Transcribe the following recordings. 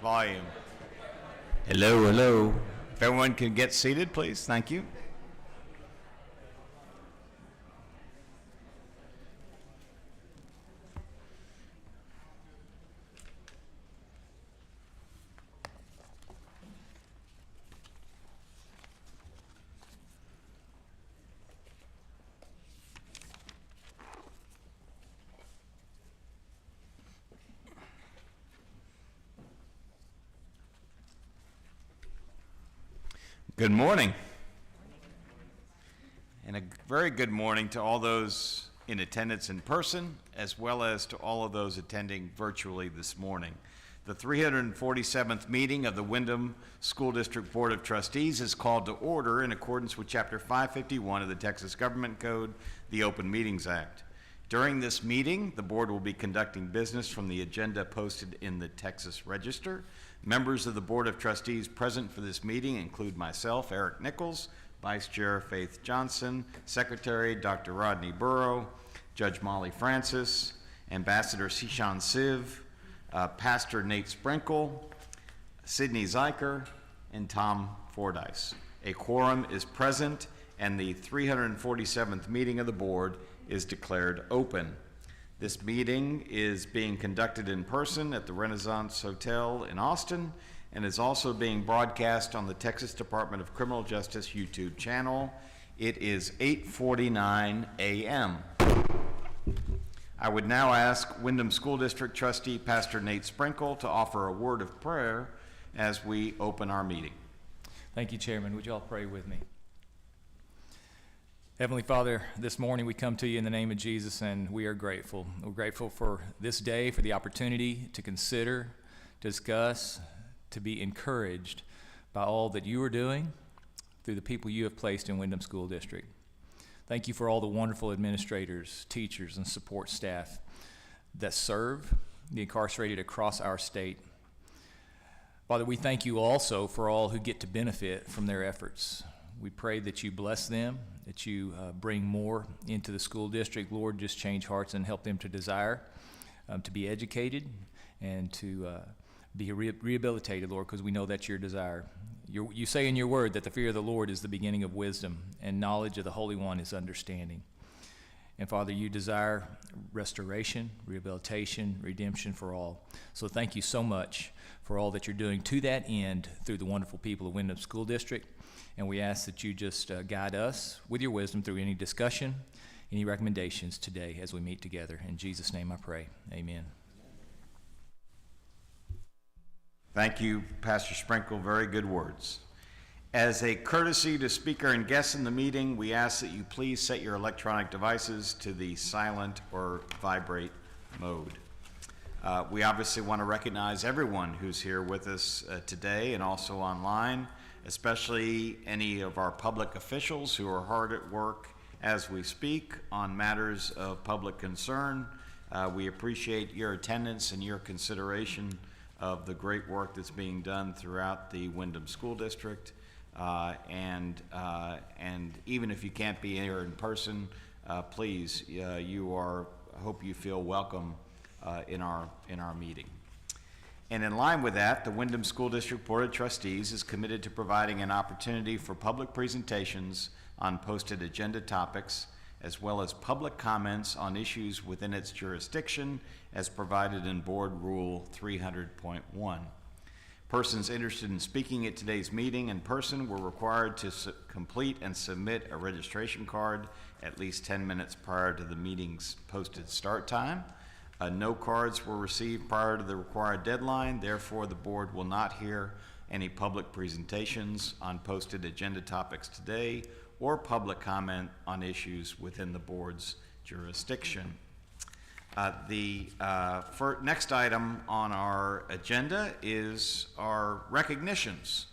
Volume. Hello, hello. If everyone can get seated, please. Thank you. Good morning. And a very good morning to all those in attendance in person, as well as to all of those attending virtually this morning. The 347th meeting of the Windham School District Board of Trustees is called to order in accordance with Chapter 551 of the Texas Government Code, the Open Meetings Act. During this meeting, the board will be conducting business from the agenda posted in the Texas Register. Members of the Board of Trustees present for this meeting include myself, Eric Nichols, Vice Chair Faith Johnson, Secretary Dr. Rodney Burrow, Judge Molly Francis, Ambassador Sishan Siv, Pastor Nate Sprinkle, Sidney Zeiker, and Tom Fordyce. A quorum is present, and the 347th meeting of the board is declared open. This meeting is being conducted in person at the Renaissance Hotel in Austin and is also being broadcast on the Texas Department of Criminal Justice YouTube channel. It is 8:49 a.m. I would now ask Windham School District Trustee Pastor Nate Sprinkle to offer a word of prayer as we open our meeting. Thank you, Chairman. Would you all pray with me? Heavenly Father, this morning we come to you in the name of Jesus, and we are grateful. We're grateful for this day, for the opportunity to consider, discuss, to be encouraged by all that you are doing through the people you have placed in Windham School District. Thank you for all the wonderful administrators, teachers, and support staff that serve the incarcerated across our state. Father, we thank you also for all who get to benefit from their efforts. We pray that you bless them, that you bring more into the school district. Lord, just change hearts and help them to desire to be educated and to be rehabilitated, Lord, because we know that's your desire. You say in your word that the fear of the Lord is the beginning of wisdom, and knowledge of the Holy One is understanding. And Father, you desire restoration, rehabilitation, redemption for all. So thank you so much for all that you're doing to that end through the wonderful people of Windham School District. And we ask that you just guide us with your wisdom through any discussion, any recommendations today as we meet together. In Jesus' name I pray. Amen. Thank you, Pastor Sprinkle. Very good words. As a courtesy to speaker and guests in the meeting, we ask that you please set your electronic devices to the silent or vibrate mode. We obviously want to recognize everyone who's here with us today and also online, especially any of our public officials who are hard at work as we speak on matters of public concern. We appreciate your attendance and your consideration of the great work that's being done throughout the Windham School District. And even if you can't be here in person, please, I hope you feel welcome in our meeting. And in line with that, the Windham School District Board of Trustees is committed to providing an opportunity for public presentations on posted agenda topics, as well as public comments on issues within its jurisdiction as provided in Board Rule 300.1. Persons interested in speaking at today's meeting in person were required to complete and submit a registration card at least 10 minutes prior to the meeting's posted start time. No cards were received prior to the required deadline. Therefore, the board will not hear any public presentations on posted agenda topics today or public comment on issues within the board's jurisdiction. The next item on our agenda is our recognitions.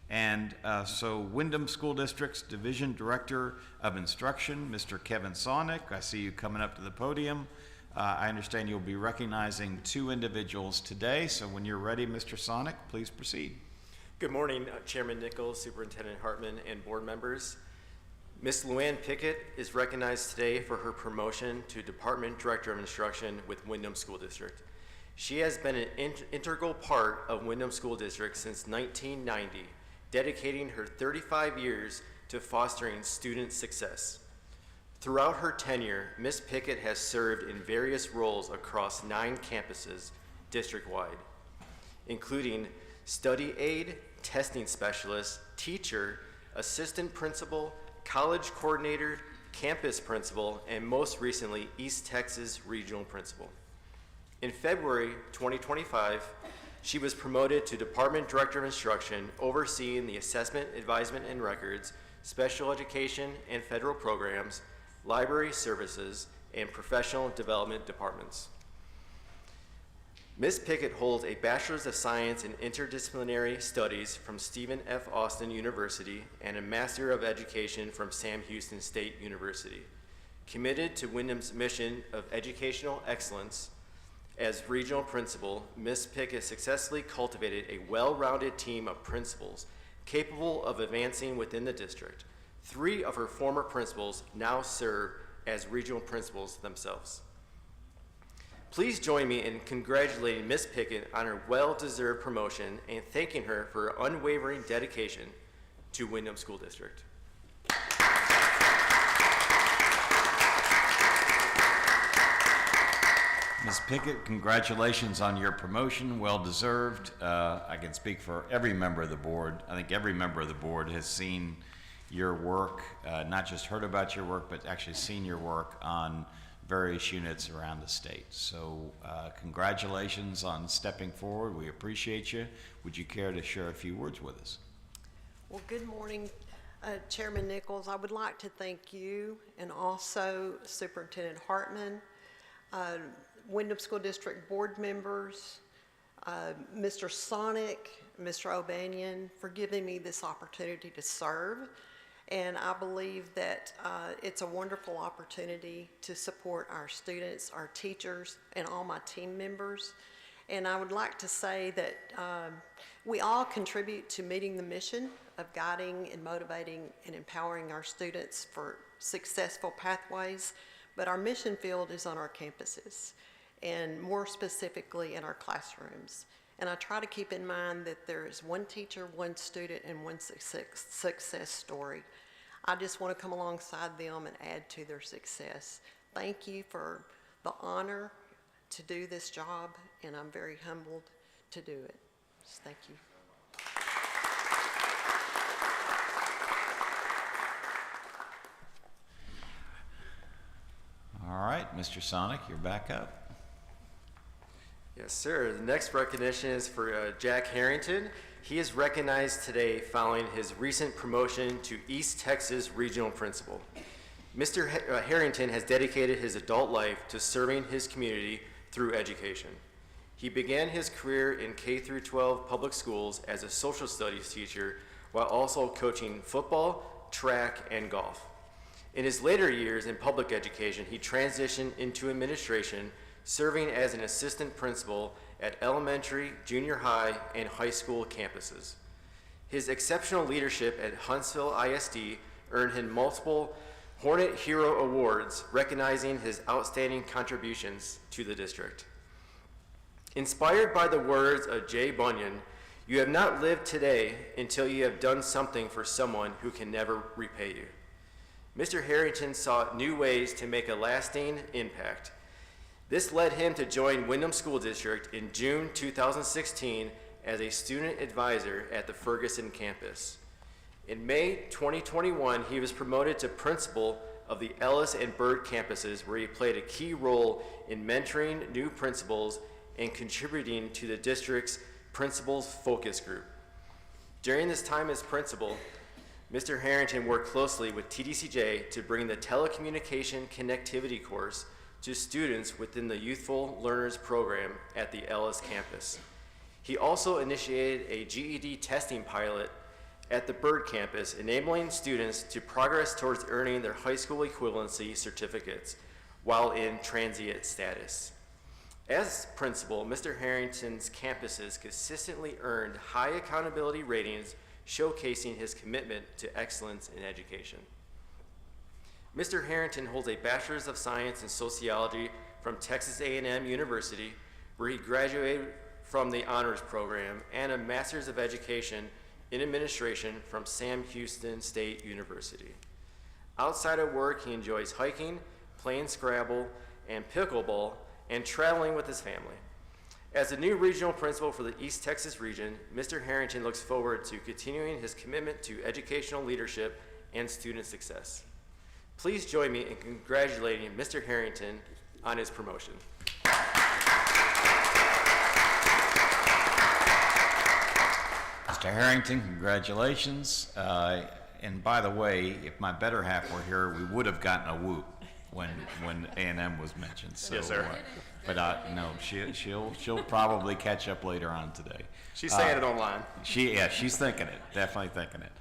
And so Windham School District's Division Director of Instruction, Mr. Kevin Sonic, I see you coming up to the podium. I understand you'll be recognizing two individuals today, so when you're ready, Mr. Sonic, please proceed. Good morning, Chairman Nichols, Superintendent Hartman, and board members. Ms. Luann Pickett is recognized today for her promotion to Department Director of Instruction with Windham School District. She has been an integral part of Windham School District since 1990, dedicating her 35 years to fostering student success. Throughout her tenure, Ms. Pickett has served in various roles across 9 campuses district-wide, including study aide, testing specialist, teacher, assistant principal, college coordinator, campus principal, and most recently, East Texas regional principal. In February 2025, she was promoted to Department Director of Instruction, overseeing the assessment, advisement, and records, special education and federal programs, library services, and professional development departments. Ms. Pickett holds a Bachelor's of Science in Interdisciplinary Studies from Stephen F. Austin University and a Master of Education from Sam Houston State University. Committed to Windham's mission of educational excellence, as regional principal, Ms. Pickett successfully cultivated a well-rounded team of principals capable of advancing within the district. 3 of her former principals now serve as regional principals themselves. Please join me in congratulating Ms. Pickett on her well-deserved promotion and thanking her for her unwavering dedication to Windham School District. Ms. Pickett, congratulations on your promotion, well-deserved. I can speak for every member of the board. I think every member of the board has seen your work, not just heard about your work, but actually seen your work on various units around the state. So congratulations on stepping forward. We appreciate you. Would you care to share a few words with us? Well, good morning, Chairman Nichols. I would like to thank you and also Superintendent Hartman, Windham School District board members, Mr. Sonic, Mr. O'Banion, for giving me this opportunity to serve. And I believe that it's a wonderful opportunity to support our students, our teachers, and all my team members. And I would like to say that we all contribute to meeting the mission of guiding and motivating and empowering our students for successful pathways, but our mission field is on our campuses, and more specifically in our classrooms. And I try to keep in mind that there is one teacher, one student, and one success story. I just want to come alongside them and add to their success. Thank you for the honor to do this job, and I'm very humbled to do it. So thank you. All right, Mr. Sonic, you're back up. Yes, sir. The next recognition is for Jack Harrington. He is recognized today following his recent promotion to East Texas Regional Principal. Mr. Harrington has dedicated his adult life to serving his community through education. He began his career in K-12 public schools as a social studies teacher while also coaching football, track, and golf. In his later years in public education, he transitioned into administration, serving as an assistant principal at elementary, junior high, and high school campuses. His exceptional leadership at Huntsville ISD earned him multiple Hornet Hero Awards, recognizing his outstanding contributions to the district. Inspired by the words of Jay Bunyan, "You have not lived today until you have done something for someone who can never repay you." Mr. Harrington sought new ways to make a lasting impact. This led him to join Windham School District in June 2016 as a student advisor at the Ferguson campus. In May 2021, he was promoted to principal of the Ellis and Byrd campuses, where he played a key role in mentoring new principals and contributing to the district's principals focus group. During this time as principal, Mr. Harrington worked closely with TDCJ to bring the telecommunication connectivity course to students within the Youthful Learners program at the Ellis campus. He also initiated a GED testing pilot at the Byrd campus, enabling students to progress towards earning their high school equivalency certificates while in transient status. As principal, Mr. Harrington's campuses consistently earned high accountability ratings, showcasing his commitment to excellence in education. Mr. Harrington holds a Bachelor's of Science in Sociology from Texas A&M University, where he graduated from the Honors Program and a Master's of Education in Administration from Sam Houston State University. Outside of work, he enjoys hiking, playing Scrabble and pickleball, and traveling with his family. As the new regional principal for the East Texas region, Mr. Harrington looks forward to continuing his commitment to educational leadership and student success. Please join me in congratulating Mr. Harrington on his promotion. Mr. Harrington, congratulations. And by the way, if my better half were here, we would have gotten a whoop when A&M was mentioned. So, Yes, sir. But no, she'll probably catch up later on today. She's saying it online. She's thinking it, definitely thinking it.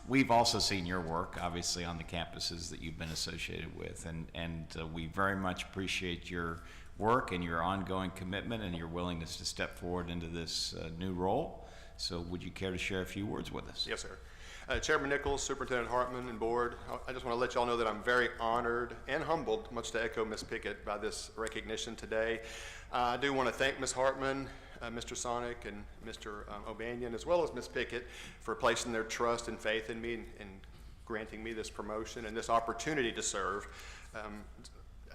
We've also seen your work, obviously, on the campuses that you've been associated with, and we very much appreciate your work and your ongoing commitment and your willingness to step forward into this new role. So would you care to share a few words with us? Yes, sir. Chairman Nichols, Superintendent Hartman, and Board, I just want to let y'all know that I'm very honored and humbled, much to echo Ms. Pickett, by this recognition today. I do want to thank Ms. Hartman, Mr. Sonic, and Mr. O'Banion, as well as Ms. Pickett, for placing their trust and faith in me and granting me this promotion and this opportunity to serve.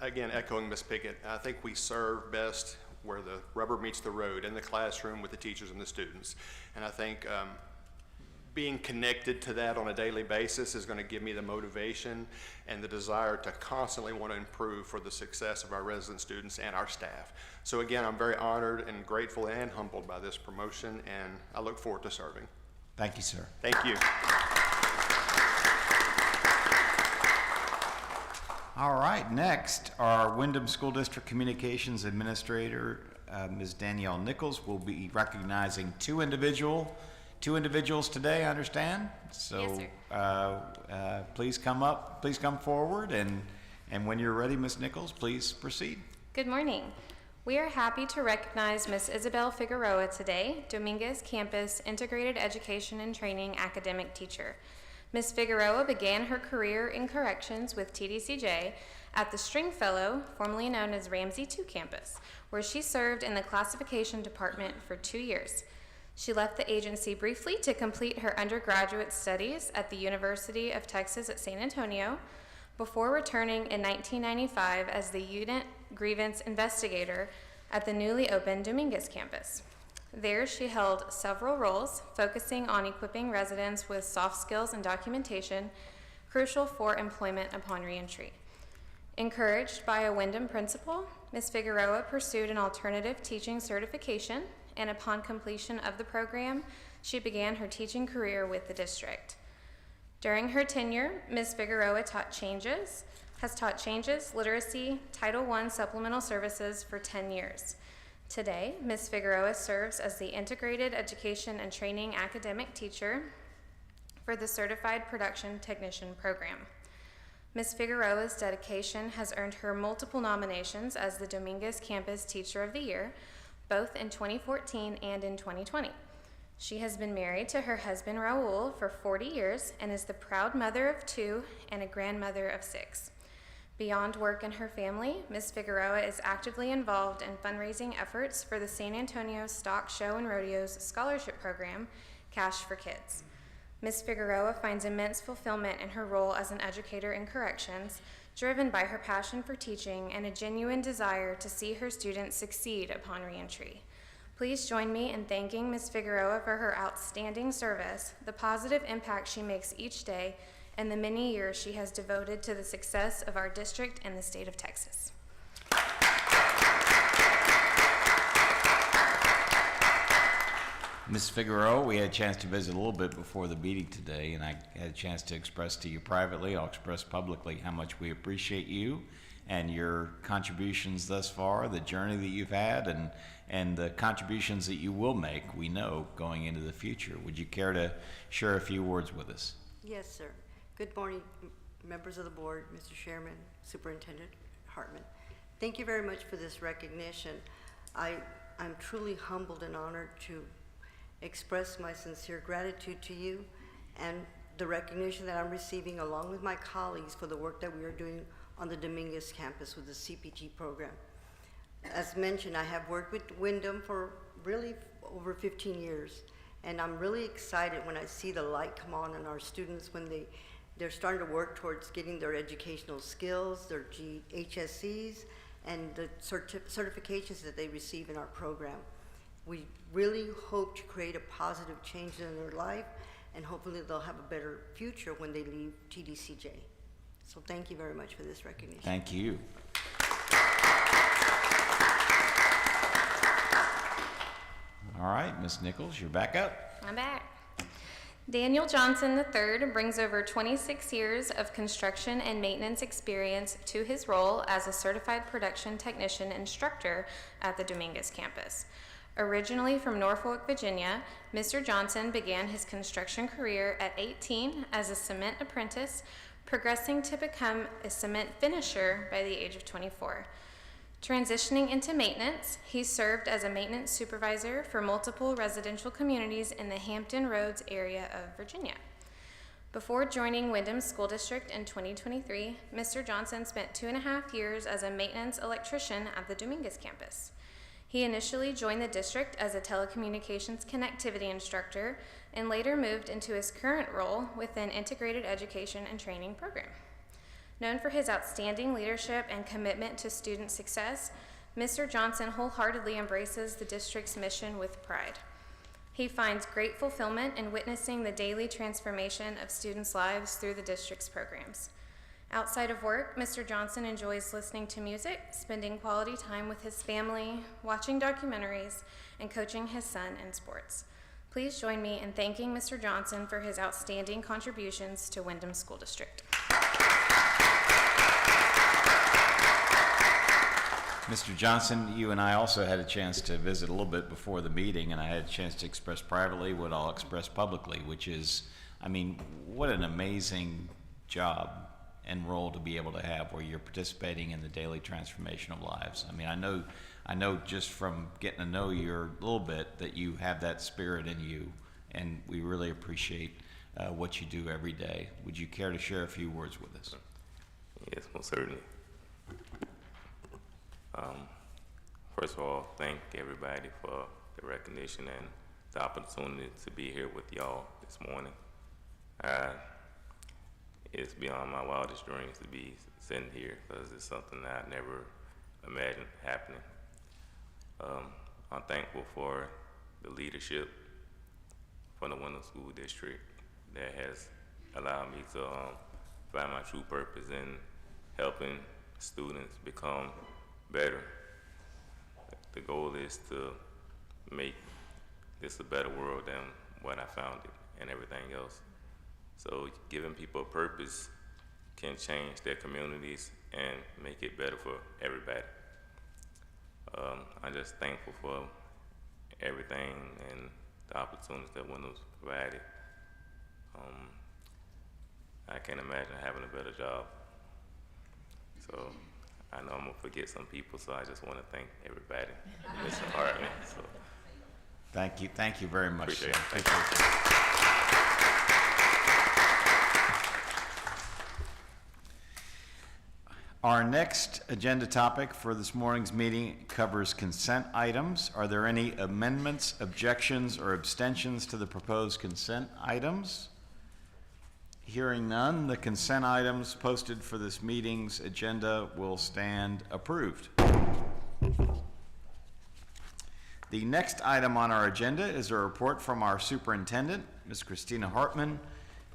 Again, echoing Ms. Pickett, I think we serve best where the rubber meets the road, in the classroom with the teachers and the students. And I think being connected to that on a daily basis is going to give me the motivation and the desire to constantly want to improve for the success of our resident students and our staff. So again, I'm very honored and grateful and humbled by this promotion, and I look forward to serving. Thank you, sir. Thank you. All right, next, our Windham School District Communications Administrator, Ms. Danielle Nichols, will be recognizing two individuals today, I understand. So, Yes, sir. Please come forward, and when you're ready, Ms. Nichols, please proceed. Good morning. We are happy to recognize Ms. Isabel Figueroa today, Dominguez Campus Integrated Education and Training Academic Teacher. Ms. Figueroa began her career in corrections with TDCJ at the Stringfellow, formerly known as Ramsey II campus, where she served in the classification department for 2 years. She left the agency briefly to complete her undergraduate studies at the University of Texas at San Antonio before returning in 1995 as the unit grievance investigator at the newly opened Dominguez campus. There, she held several roles, focusing on equipping residents with soft skills and documentation, crucial for employment upon reentry. Encouraged by a Windham principal, Ms. Figueroa pursued an alternative teaching certification, and upon completion of the program, she began her teaching career with the district. During her tenure, Ms. Figueroa has taught Changes, Literacy, Title I supplemental services for 10 years. Today, Ms. Figueroa serves as the Integrated Education and Training Academic Teacher for the Certified Production Technician Program. Ms. Figueroa's dedication has earned her multiple nominations as the Dominguez Campus Teacher of the Year, both in 2014 and in 2020. She has been married to her husband Raul for 40 years and is the proud mother of 2 and a grandmother of 6. Beyond work and her family, Ms. Figueroa is actively involved in fundraising efforts for the San Antonio Stock Show and Rodeos Scholarship Program, Cash for Kids. Ms. Figueroa finds immense fulfillment in her role as an educator in corrections, driven by her passion for teaching and a genuine desire to see her students succeed upon reentry. Please join me in thanking Ms. Figueroa for her outstanding service, the positive impact she makes each day, and the many years she has devoted to the success of our district and the state of Texas. Ms. Figueroa, we had a chance to visit a little bit before the meeting today, and I had a chance to express to you privately, I'll express publicly how much we appreciate you and your contributions thus far, the journey that you've had, and the contributions that you will make, we know, going into the future. Would you care to share a few words with us? Yes, sir. Good morning, members of the board, Mr. Chairman, Superintendent Hartman. Thank you very much for this recognition. I'm truly humbled and honored to express my sincere gratitude to you and the recognition that I'm receiving along with my colleagues for the work that we are doing on the Dominguez campus with the CPT program. As mentioned, I have worked with Windham for really over 15 years, and I'm really excited when I see the light come on in our students when they're starting to work towards getting their educational skills, their HSCs, and the certifications that they receive in our program. We really hope to create a positive change in their life, and hopefully they'll have a better future when they leave TDCJ. So thank you very much for this recognition. Thank you. All right, Ms. Nichols, you're back up. I'm back. Daniel Johnson III brings over 26 years of construction and maintenance experience to his role as a certified production technician instructor at the Dominguez campus. Originally from Norfolk, Virginia, Mr. Johnson began his construction career at 18 as a cement apprentice, progressing to become a cement finisher by the age of 24. Transitioning into maintenance, he served as a maintenance supervisor for multiple residential communities in the Hampton Roads area of Virginia. Before joining Windham School District in 2023, Mr. Johnson spent 2.5 years as a maintenance electrician at the Dominguez campus. He initially joined the district as a telecommunications connectivity instructor and later moved into his current role within Integrated Education and Training Program. Known for his outstanding leadership and commitment to student success, Mr. Johnson wholeheartedly embraces the district's mission with pride. He finds great fulfillment in witnessing the daily transformation of students' lives through the district's programs. Outside of work, Mr. Johnson enjoys listening to music, spending quality time with his family, watching documentaries, and coaching his son in sports. Please join me in thanking Mr. Johnson for his outstanding contributions to Windham School District. Mr. Johnson, you and I also had a chance to visit a little bit before the meeting, and I had a chance to express privately what I'll express publicly, which is, I mean, what an amazing job and role to be able to have where you're participating in the daily transformation of lives. I mean, I know just from getting to know you a little bit that you have that spirit in you, and we really appreciate what you do every day. Would you care to share a few words with us? Yes, most certainly. First of all, thank everybody for the recognition and the opportunity to be here with y'all this morning. It's beyond my wildest dreams to be sitting here because it's something that I never imagined happening. I'm thankful for the leadership from the Windham School District that has allowed me to find my true purpose in helping students become better. The goal is to make this a better world than what I found it and everything else. So giving people a purpose can change their communities and make it better for everybody. I'm just thankful for everything and the opportunities that Windham's provided. I can't imagine having a better job. So I know I'm gonna forget some people, so I just want to thank everybody, Mr. Hartman. So Thank you very much. appreciate it. Sir. Thank you. Our next agenda topic for this morning's meeting covers consent items. Are there any amendments, objections, or abstentions to the proposed consent items? Hearing none, the consent items posted for this meeting's agenda will stand approved. The next item on our agenda is a report from our superintendent, Ms. Christina Hartman.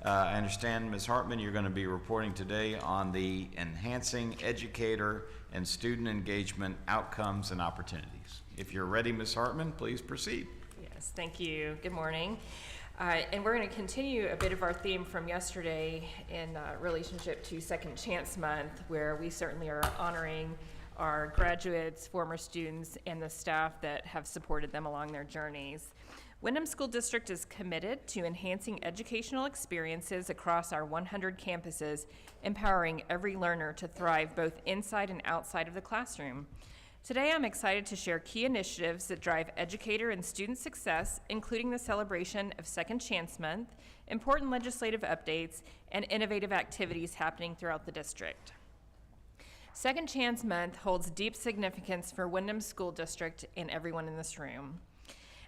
I understand, Ms. Hartman, you're going to be reporting today on the enhancing educator and student engagement outcomes and opportunities. If you're ready, Ms. Hartman, please proceed. Yes, thank you. Good morning. And we're going to continue a bit of our theme from yesterday in relationship to Second Chance Month, where we certainly are honoring our graduates, former students, and the staff that have supported them along their journeys. Windham School District is committed to enhancing educational experiences across our 100 campuses, empowering every learner to thrive both inside and outside of the classroom. Today, I'm excited to share key initiatives that drive educator and student success, including the celebration of Second Chance Month, important legislative updates, and innovative activities happening throughout the district. Second Chance Month holds deep significance for Windham School District and everyone in this room,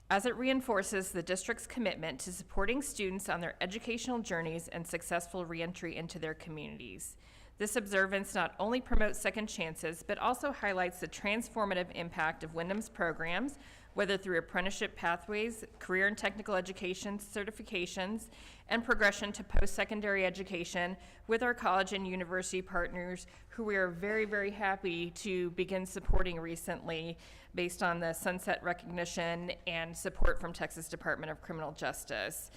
as it reinforces the district's commitment to supporting students on their educational journeys and successful reentry into their communities. This observance not only promotes second chances, but also highlights the transformative impact of Windham's programs, whether through apprenticeship pathways, career and technical education, certifications, and progression to post-secondary education with our college and university partners, who we are very, very happy to begin supporting recently based on the sunset recognition and support from Texas Department of Criminal Justice.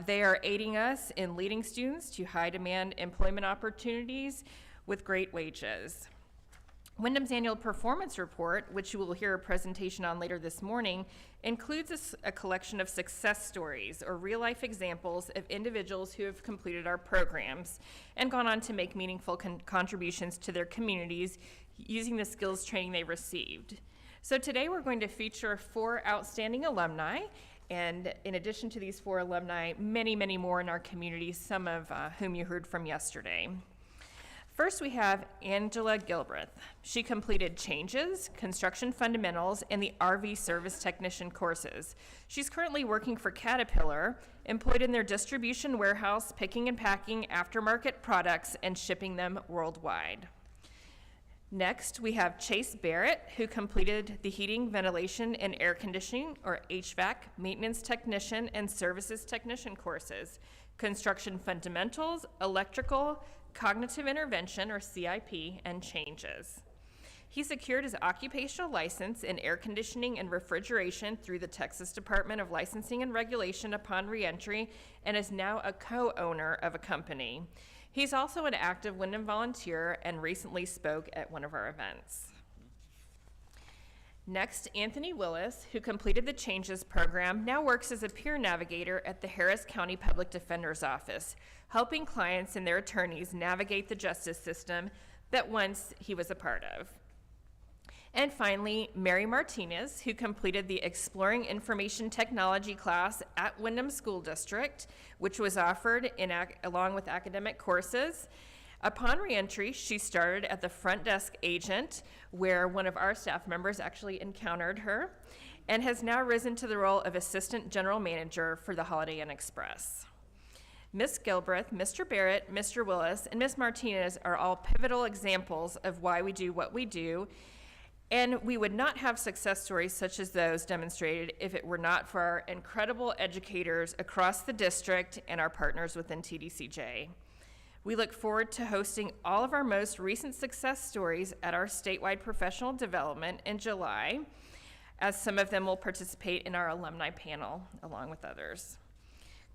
They are aiding us in leading students to high-demand employment opportunities with great wages. Windham's annual performance report, which you will hear a presentation on later this morning, includes a collection of success stories or real-life examples of individuals who have completed our programs and gone on to make meaningful contributions to their communities using the skills training they received. So today we're going to feature 4 outstanding alumni, and in addition to these 4 alumni, many, many more in our community, some of whom you heard from yesterday. First, we have Angela Gilbreth. She completed Changes, Construction Fundamentals, and the RV Service Technician courses. She's currently working for Caterpillar, employed in their distribution warehouse, picking and packing aftermarket products and shipping them worldwide. Next, we have Chase Barrett, who completed the Heating, Ventilation, and Air Conditioning, or HVAC, Maintenance Technician and Services Technician courses, Construction Fundamentals, Electrical, Cognitive Intervention, or CIP, and Changes. He secured his occupational license in air conditioning and refrigeration through the Texas Department of Licensing and Regulation upon reentry and is now a co-owner of a company. He's also an active Windham volunteer and recently spoke at one of our events. Next, Anthony Willis, who completed the Changes program, now works as a peer navigator at the Harris County Public Defender's Office, helping clients and their attorneys navigate the justice system that once he was a part of. And finally, Mary Martinez, who completed the Exploring Information Technology class at Windham School District, which was offered along with academic courses. Upon reentry, she started at the front desk agent, where one of our staff members actually encountered her, and has now risen to the role of Assistant General Manager for the Holiday Inn Express. Ms. Gilbreth, Mr. Barrett, Mr. Willis, and Ms. Martinez are all pivotal examples of why we do what we do, and we would not have success stories such as those demonstrated if it were not for our incredible educators across the district and our partners within TDCJ. We look forward to hosting all of our most recent success stories at our statewide professional development in July, as some of them will participate in our alumni panel along with others.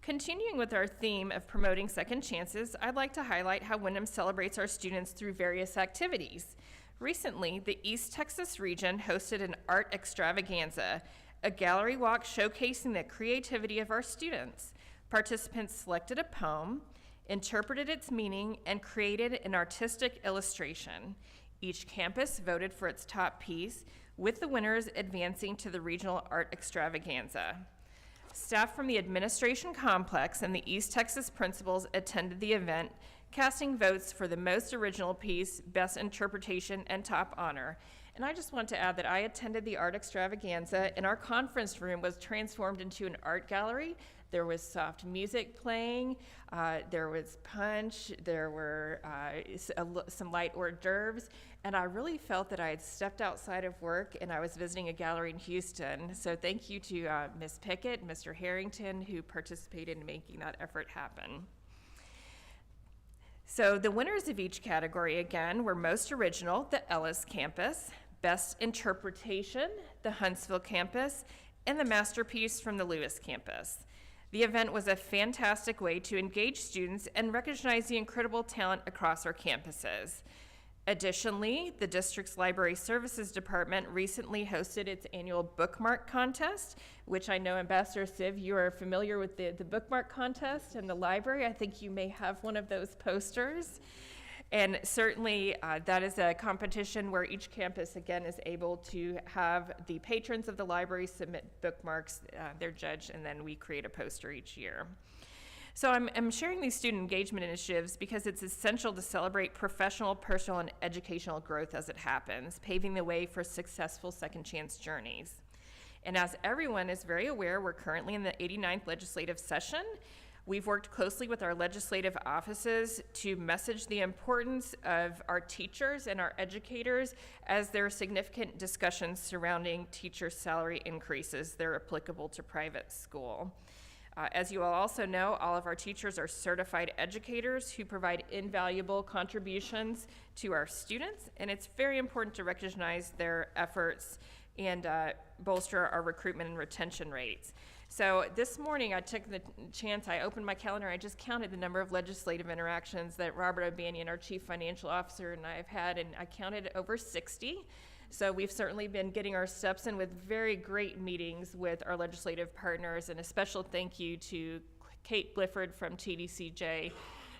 Continuing with our theme of promoting second chances, I'd like to highlight how Windham celebrates our students through various activities. Recently, the East Texas region hosted an art extravaganza, a gallery walk showcasing the creativity of our students. Participants selected a poem, interpreted its meaning, and created an artistic illustration. Each campus voted for its top piece, with the winners advancing to the regional art extravaganza. Staff from the administration complex and the East Texas principals attended the event, casting votes for the most original piece, best interpretation, and top honor. And I just want to add that I attended the art extravaganza, and our conference room was transformed into an art gallery. There was soft music playing, there was punch, there were some light hors d'oeuvres, and I really felt that I had stepped outside of work and I was visiting a gallery in Houston. So thank you to Ms. Pickett and Mr. Harrington, who participated in making that effort happen. So the winners of each category, again, were Most Original, the Ellis campus, Best Interpretation, the Huntsville campus, and the Masterpiece from the Lewis campus. The event was a fantastic way to engage students and recognize the incredible talent across our campuses. Additionally, the district's Library Services Department recently hosted its annual bookmark contest, which I know, Ambassador Siv, you are familiar with the bookmark contest in the library. I think you may have one of those posters. And certainly that is a competition where each campus, again, is able to have the patrons of the library submit bookmarks, they're judged, and then we create a poster each year. So I'm sharing these student engagement initiatives because it's essential to celebrate professional, personal, and educational growth as it happens, paving the way for successful second chance journeys. And as everyone is very aware, we're currently in the 89th legislative session. We've worked closely with our legislative offices to message the importance of our teachers and our educators as there are significant discussions surrounding teacher salary increases that are applicable to private school. As you all also know, all of our teachers are certified educators who provide invaluable contributions to our students, and it's very important to recognize their efforts and bolster our recruitment and retention rates. So this morning I took the chance, I opened my calendar, I just counted the number of legislative interactions that Robert O'Banion, our Chief Financial Officer, and I have had, and I counted over 60. So we've certainly been getting our steps in with very great meetings with our legislative partners, and a special thank you to Kate Blifford from TDCJ,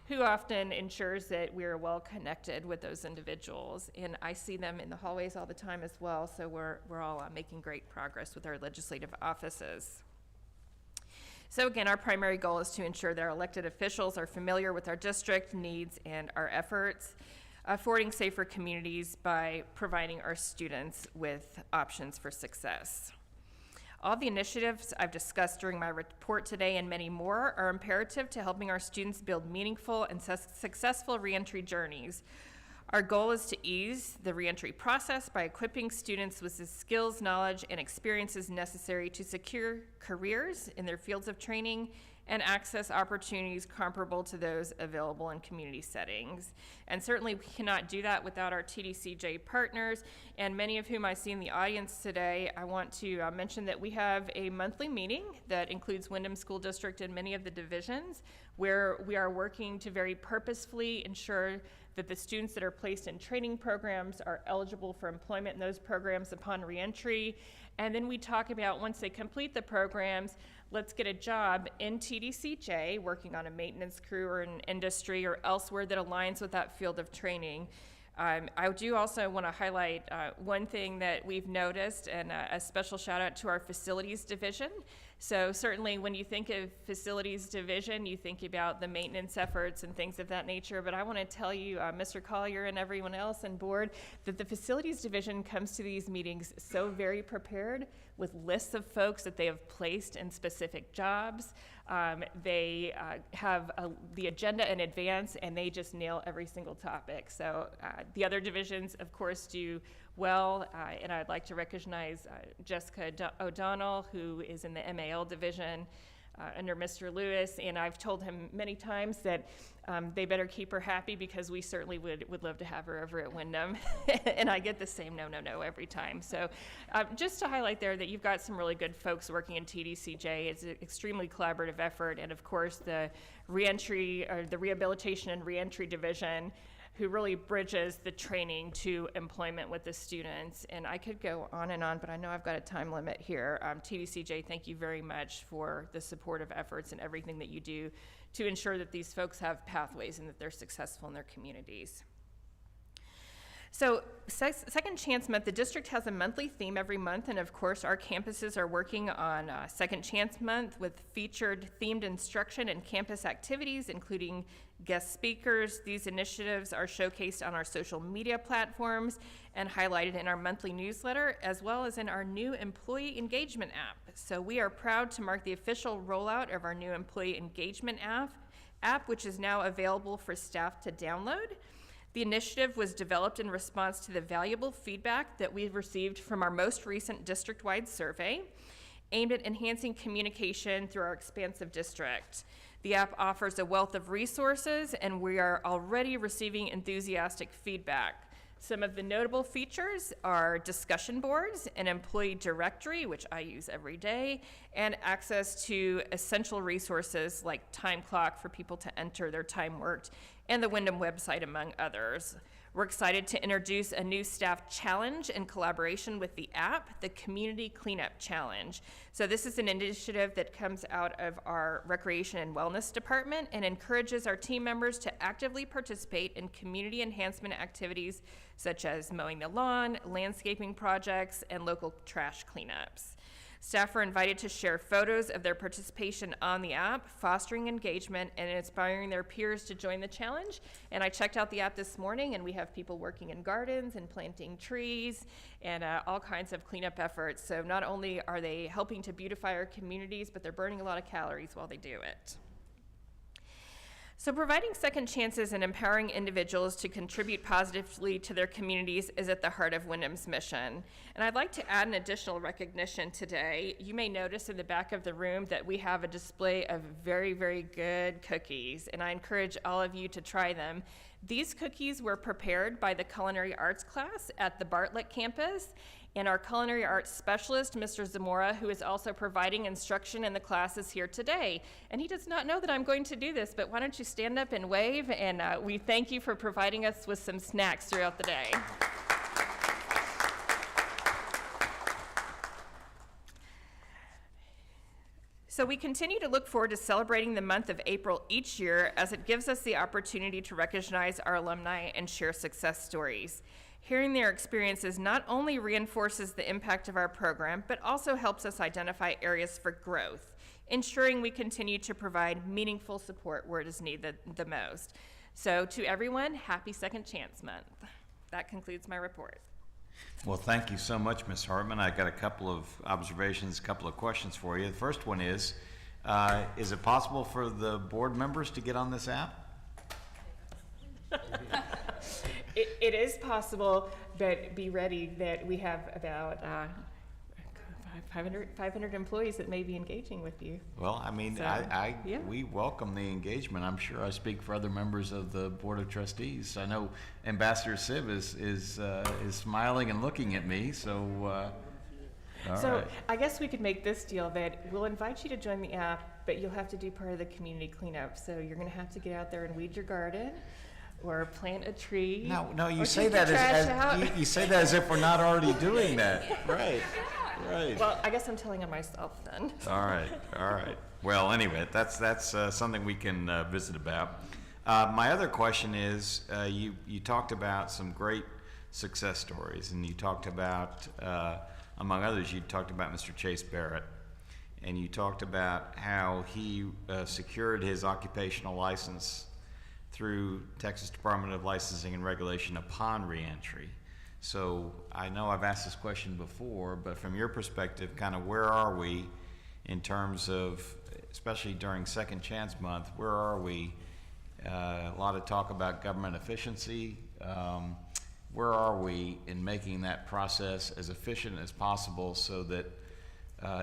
who often ensures that we are well connected with those individuals. And I see them in the hallways all the time as well, so we're all making great progress with our legislative offices. So again, our primary goal is to ensure that our elected officials are familiar with our district needs and our efforts, affording safer communities by providing our students with options for success. All the initiatives I've discussed during my report today and many more are imperative to helping our students build meaningful and successful reentry journeys. Our goal is to ease the reentry process by equipping students with the skills, knowledge, and experiences necessary to secure careers in their fields of training and access opportunities comparable to those available in community settings. And certainly we cannot do that without our TDCJ partners, and many of whom I see in the audience today. I want to mention that we have a monthly meeting that includes Windham School District and many of the divisions, where we are working to very purposefully ensure that the students that are placed in training programs are eligible for employment in those programs upon reentry. And then we talk about, once they complete the programs, let's get a job in TDCJ, working on a maintenance crew or an industry or elsewhere that aligns with that field of training. I do also want to highlight one thing that we've noticed, and a special shout out to our facilities division. So certainly when you think of facilities division, you think about the maintenance efforts and things of that nature, but I want to tell you, Mr. Collier and everyone else on board, that the facilities division comes to these meetings so very prepared with lists of folks that they have placed in specific jobs. They have the agenda in advance, and they just nail every single topic. So the other divisions, of course, do well, and I'd like to recognize Jessica O'Donnell, who is in the MAL division under Mr. Lewis, and I've told him many times that they better keep her happy, because we certainly would love to have her over at Windham. And I get the same no every time. So just to highlight there that you've got some really good folks working in TDCJ. It's an extremely collaborative effort, and of course the reentry, or the rehabilitation and reentry division, who really bridges the training to employment with the students. And I could go on and on, but I know I've got a time limit here. TDCJ, thank you very much for the supportive efforts and everything that you do to ensure that these folks have pathways and that they're successful in their communities. So Second Chance Month, the district has a monthly theme every month, and of course our campuses are working on Second Chance Month with featured themed instruction and campus activities, including guest speakers. These initiatives are showcased on our social media platforms and highlighted in our monthly newsletter, as well as in our new employee engagement app. So we are proud to mark the official rollout of our new employee engagement app, which is now available for staff to download. The initiative was developed in response to the valuable feedback that we've received from our most recent district-wide survey, aimed at enhancing communication through our expansive district. The app offers a wealth of resources, and we are already receiving enthusiastic feedback. Some of the notable features are discussion boards, an employee directory, which I use every day, and access to essential resources like time clock for people to enter their time worked, and the Windham website, among others. We're excited to introduce a new staff challenge in collaboration with the app, the Community Cleanup Challenge. So this is an initiative that comes out of our Recreation and Wellness Department and encourages our team members to actively participate in community enhancement activities such as mowing the lawn, landscaping projects, and local trash cleanups. Staff are invited to share photos of their participation on the app, fostering engagement and inspiring their peers to join the challenge. And I checked out the app this morning, and we have people working in gardens and planting trees and all kinds of cleanup efforts. So not only are they helping to beautify our communities, but they're burning a lot of calories while they do it. So providing second chances and empowering individuals to contribute positively to their communities is at the heart of Windham's mission. And I'd like to add an additional recognition today. You may notice in the back of the room that we have a display of very, very good cookies, and I encourage all of you to try them. These cookies were prepared by the culinary arts class at the Bartlett campus, and our culinary arts specialist, Mr. Zamora, who is also providing instruction in the classes here today. And he does not know that I'm going to do this, but why don't you stand up and wave, and we thank you for providing us with some snacks throughout the day. So we continue to look forward to celebrating the month of April each year, as it gives us the opportunity to recognize our alumni and share success stories. Hearing their experiences not only reinforces the impact of our program, but also helps us identify areas for growth, ensuring we continue to provide meaningful support where it is needed the most. So to everyone, happy Second Chance Month. That concludes my report. Well, thank you so much, Ms. Hartman. I got a couple of observations, a couple of questions for you. The first one is it possible for the board members to get on this app? It is possible, but be ready that we have about 500 employees that may be engaging with you. Well, I mean, So, yeah. we welcome the engagement. I'm sure I speak for other members of the Board of Trustees. I know Ambassador Siv is smiling and looking at me, so, all So right. I guess we could make this deal that we'll invite you to join the app, but you'll have to do part of the community cleanup. So you're gonna have to get out there and weed your garden, or plant a tree. No, you or say take the that trash out. you say that as if we're not already doing that. Right, right. Well, I guess I'm telling on myself then. All right. Well, anyway, that's something we can visit about. My other question is, you talked about some great success stories, and you talked about, among others, you talked about Mr. Chase Barrett, and you talked about how he secured his occupational license through Texas Department of Licensing and Regulation upon reentry. So I know I've asked this question before, but from your perspective, kind of where are we in terms of, especially during Second Chance Month, where are we? A lot of talk about government efficiency. Where are we in making that process as efficient as possible so that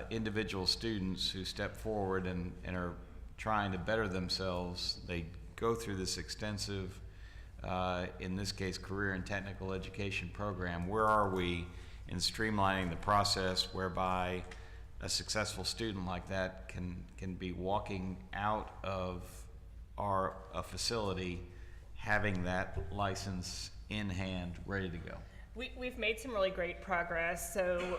individual students who step forward and are trying to better themselves, they go through this extensive, in this case, career and technical education program? Where are we in streamlining the process whereby a successful student like that can be walking out of a facility having that license in hand, ready to go? We've made some really great progress. So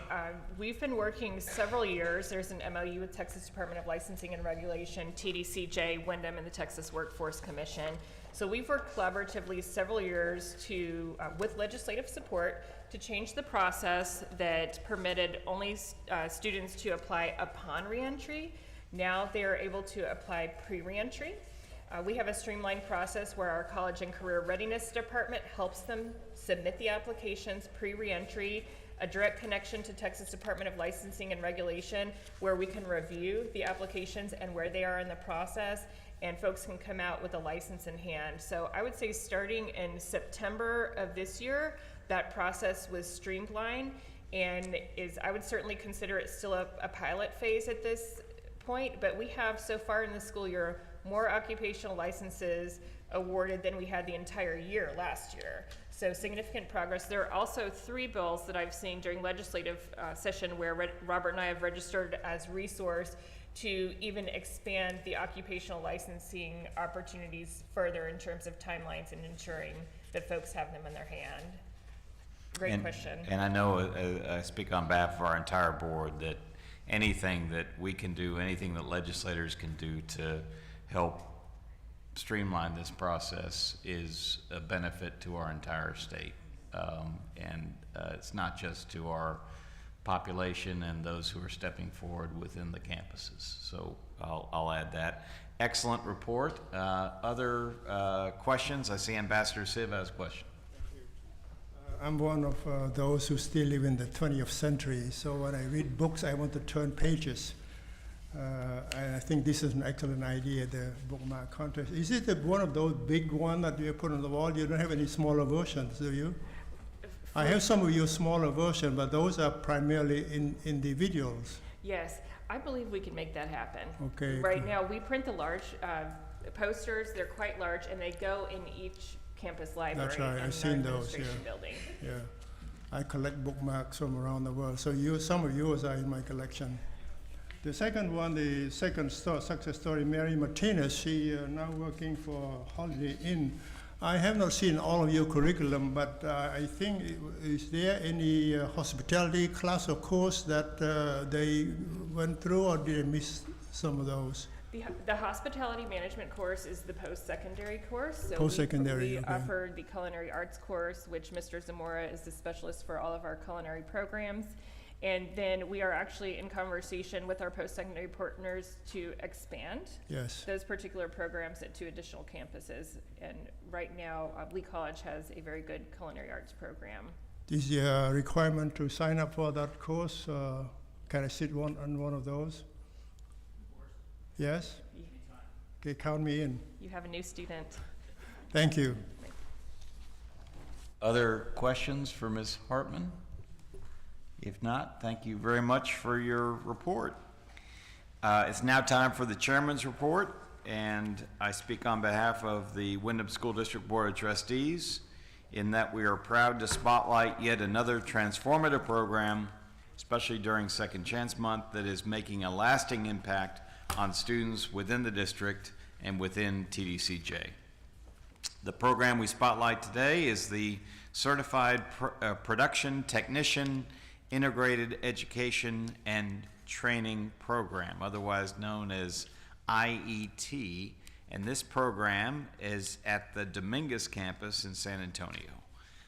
we've been working several years. There's an MOU with Texas Department of Licensing and Regulation, TDCJ, Windham, and the Texas Workforce Commission. So we've worked collaboratively several years to, with legislative support, to change the process that permitted only students to apply upon reentry. Now they are able to apply pre-reentry. We have a streamlined process where our College and Career Readiness Department helps them submit the applications pre-reentry, a direct connection to Texas Department of Licensing and Regulation where we can review the applications and where they are in the process, and folks can come out with a license in hand. So I would say starting in September of this year, that process was streamlined, and I would certainly consider it still a pilot phase at this point, but we have so far in the school year more occupational licenses awarded than we had the entire year last year. So significant progress. There are also 3 bills that I've seen during legislative session where Robert and I have registered as resource to even expand the occupational licensing opportunities further in terms of timelines and ensuring that folks have them in their hand. Great question. And I know, I speak on behalf of our entire board, that anything that we can do, anything that legislators can do to help streamline this process is a benefit to our entire state. And it's not just to our population and those who are stepping forward within the campuses. So I'll add that. Excellent report. Other questions? I see Ambassador Siv has a question. I'm one of those who still live in the 20th century, so when I read books, I want to turn pages. And I think this is an excellent idea, the bookmark contest. Is it one of those big ones that you put on the wall? You don't have any smaller versions, do you? I have some of your smaller versions, but those are primarily individuals. Yes, I believe we can make that happen. Okay. Right now, we print the large posters. They're quite large, and they go in each campus library. That's right, and I've seen those, administration yeah. building. Yeah. I collect bookmarks from around the world, so some of yours are in my collection. The second one, the second success story, Mary Martinez, she now working for Holiday Inn. I have not seen all of your curriculum, but I think, is there any hospitality class or course that they went through, or did I miss some of those? The hospitality management course is the post-secondary course. So Post-secondary, we okay. offered the culinary arts course, which Mr. Zamora is the specialist for all of our culinary programs. And then we are actually in conversation with our post-secondary partners to expand those particular programs at 2 additional campuses. And right now, Lee College has a very good culinary arts program. Is there a requirement to sign up for that course? Can I sit on one of those? Yes? Okay, count me in. You have a new student. Thank you. Other questions for Ms. Hartman? If not, thank you very much for your report. It's now time for the chairman's report, and I speak on behalf of the Windham School District Board of Trustees in that we are proud to spotlight yet another transformative program, especially during Second Chance Month, that is making a lasting impact on students within the district and within TDCJ. The program we spotlight today is the Certified Production Technician Integrated Education and Training Program, otherwise known as IET, and this program is at the Dominguez campus in San Antonio.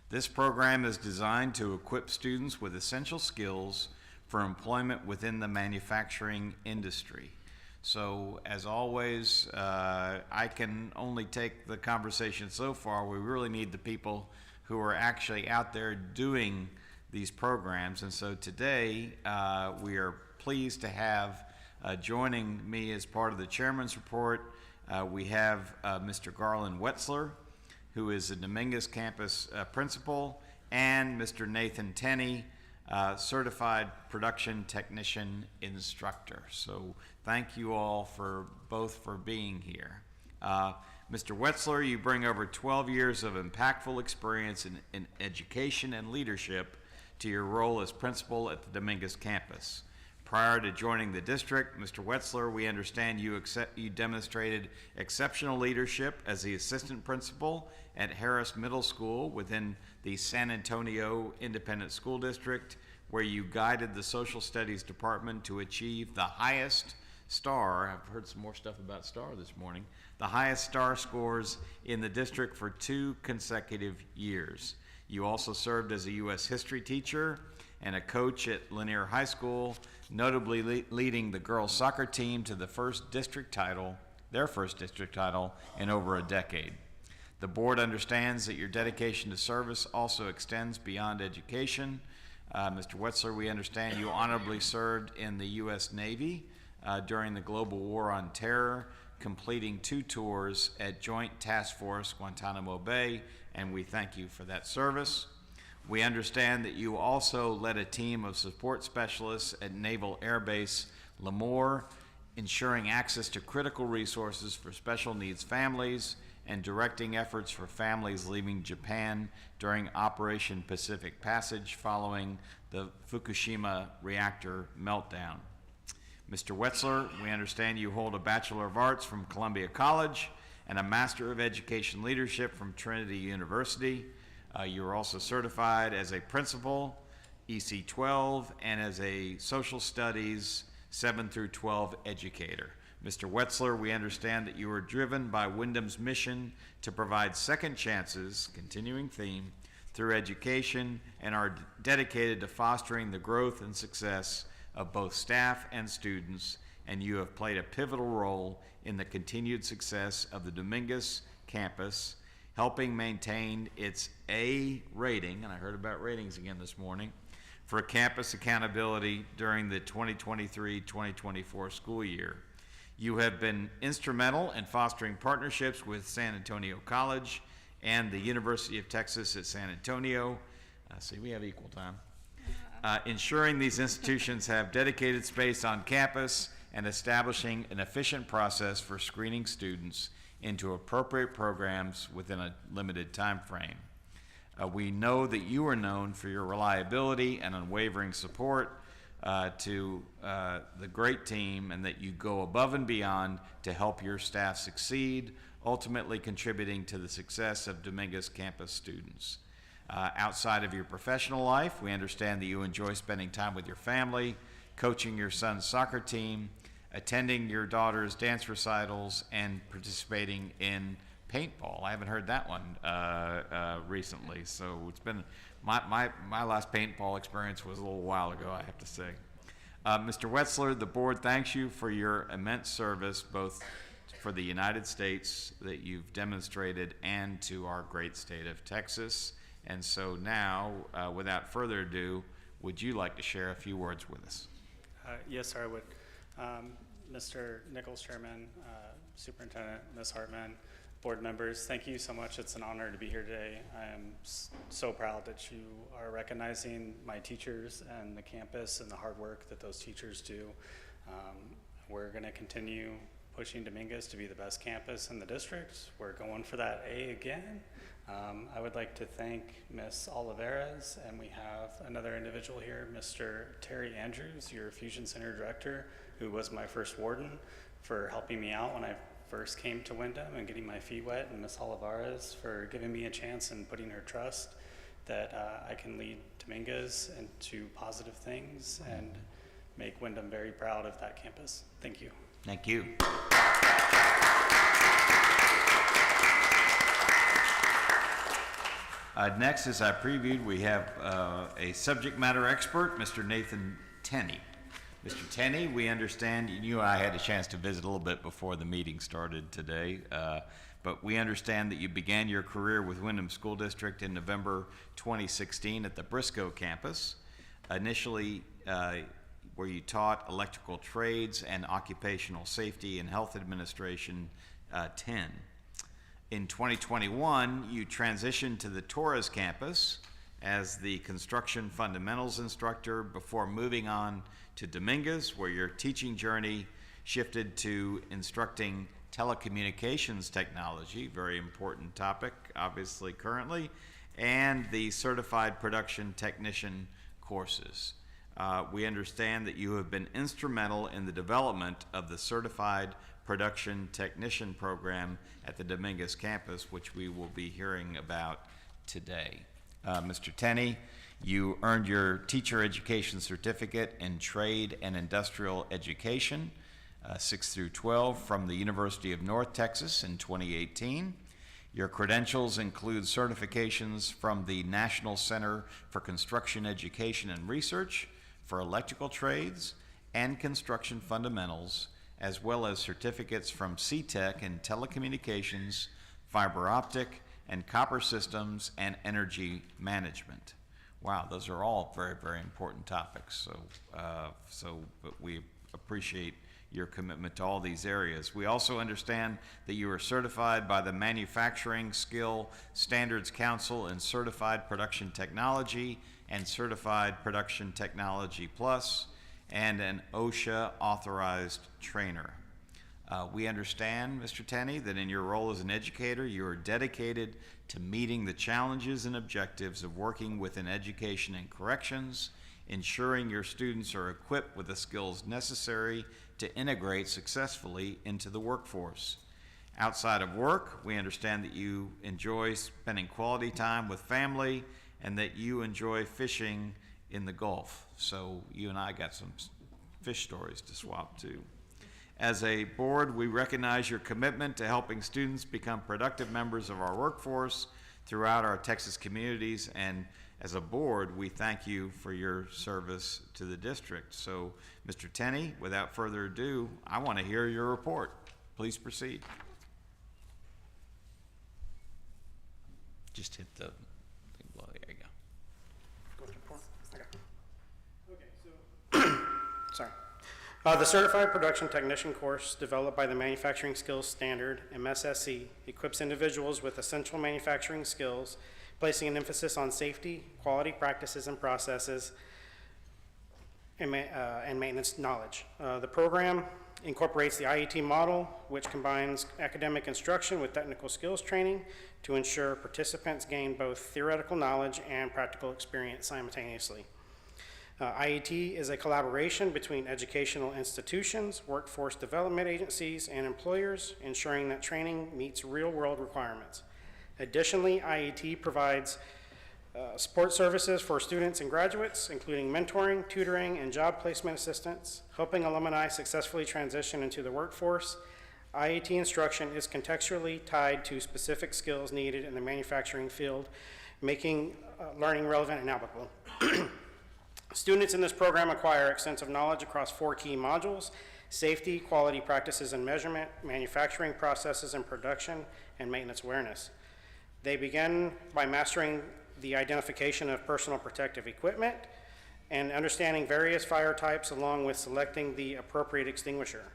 This program is designed to equip students with essential skills for employment within the manufacturing industry. So, as always, I can only take the conversation so far. We really need the people who are actually out there doing these programs. And so today, we are pleased to have joining me as part of the chairman's report, we have Mr. Garland Wetzler, who is the Dominguez campus principal, and Mr. Nathan Tenney, certified production technician instructor. So thank you all for being here. Mr. Wetzler, you bring over 12 years of impactful experience in education and leadership to your role as principal at the Dominguez campus. Prior to joining the district, Mr. Wetzler, we understand you demonstrated exceptional leadership as the assistant principal at Harris Middle School within the San Antonio Independent School District, where you guided the social studies department to achieve the highest star, I've heard some more stuff about star this morning, the highest star scores in the district for 2 consecutive years. You also served as a U.S. history teacher and a coach at Lanier High School, notably leading the girls soccer team to their first district title in over a decade. The board understands that your dedication to service also extends beyond education. Mr. Wetzler, we understand you honorably served in the U.S. Navy during the global war on terror, completing 2 tours at Joint Task Force Guantanamo Bay, and we thank you for that service. We understand that you also led a team of support specialists at Naval Air Base Lemoore, ensuring access to critical resources for special needs families and directing efforts for families leaving Japan during Operation Pacific Passage following the Fukushima reactor meltdown. Mr. Wetzler, we understand you hold a Bachelor of Arts from Columbia College and a Master of Education Leadership from Trinity University. You are also certified as a principal, EC12, and as a social studies 7 through 12 educator. Mr. Wetzler, we understand that you are driven by Windham's mission to provide second chances, continuing theme, through education and are dedicated to fostering the growth and success of both staff and students, and you have played a pivotal role in the continued success of the Dominguez campus, helping maintain its A rating, and I heard about ratings again this morning, for campus accountability during the 2023-2024 school year. You have been instrumental in fostering partnerships with San Antonio College and the University of Texas at San Antonio. See, we have equal time. Ensuring these institutions have dedicated space on campus and establishing an efficient process for screening students into appropriate programs within a limited time frame. We know that you are known for your reliability and unwavering support to the great team, and that you go above and beyond to help your staff succeed, ultimately contributing to the success of Dominguez campus students. Outside of your professional life, we understand that you enjoy spending time with your family, coaching your son's soccer team, attending your daughter's dance recitals, and participating in paintball. I haven't heard that one recently, so it's been, my last paintball experience was a little while ago, I have to say. Mr. Wetzler, the board thanks you for your immense service, both for the United States that you've demonstrated and to our great state of Texas. And so now, without further ado, would you like to share a few words with us? Yes, sir, I would. Mr. Nichols, Chairman, Superintendent, Ms. Hartman, board members, thank you so much. It's an honor to be here today. I am so proud that you are recognizing my teachers and the campus and the hard work that those teachers do. We're going to continue pushing Dominguez to be the best campus in the district. We're going for that A again. I would like to thank Ms. Olivares, and we have another individual here, Mr. Terry Andrews, your Fusion Center Director, who was my first warden, for helping me out when I first came to Windham and getting my feet wet, and Ms. Olivares for giving me a chance and putting her trust that I can lead Dominguez into positive things and make Windham very proud of that campus. Thank you. Thank you. Next, as I previewed, we have a subject matter expert, Mr. Nathan Tenney. Mr. Tenney, we understand, you and I had a chance to visit a little bit before the meeting started today, but we understand that you began your career with Windham School District in November 2016 at the Briscoe campus, initially where you taught electrical trades and occupational safety and health administration 10. In 2021, you transitioned to the Torres campus as the construction fundamentals instructor before moving on to Dominguez, where your teaching journey shifted to instructing telecommunications technology, very important topic, obviously currently, and the certified production technician courses. We understand that you have been instrumental in the development of the certified production technician program at the Dominguez campus, which we will be hearing about today. Mr. Tenney, you earned your teacher education certificate in trade and industrial education, 6 through 12, from the University of North Texas in 2018. Your credentials include certifications from the National Center for Construction Education and Research for electrical trades and construction fundamentals, as well as certificates from CTEC in telecommunications, fiber optic, and copper systems and energy management. Wow, those are all very, very important topics. But we appreciate your commitment to all these areas. We also understand that you are certified by the Manufacturing Skill Standards Council in Certified Production Technology and Certified Production Technology Plus, and an OSHA authorized trainer. We understand, Mr. Tenney, that in your role as an educator, you are dedicated to meeting the challenges and objectives of working within education and corrections, ensuring your students are equipped with the skills necessary to integrate successfully into the workforce. Outside of work, we understand that you enjoy spending quality time with family and that you enjoy fishing in the Gulf. So you and I got some fish stories to swap too. As a board, we recognize your commitment to helping students become productive members of our workforce throughout our Texas communities, and as a board, we thank you for your service to the district. So, Mr. Tenney, without further ado, I want to hear your report. Please proceed. Just hit the thing below. There you go. Sorry. The Certified Production Technician course developed by the Manufacturing Skills Standard, MSSC, equips individuals with essential manufacturing skills, placing an emphasis on safety, quality practices and processes, and maintenance knowledge. The program incorporates the IET model, which combines academic instruction with technical skills training to ensure participants gain both theoretical knowledge and practical experience simultaneously. IET is a collaboration between educational institutions, workforce development agencies, and employers, ensuring that training meets real-world requirements. Additionally, IET provides support services for students and graduates, including mentoring, tutoring, and job placement assistance, helping alumni successfully transition into the workforce. IET instruction is contextually tied to specific skills needed in the manufacturing field, making learning relevant and applicable. Students in this program acquire extensive knowledge across 4 key modules: safety, quality practices and measurement, manufacturing processes and production, and maintenance awareness. They begin by mastering the identification of personal protective equipment and understanding various fire types, along with selecting the appropriate extinguisher.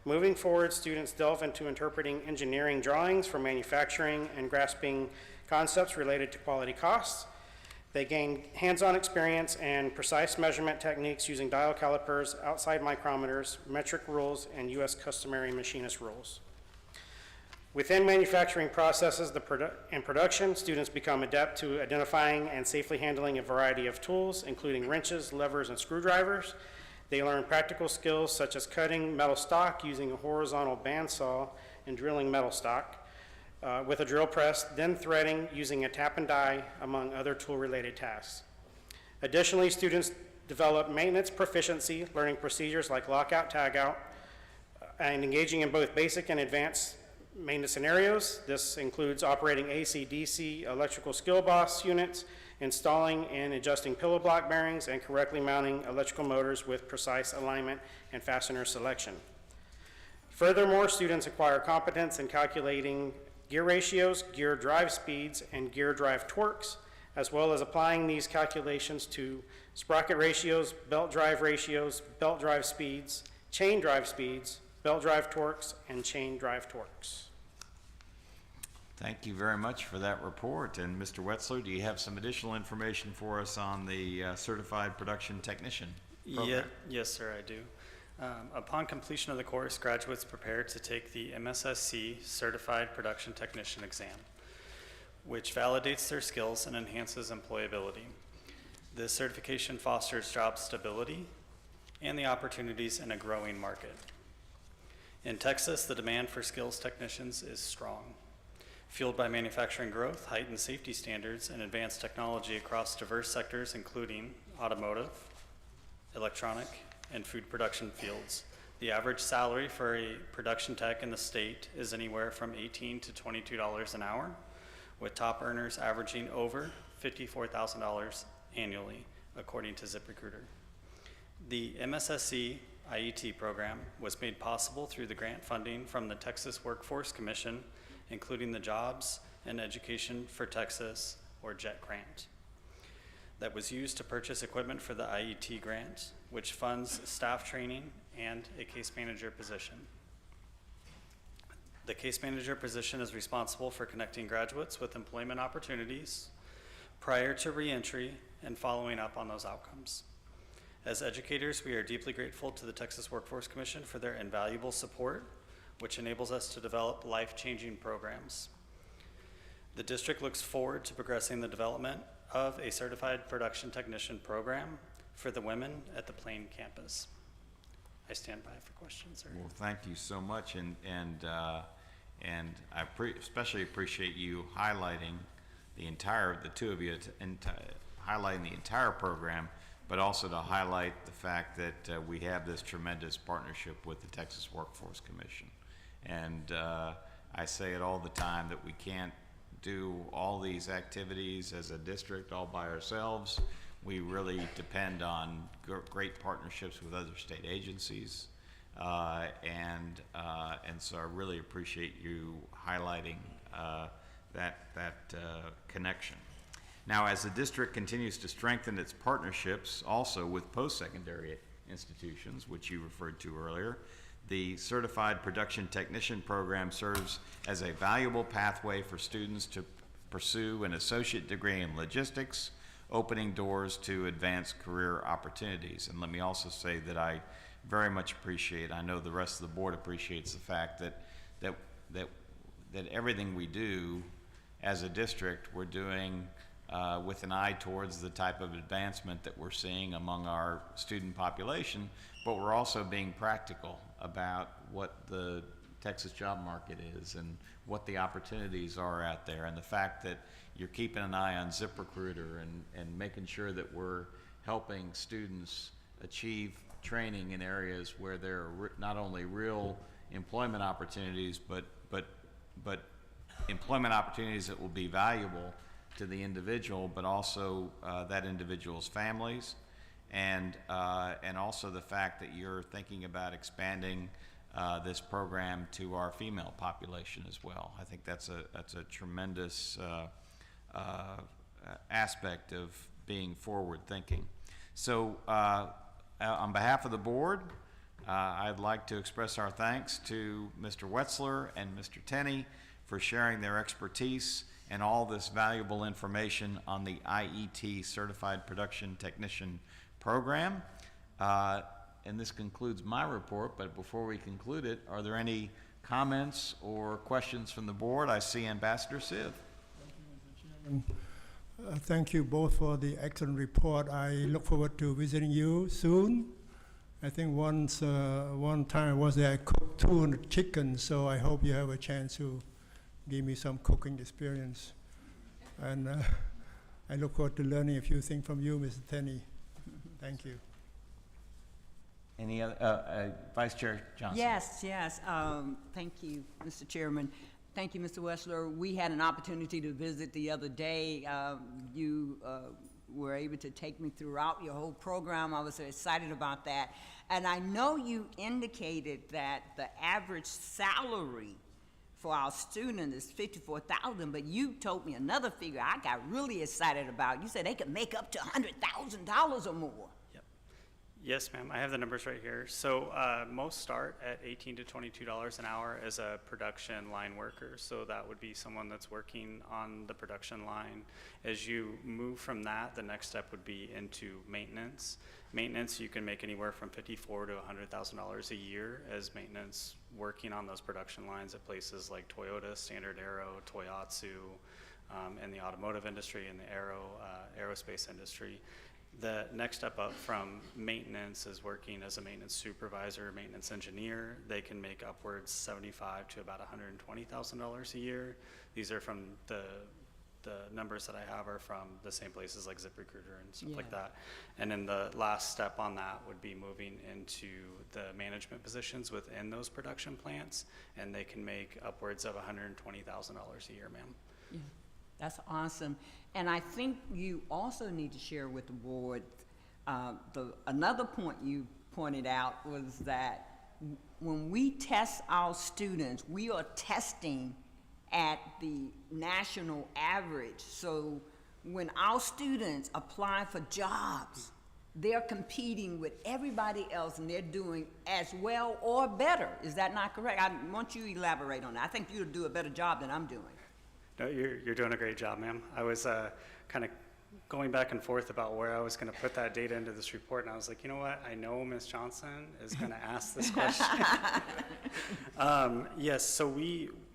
Moving forward, students delve into interpreting engineering drawings for manufacturing and grasping concepts related to quality costs. They gain hands-on experience and precise measurement techniques using dial calipers, outside micrometers, metric rules, and U.S. customary machinist rules. Within manufacturing processes and production, students become adept to identifying and safely handling a variety of tools, including wrenches, levers, and screwdrivers. They learn practical skills such as cutting metal stock using a horizontal bandsaw and drilling metal stock with a drill press, then threading using a tap and die, among other tool-related tasks. Additionally, students develop maintenance proficiency, learning procedures like lockout, tagout, and engaging in both basic and advanced maintenance scenarios. This includes operating AC, DC, electrical skill box units, installing and adjusting pillow block bearings, and correctly mounting electrical motors with precise alignment and fastener selection. Furthermore, students acquire competence in calculating gear ratios, gear drive speeds, and gear drive torques, as well as applying these calculations to sprocket ratios, belt drive ratios, belt drive speeds, chain drive speeds, belt drive torques, and chain drive torques. Thank you very much for that report. And Mr. Wetzler, do you have some additional information for us on the Certified Production Technician program? Yes, sir, I do. Upon completion of the course, graduates prepare to take the MSSC Certified Production Technician exam, which validates their skills and enhances employability. This certification fosters job stability and the opportunities in a growing market. In Texas, the demand for skills technicians is strong, fueled by manufacturing growth, heightened safety standards, and advanced technology across diverse sectors, including automotive, electronic, and food production fields. The average salary for a production tech in the state is anywhere from $18 to $22 an hour, with top earners averaging over $54,000 annually, according to ZipRecruiter. The MSSC IET program was made possible through the grant funding from the Texas Workforce Commission, including the Jobs and Education for Texas, or JET grant, that was used to purchase equipment for the IET grant, which funds staff training and a case manager position. The case manager position is responsible for connecting graduates with employment opportunities prior to reentry and following up on those outcomes. As educators, we are deeply grateful to the Texas Workforce Commission for their invaluable support, which enables us to develop life-changing programs. The district looks forward to progressing the development of a certified production technician program for the women at the Plain campus. I stand by for questions, sir. Well, thank you so much, and I especially appreciate you highlighting the two of you, highlighting the entire program, but also to highlight the fact that we have this tremendous partnership with the Texas Workforce Commission. And I say it all the time that we can't do all these activities as a district all by ourselves. We really depend on great partnerships with other state agencies. And so I really appreciate you highlighting that connection. Now, as the district continues to strengthen its partnerships also with post-secondary institutions, which you referred to earlier, the Certified Production Technician Program serves as a valuable pathway for students to pursue an associate degree in logistics, opening doors to advanced career opportunities. And let me also say that I very much appreciate, I know the rest of the board appreciates the fact that everything we do as a district, we're doing with an eye towards the type of advancement that we're seeing among our student population, but we're also being practical about what the Texas job market is and what the opportunities are out there, and the fact that you're keeping an eye on ZipRecruiter and making sure that we're helping students achieve training in areas where there are not only real employment opportunities, but employment opportunities that will be valuable to the individual, but also that individual's families, and also the fact that you're thinking about expanding this program to our female population as well. I think that's a tremendous aspect of being forward-thinking. So on behalf of the board, I'd like to express our thanks to Mr. Wetzler and Mr. Tenney for sharing their expertise and all this valuable information on the IET Certified Production Technician Program. And this concludes my report, but before we conclude it, are there any comments or questions from the board? I see Ambassador Siv. Thank you both for the excellent report. I look forward to visiting you soon. I think one time I was there, I cooked 200 chickens, so I hope you have a chance to give me some cooking experience. And I look forward to learning a few things from you, Mr. Tenney. Thank you. Any other, Vice Chair Johnson? Yes. Thank you, Mr. Chairman. Thank you, Mr. Wetzler. We had an opportunity to visit the other day. You were able to take me throughout your whole program. I was so excited about that. And I know you indicated that the average salary for our student is $54,000, but you told me another figure I got really excited about. You said they could make up to $100,000 or more. Yes, ma'am. I have the numbers right here. So most start at $18 to $22 an hour as a production line worker. So that would be someone that's working on the production line. As you move from that, the next step would be into maintenance. Maintenance, you can make anywhere from $54,000 to $100,000 a year as maintenance working on those production lines at places like Toyota, Standard Aero, Toyotsu, in the automotive industry, and the aerospace industry. The next step up from maintenance is working as a maintenance supervisor, maintenance engineer. They can make upwards $75,000 to about $120,000 a year. These are from the numbers that I have are from the same places like ZipRecruiter and stuff like that. And then the last step on that would be moving into the management positions within those production plants, and they can make upwards of $120,000 a year, ma'am. Yeah. That's awesome. And I think you also need to share with the board, another point you pointed out was that when we test our students, we are testing at the national average. So when our students apply for jobs, they're competing with everybody else and they're doing as well or better. Is that not correct? I want you to elaborate on that. I think you'll do a better job than I'm doing. No, you're doing a great job, ma'am. I was kind of going back and forth about where I was going to put that data into this report, and I was like, you know what? I know Ms. Johnson is going to ask this question. Yes, so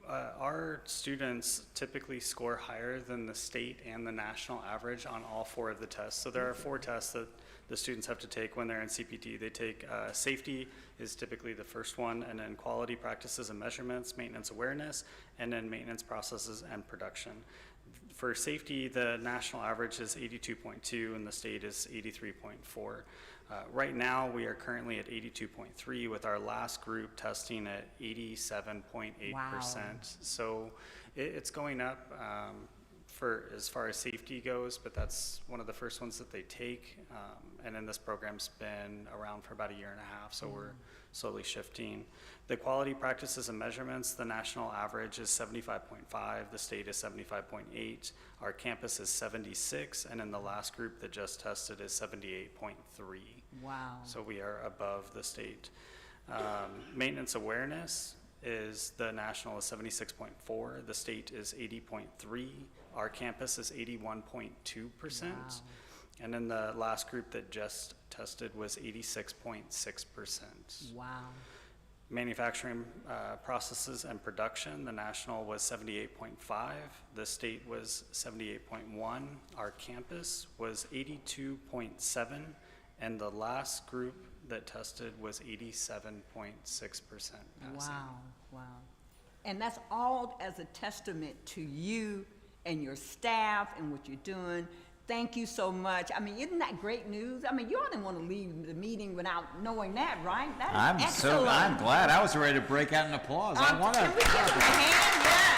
our students typically score higher than the state and the national average on all 4 of the tests. So there are 4 tests that the students have to take when they're in CPT. They take safety is typically the first one, and then quality practices and measurements, maintenance awareness, and then maintenance processes and production. For safety, the national average is 82.2 and the state is 83.4. Right now, we are currently at 82.3 with our last group testing at 87.8%. Wow. So It's going up for as far as safety goes, but that's one of the first ones that they take. And then this program's been around for about a year and a half, so we're slowly shifting. The quality practices and measurements, the national average is 75.5, the state is 75.8, our campus is 76, and then the last group that just tested is 78.3. Wow. So we are above the state. Maintenance awareness is the national is 76.4, the state is 80.3, our campus is 81.2%. Wow. And then the last group that just tested was 86.6%. Wow. Manufacturing processes and production, the national was 78.5, the state was 78.1, our campus was 82.7, and the last group that tested was 87.6% passing. Wow, wow. And that's all as a testament to you and your staff and what you're doing. Thank you so much. I mean, isn't that great news? I mean, you all didn't want to leave the meeting without knowing that, right? That is excellent. I'm glad. I was ready to break out in applause. I want to. Can we give them a hand? Yes.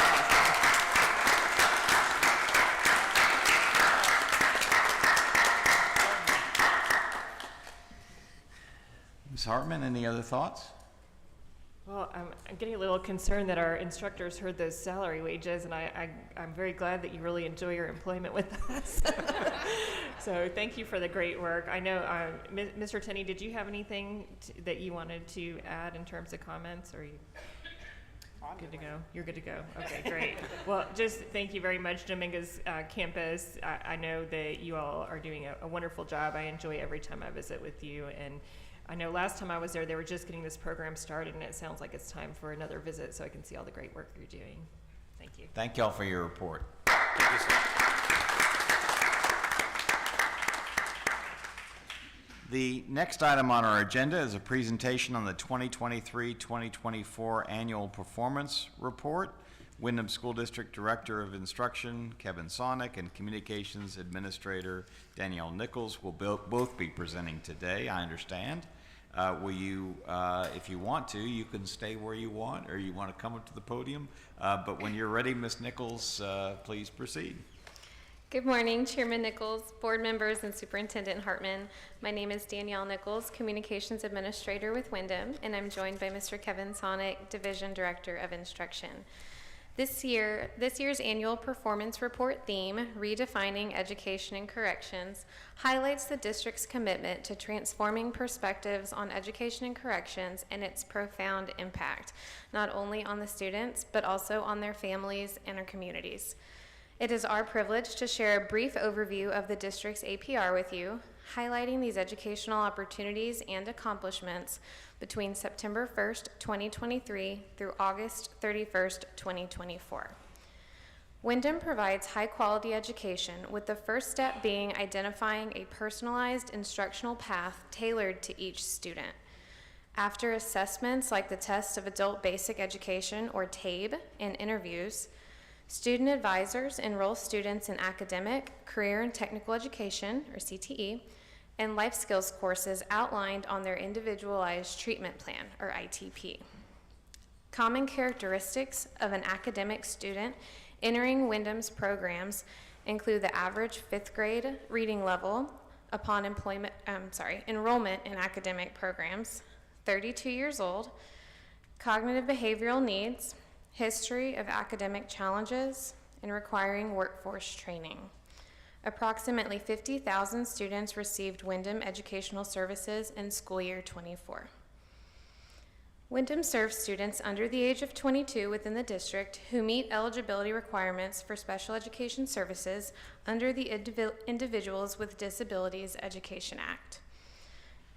Ms. Hartman, any other thoughts? Well, I'm getting a little concerned that our instructors heard those salary wages, and I'm very glad that you really enjoy your employment with us. So thank you for the great work. I know, Mr. Tenney, did you have anything that you wanted to add in terms of comments, or are you good to go? You're good to go. Okay, great. Well, just thank you very much, Dominguez campus. I know that you all are doing a wonderful job. I enjoy every time I visit with you, and I know last time I was there, they were just getting this program started, and it sounds like it's time for another visit so I can see all the great work you're doing. Thank you. Thank y'all for your report. Thank you, sir. The next item on our agenda is a presentation on the 2023-2024 Annual Performance Report. Windham School District Director of Instruction, Kevin Sonic, and Communications Administrator, Danielle Nichols, will both be presenting today, I understand. Will you, if you want to, you can stay where you want, or you want to come up to the podium. But when you're ready, Ms. Nichols, please proceed. Good morning, Chairman Nichols, board members, and Superintendent Hartman. My name is Danielle Nichols, Communications Administrator with Windham, and I'm joined by Mr. Kevin Sonic, Division Director of Instruction. This year's annual performance report theme, Redefining Education and Corrections, highlights the district's commitment to transforming perspectives on education and corrections and its profound impact, not only on the students, but also on their families and our communities. It is our privilege to share a brief overview of the district's APR with you, highlighting these educational opportunities and accomplishments between September 1st, 2023 through August 31st, 2024. Windham provides high-quality education, with the first step being identifying a personalized instructional path tailored to each student. After assessments like the Test of Adult Basic Education, or TABE, and interviews, student advisors enroll students in academic, career, and technical education, or CTE, and life skills courses outlined on their individualized treatment plan, or ITP. Common characteristics of an academic student entering Windham's programs include the average 5th grade reading level upon enrollment in academic programs, 32 years old, cognitive behavioral needs, history of academic challenges, and requiring workforce training. Approximately 50,000 students received Windham Educational Services in school year 24. Windham serves students under the age of 22 within the district who meet eligibility requirements for special education services under the Individuals with Disabilities Education Act.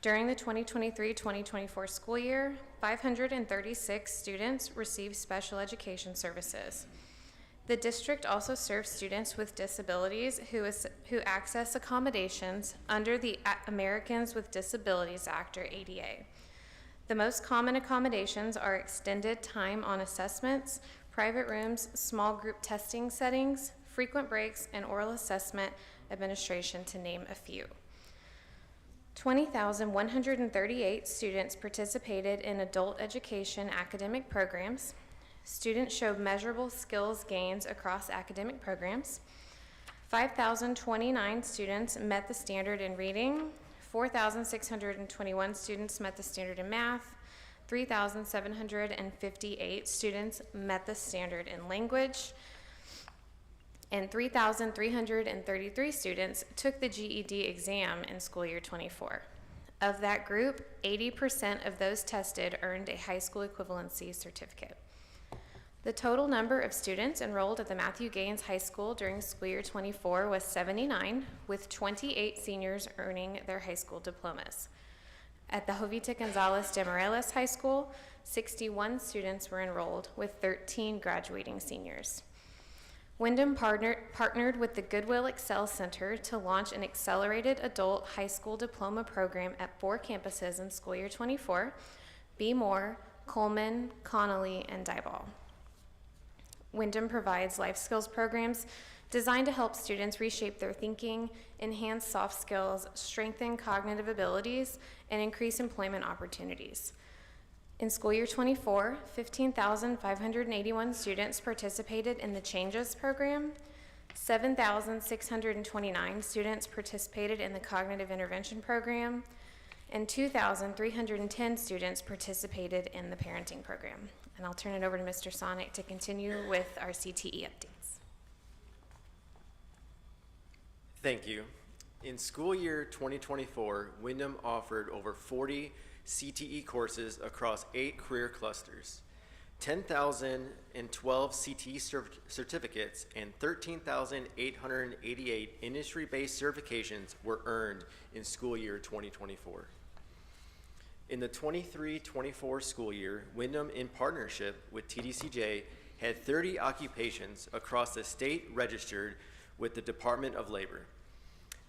During the 2023-2024 school year, 536 students received special education services. The district also serves students with disabilities who access accommodations under the Americans with Disabilities Act, or ADA. The most common accommodations are extended time on assessments, private rooms, small group testing settings, frequent breaks, and oral assessment administration, to name a few. 20,138 students participated in adult education academic programs. Students showed measurable skills gains across academic programs. 5,029 students met the standard in reading, 4,621 students met the standard in math, 3,758 students met the standard in language, and 3,333 students took the GED exam in school year 24. Of that group, 80% of those tested earned a high school equivalency certificate. The total number of students enrolled at the Matthew Gaines High School during school year 24 was 79, with 28 seniors earning their high school diplomas. At the Jovita Gonzalez de Morelos High School, 61 students were enrolled, with 13 graduating seniors. Windham partnered with the Goodwill Excel Center to launch an accelerated adult high school diploma program at 4 campuses in school year 24, B. Moore, Coleman, Connolly, and Diboll. Windham provides life skills programs designed to help students reshape their thinking, enhance soft skills, strengthen cognitive abilities, and increase employment opportunities. In school year 24, 15,581 students participated in the Changes program, 7,629 students participated in the Cognitive Intervention program, and 2,310 students participated in the Parenting program. And I'll turn it over to Mr. Sonic to continue with our CTE updates. Thank you. In school year 2024, Windham offered over 40 CTE courses across 8 career clusters. 10,012 CTE certificates and 13,888 industry-based certifications were earned in school year 2024. In the 23-24 school year, Windham, in partnership with TDCJ, had 30 occupations across the state registered with the Department of Labor,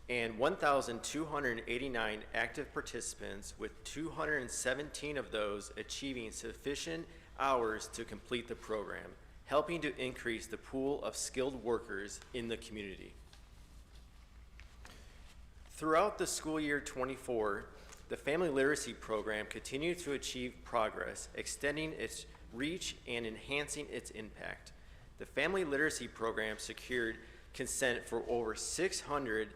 and 1,289 active participants, with 217 of those achieving sufficient hours to complete the program, helping to increase the pool of skilled workers in the community. Throughout the school year 24, the Family Literacy Program continued to achieve progress, extending its reach and enhancing its impact. The Family Literacy Program secured consent for over 600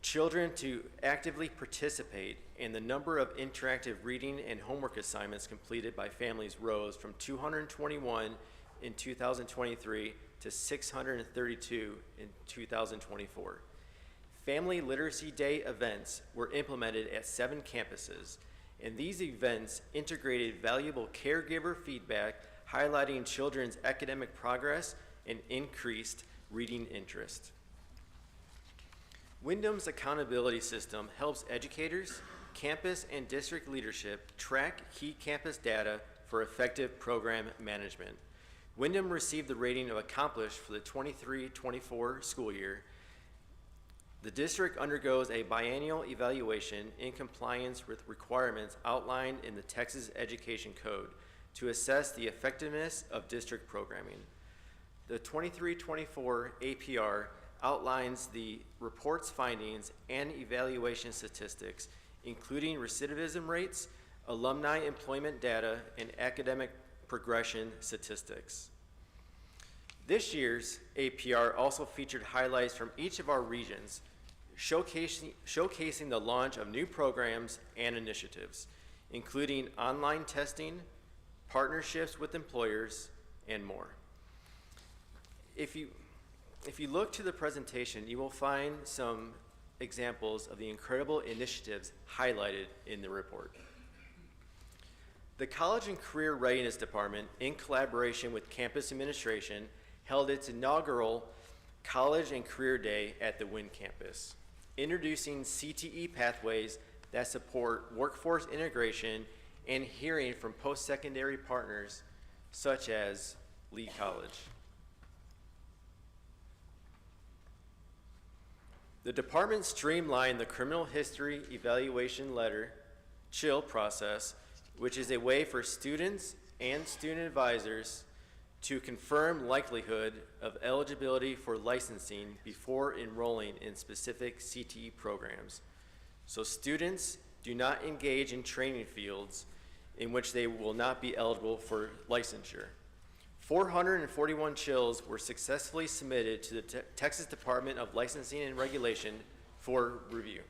children to actively participate, and the number of interactive reading and homework assignments completed by families rose from 221 in 2023 to 632 in 2024. Family Literacy Day events were implemented at 7 campuses, and these events integrated valuable caregiver feedback, highlighting children's academic progress and increased reading interest. Windham's accountability system helps educators, campus and district leadership track key campus data for effective program management. Windham received the rating of accomplished for the 23-24 school year. The district undergoes a biennial evaluation in compliance with requirements outlined in the Texas Education Code to assess the effectiveness of district programming. The 23-24 APR outlines the report's findings and evaluation statistics, including recidivism rates, alumni employment data, and academic progression statistics. This year's APR also featured highlights from each of our regions, showcasing the launch of new programs and initiatives, including online testing, partnerships with employers, and more. If you look to the presentation, you will find some examples of the incredible initiatives highlighted in the report. The College and Career Readiness Department, in collaboration with campus administration, held its inaugural College and Career Day at the Wynn campus, introducing CTE pathways that support workforce integration and hearing from post-secondary partners such as Lee College. The department streamlined the criminal history evaluation letter, CHILL process, which is a way for students and student advisors to confirm likelihood of eligibility for licensing before enrolling in specific CTE programs. So students do not engage in training fields in which they will not be eligible for licensure. 441 chills were successfully submitted to the Texas Department of Licensing and Regulation for review.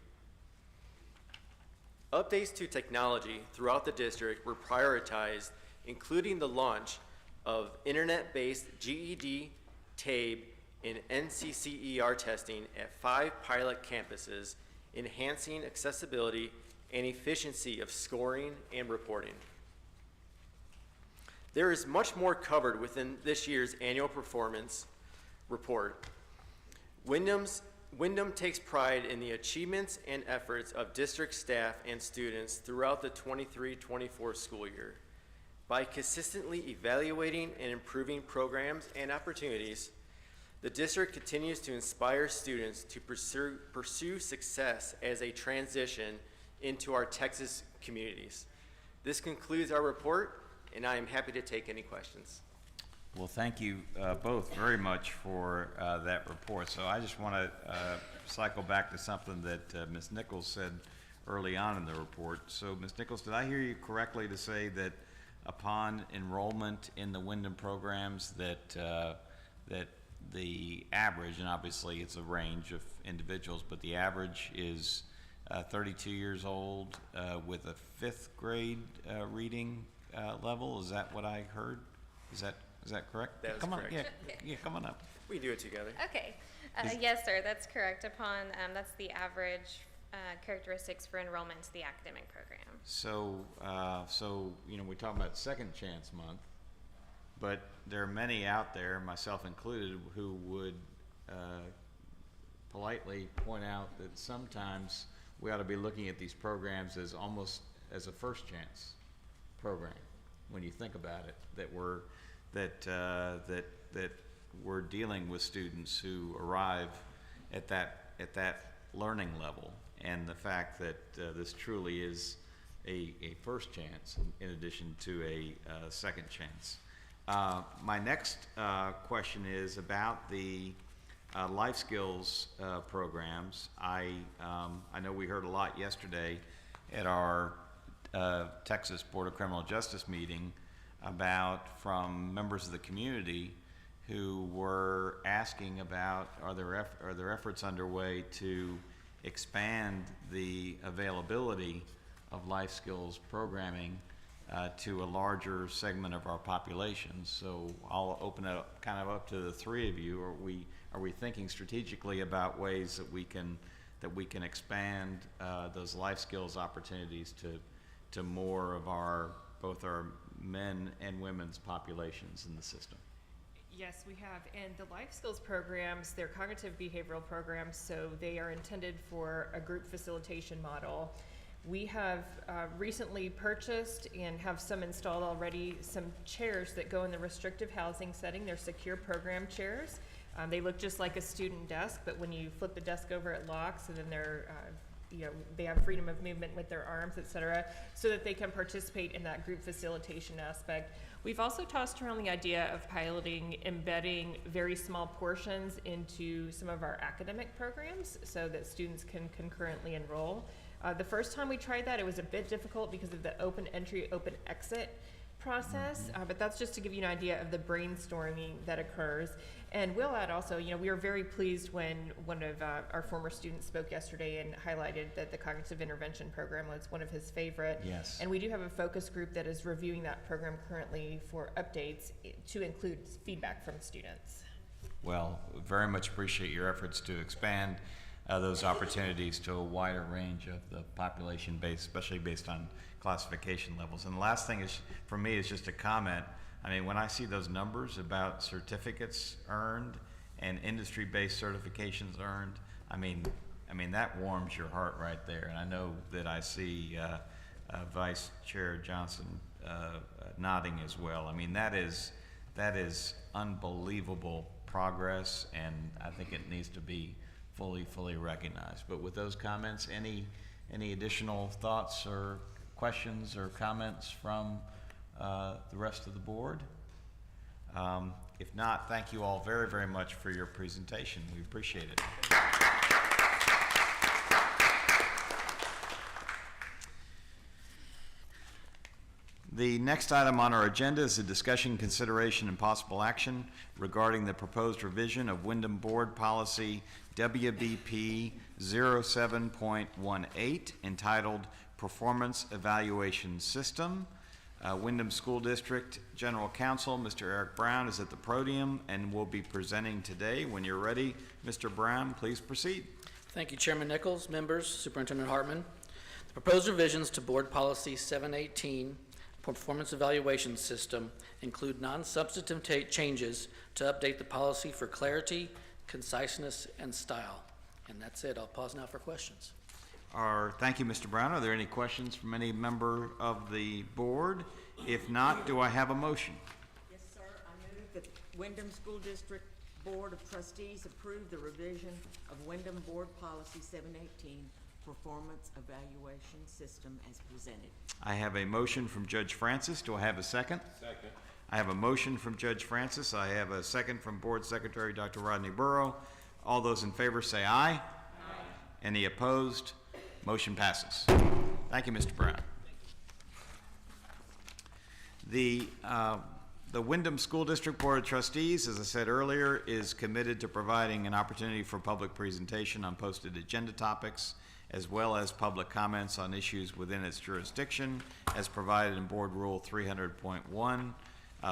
Updates to technology throughout the district were prioritized, including the launch of internet-based GED, TABE, and NCCER testing at 5 pilot campuses, enhancing accessibility and efficiency of scoring and reporting. There is much more covered within this year's annual performance report. Wyndham takes pride in the achievements and efforts of district staff and students throughout the 23-24 school year. By consistently evaluating and improving programs and opportunities, the district continues to inspire students to pursue success as they transition into our Texas communities. This concludes our report, and I am happy to take any questions. Well, thank you both very much for that report. So I just want to cycle back to something that Ms. Nichols said early on in the report. So Ms. Nichols, did I hear you correctly to say that upon enrollment in the Windham programs that that the average, and obviously it's a range of individuals, but the average is 32 years old with a 5th grade reading level? Is that what I heard? Is that correct? That is come correct. on, yeah, come on up. We do it together. Okay. Yes, sir, that's correct. That's the average characteristics for enrollment to the academic program. So, we're talking about Second Chance Month, but there are many out there, myself included, who would politely point out that sometimes we ought to be looking at these programs as almost as a first chance program. When you think about it, that we're dealing with students who arrive at that learning level, and the fact that this truly is a first chance in addition to a second chance. My next question is about the life skills programs. I know we heard a lot yesterday at our Texas Board of Criminal Justice meeting from members of the community who were asking about are there efforts underway to expand the availability of life skills programming to a larger segment of our population. So I'll open it up, kind of up to the three of you. Are we thinking strategically about ways that we can expand those life skills opportunities to more of both our men and women's populations in the system? Yes, we have. And the life skills programs, they're cognitive behavioral programs, so they are intended for a group facilitation model. We have recently purchased and have some installed already, some chairs that go in the restrictive housing setting. They're secure program chairs. They look just like a student desk, but when you flip the desk over, it locks, and then they have freedom of movement with their arms, et cetera, so that they can participate in that group facilitation aspect. We've also tossed around the idea of piloting, embedding very small portions into some of our academic programs so that students can concurrently enroll. The first time we tried that, it was a bit difficult because of the open entry, open exit process, but that's just to give you an idea of the brainstorming that occurs. And we'll add also, we were very pleased when one of our former students spoke yesterday and highlighted that the cognitive intervention program was one of his favorite. Yes. And we do have a focus group that is reviewing that program currently for updates to include feedback from students. Well, very much appreciate your efforts to expand those opportunities to a wider range of the population base, especially based on classification levels. And the last thing is, for me, is just a comment. I mean, when I see those numbers about certificates earned and industry-based certifications earned, I mean that warms your heart right there. And I know that I see Vice Chair Johnson nodding as well. I mean, that is unbelievable progress, and I think it needs to be fully recognized. But with those comments, any additional thoughts or questions or comments from the rest of the board? If not, thank you all very much for your presentation. We appreciate it. The next item on our agenda is a discussion, consideration, and possible action regarding the proposed revision of Windham Board Policy WBP 07.18 entitled Performance Evaluation System. Windham School District General Counsel, Mr. Eric Brown, is at the podium and will be presenting today. When you're ready, Mr. Brown, please proceed. Thank you, Chairman Nichols, members, Superintendent Hartman. The proposed revisions to Board Policy 718, Performance Evaluation System, include non-substantive changes to update the policy for clarity, conciseness, and style. And that's it. I'll pause now for questions. Thank you, Mr. Brown. Are there any questions from any member of the board? If not, do I have a motion? Yes, sir. I move that Windham School District Board of Trustees approve the revision of Windham Board Policy 718, Performance Evaluation System as presented. I have a motion from Judge Francis. Do I have a second? Second. I have a motion from Judge Francis. I have a second from Board Secretary Dr. Rodney Burrow. All those in favor say aye. Aye. Any opposed? Motion passes. Thank you, Mr. Brown. The Windham School District Board of Trustees, as I said earlier, is committed to providing an opportunity for public presentation on posted agenda topics, as well as public comments on issues within its jurisdiction, as provided in Board Rule 300.1.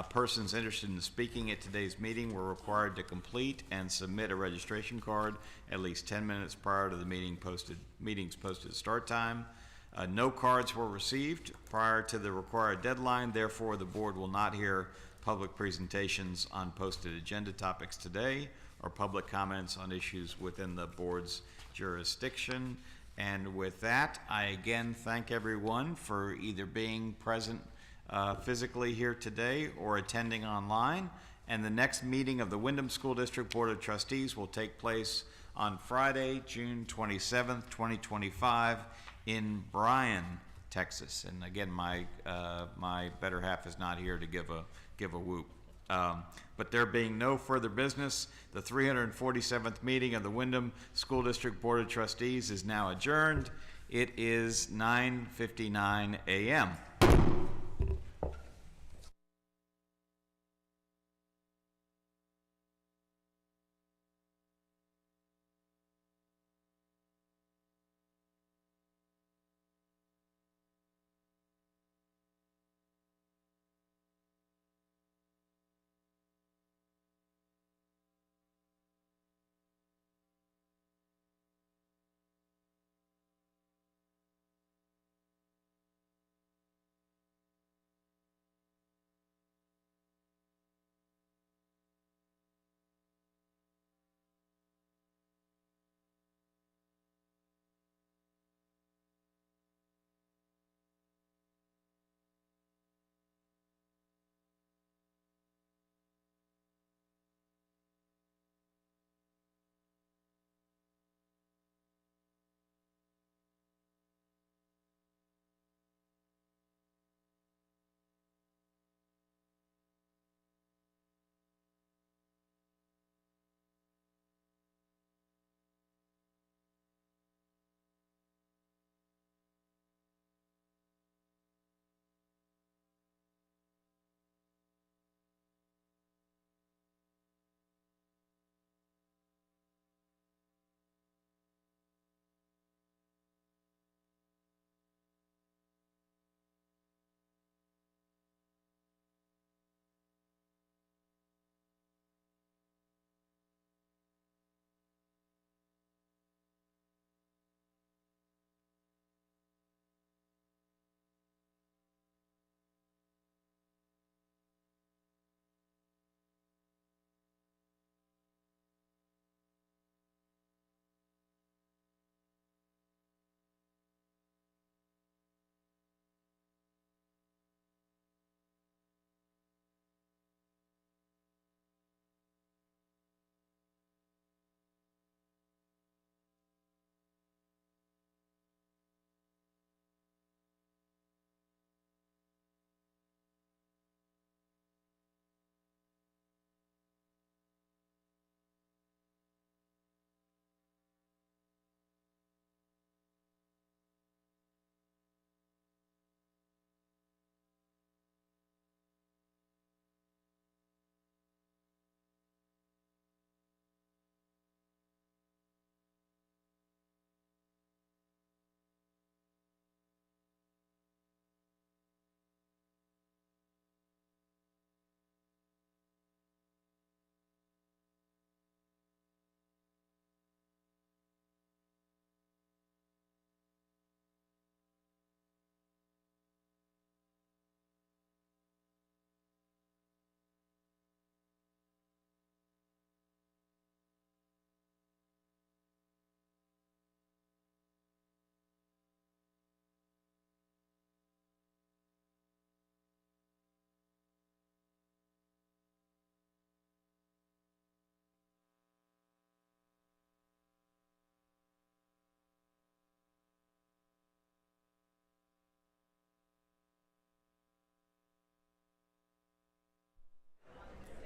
Persons interested in speaking at today's meeting were required to complete and submit a registration card at least 10 minutes prior to the meeting's posted start time. No cards were received prior to the required deadline. Therefore, the board will not hear public presentations on posted agenda topics today or public comments on issues within the board's jurisdiction. And with that, I again thank everyone for either being present physically here today or attending online. And the next meeting of the Windham School District Board of Trustees will take place on Friday, June 27th, 2025 in Bryan, Texas. And again, my better half is not here to give a whoop. But there being no further business, the 347th meeting of the Windham School District Board of Trustees is now adjourned. It is 9:59 a.m.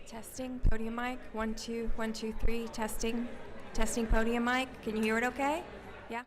Testing, podium mic, 1, 2, 1, 2, 3, testing, testing podium mic. Can you hear it okay? Yeah?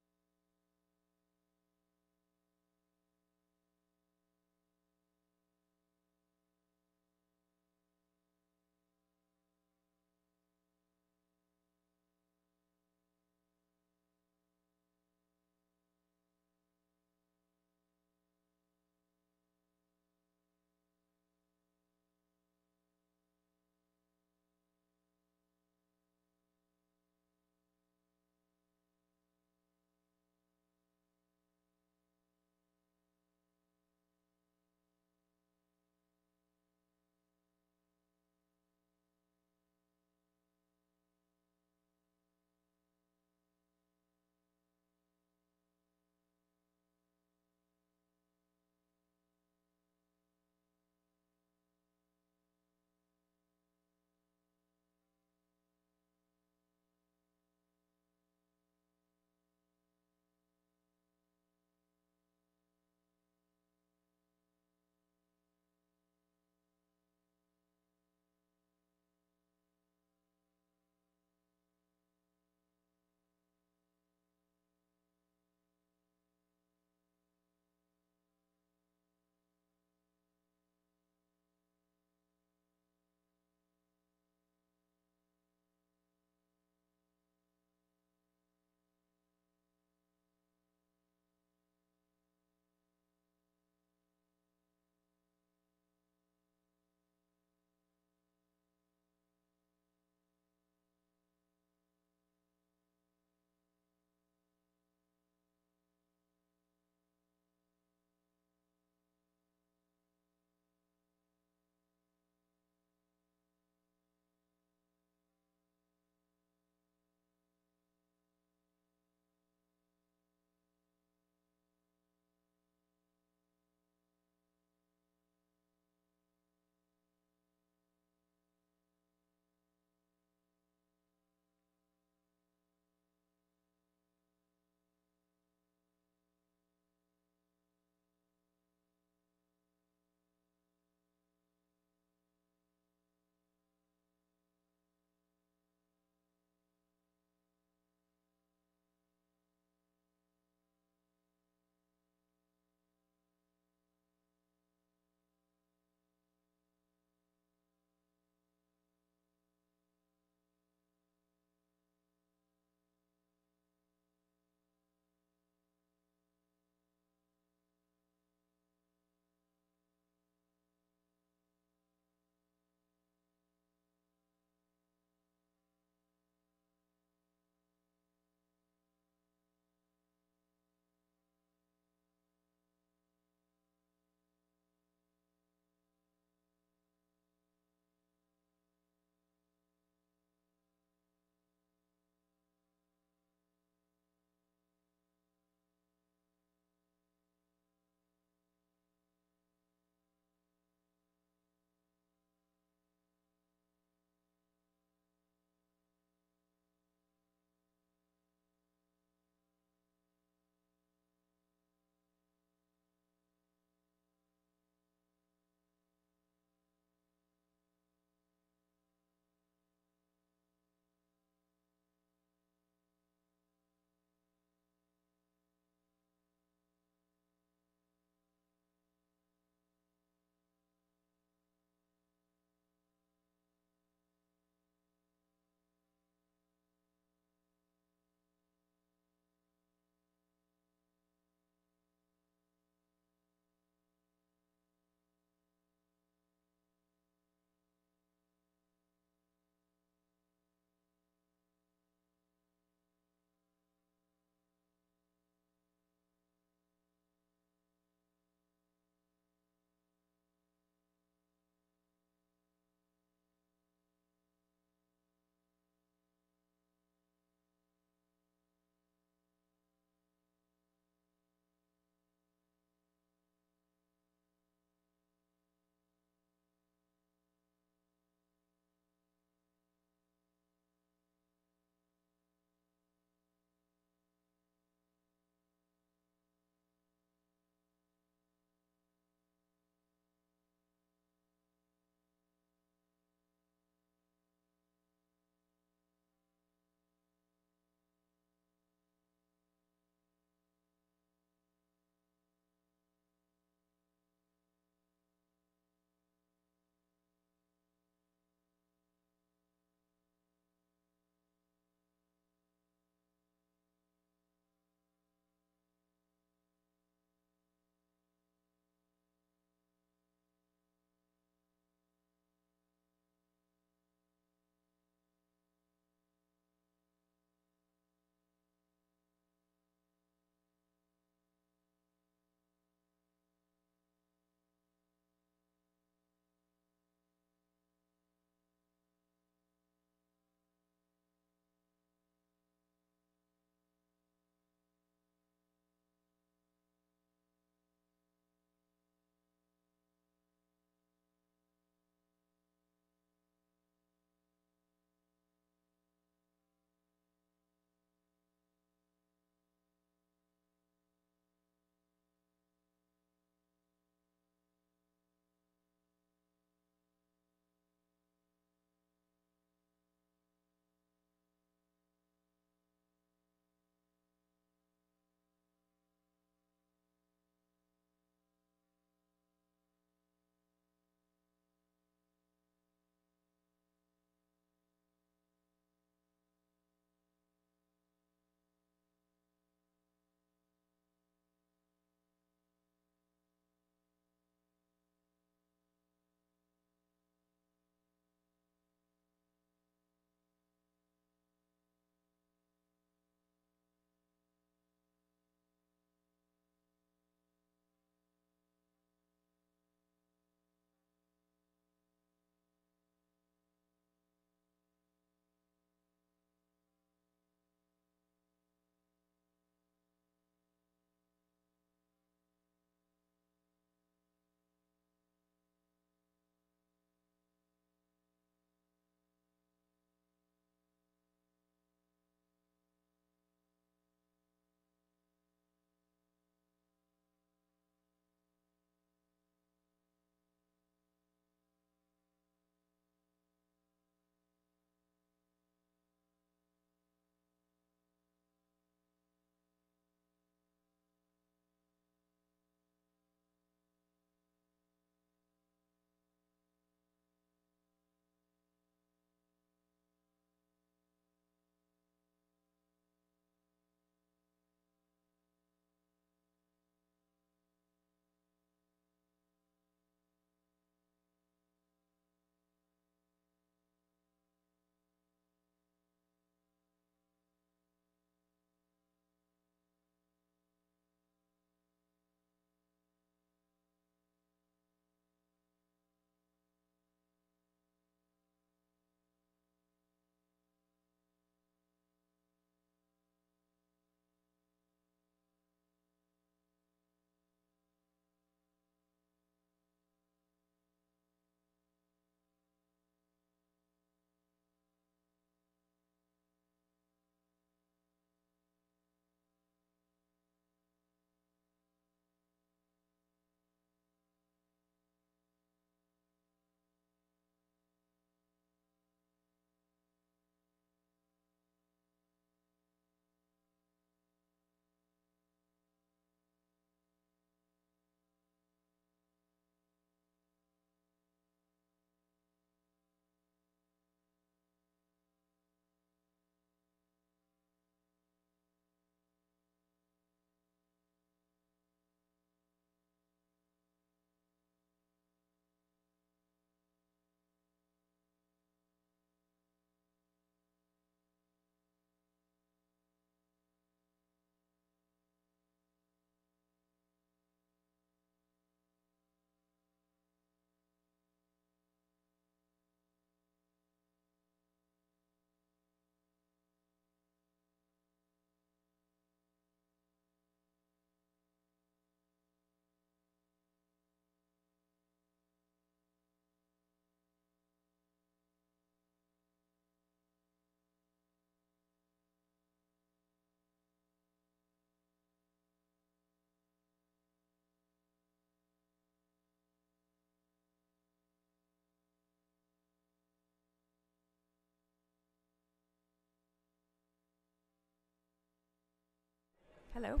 Hello?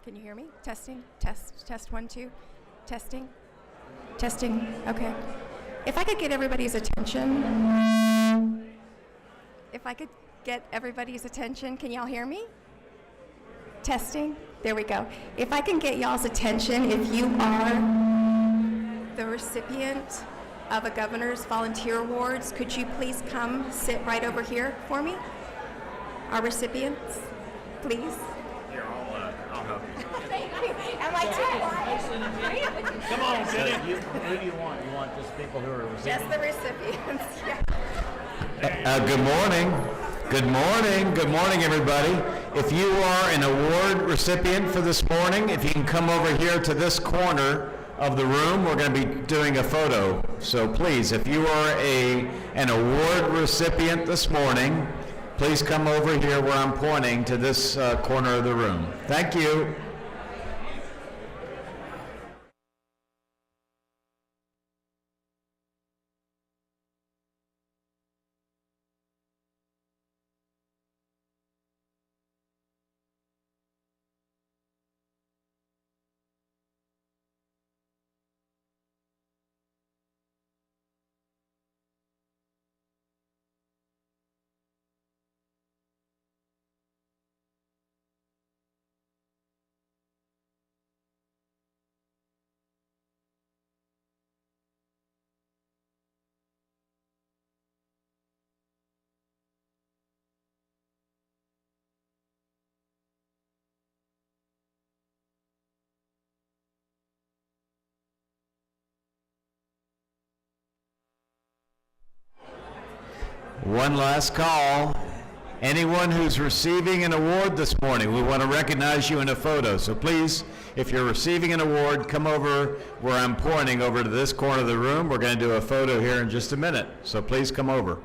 Can you hear me? Testing, test 1, 2. Testing, testing, okay. If I could get everybody's attention. If I could get everybody's attention, can y'all hear me? Testing, there we go. If I can get y'all's attention, if you are the recipient of a Governor's Volunteer Awards, could you please come sit right over here for me? Our recipients, please. Here, I'll help you. Thank you. Am I too quiet? Come on, Cindy. Who do you want? You want just people who are receiving? Just the recipients, yeah. Good morning. Good morning. Good morning, everybody. If you are an award recipient for this morning, if you can come over here to this corner of the room, we're going to be doing a photo. So please, if you are an award recipient this morning, please come over here where I'm pointing to this corner of the room. Thank you. One last call. Anyone who's receiving an award this morning, we want to recognize you in a photo. So please, if you're receiving an award, come over where I'm pointing over to this corner of the room. We're going to do a photo here in just a minute. So please come over.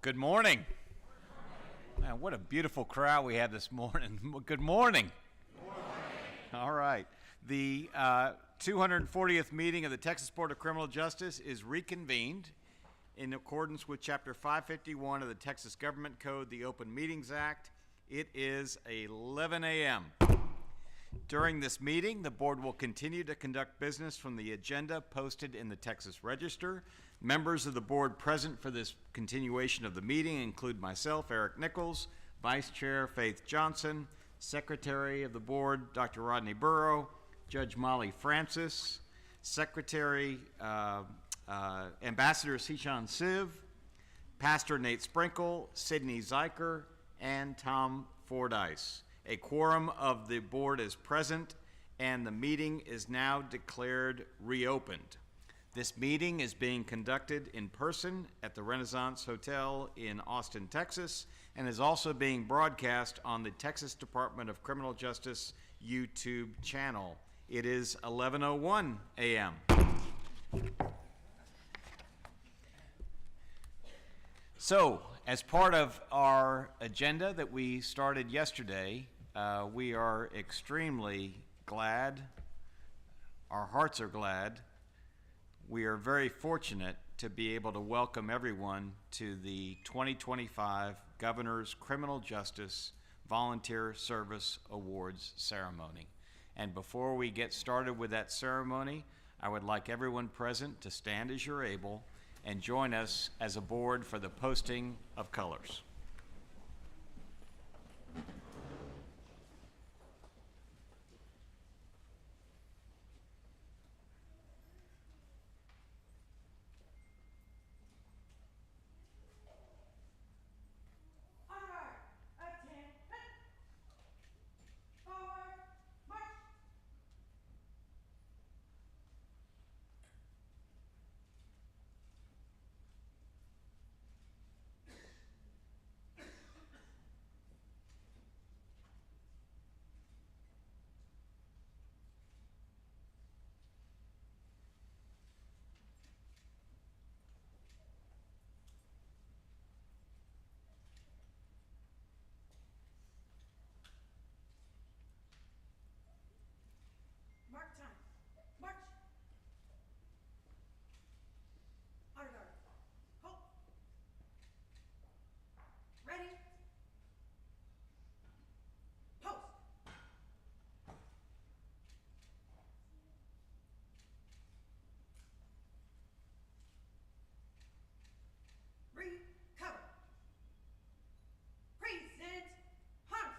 Good morning. Man, what a beautiful crowd we have this morning. Good morning. All right. The 240th meeting of the Texas Board of Criminal Justice is reconvened in accordance with Chapter 551 of the Texas Government Code, the Open Meetings Act. It is 11 a.m. During this meeting, the board will continue to conduct business from the agenda posted in the Texas Register. Members of the board present for this continuation of the meeting include myself, Eric Nichols, Vice Chair Faith Johnson, Secretary of the board, Dr. Rodney Burrow, Judge Molly Francis, Secretary Ambassador Sishan Siv, Pastor Nate Sprinkle, Sidney Zeiker, and Tom Fordyce. A quorum of the board is present, and the meeting is now declared reopened. This meeting is being conducted in person at the Renaissance Hotel in Austin, Texas, and is also being broadcast on the Texas Department of Criminal Justice YouTube channel. It is 11:01 a.m. So, as part of our agenda that we started yesterday, we are extremely glad, our hearts are glad, we are very fortunate to be able to welcome everyone to the 2025 Governor's Criminal Justice Volunteer Service Awards ceremony. And before we get started with that ceremony, I would like everyone present to stand as you're able and join us as a board for the posting of colors. Mark time. March. Honor guard. Halt. Ready. Post. Recover. Present. Harness.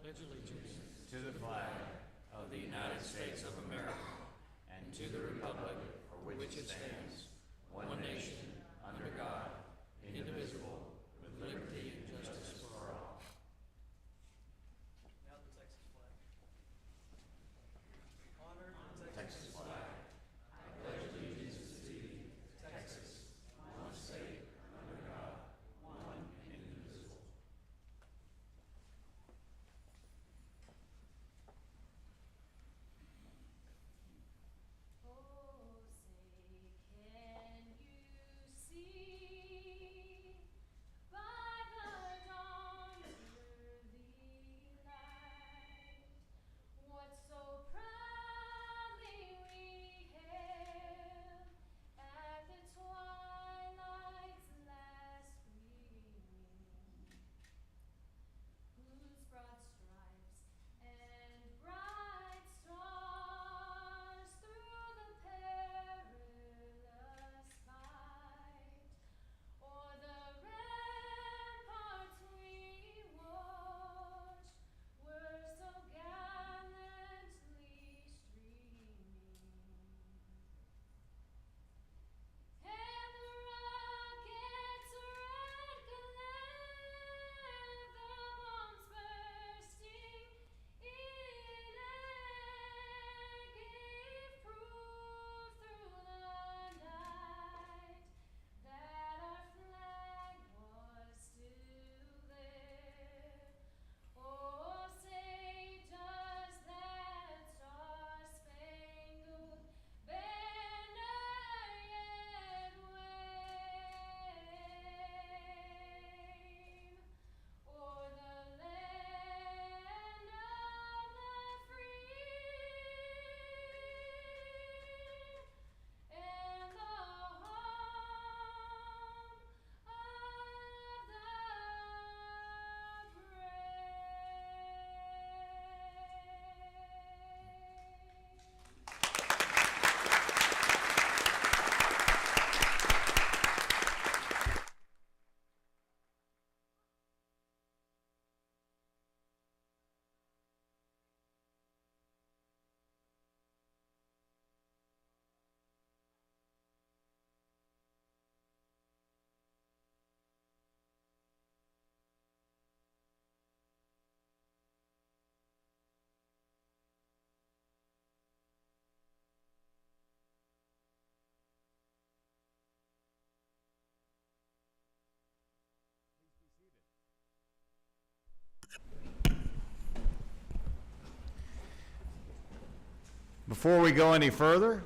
Pledge allegiance to the flag of the United States of America and to the republic for which it stands, one nation, under God, indivisible, with liberty and justice for all. Now the Texas flag. Honor the Texas flag. I pledge allegiance to thee, Texas, one state, under God, one and indivisible. Oh, say, can you Before we go any further,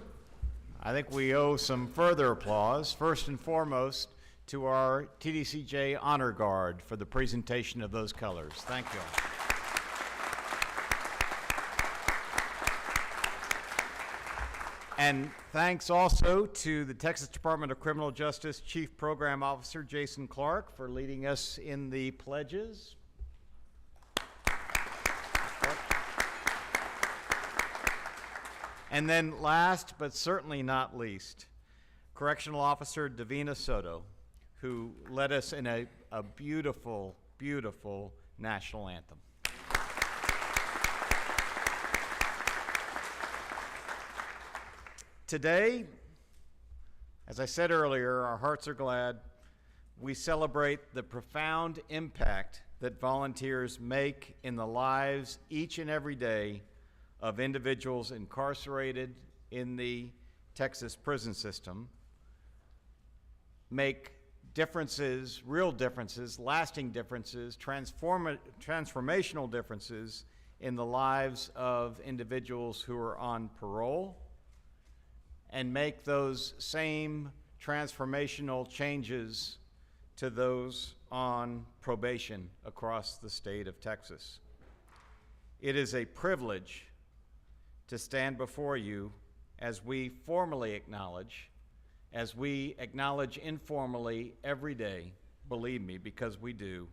I think we owe some further applause, first and foremost, to our TDCJ Honor Guard for the presentation of those colors. Thank you. And thanks also to the Texas Department of Criminal Justice Chief Program Officer Jason Clark for leading us in the pledges. And then last, but certainly not least, Correctional Officer Davina Soto, who led us in a beautiful, beautiful national anthem. Today, as I said earlier, our hearts are glad. We celebrate the profound impact that volunteers make in the lives each and every day of individuals incarcerated in the Texas prison system, make differences, real differences, lasting differences, transformational differences in the lives of individuals who are on parole, and make those same transformational changes to those on probation across the state of Texas. It is a privilege to stand before you as we formally acknowledge, as we acknowledge informally every day, believe me, because we do,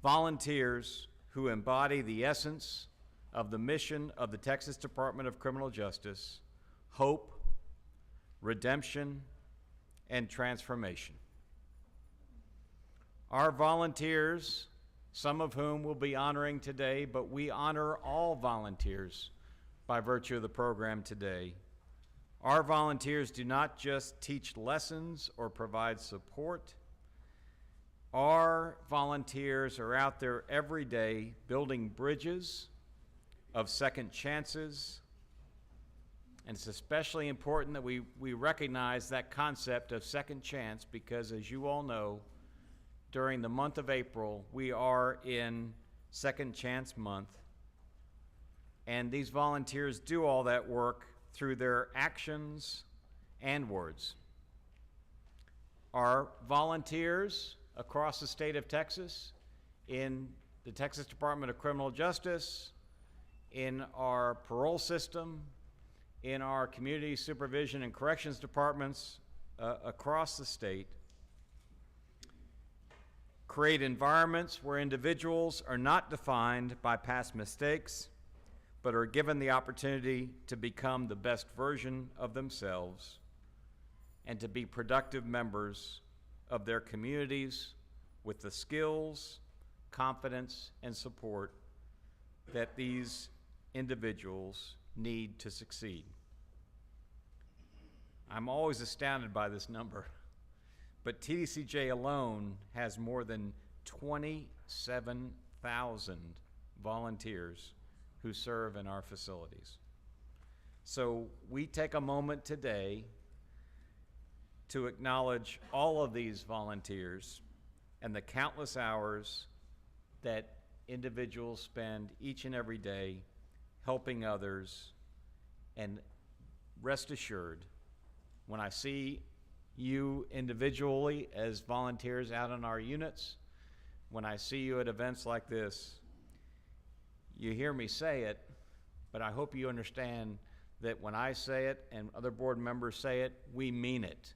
volunteers who embody the essence of the mission of the Texas Department of Criminal Justice: hope, redemption, and transformation. Our volunteers, some of whom we'll be honoring today, but we honor all volunteers by virtue of the program today. Our volunteers do not just teach lessons or provide support. Our volunteers are out there every day building bridges of second chances. And it's especially important that we recognize that concept of second chance because, as you all know, during the month of April, we are in Second Chance Month. And these volunteers do all that work through their actions and words. Our volunteers across the state of Texas, in the Texas Department of Criminal Justice, in our parole system, in our community supervision and corrections departments across the state, create environments where individuals are not defined by past mistakes, but are given the opportunity to become the best version of themselves and to be productive members of their communities with the skills, confidence, and support that these individuals need to succeed. I'm always astounded by this number, but TDCJ alone has more than 27,000 volunteers who serve in our facilities. So we take a moment today to acknowledge all of these volunteers and the countless hours that individuals spend each and every day helping others. And rest assured, when I see you individually as volunteers out in our units, when I see you at events like this, you hear me say it, but I hope you understand that when I say it and other board members say it, we mean it.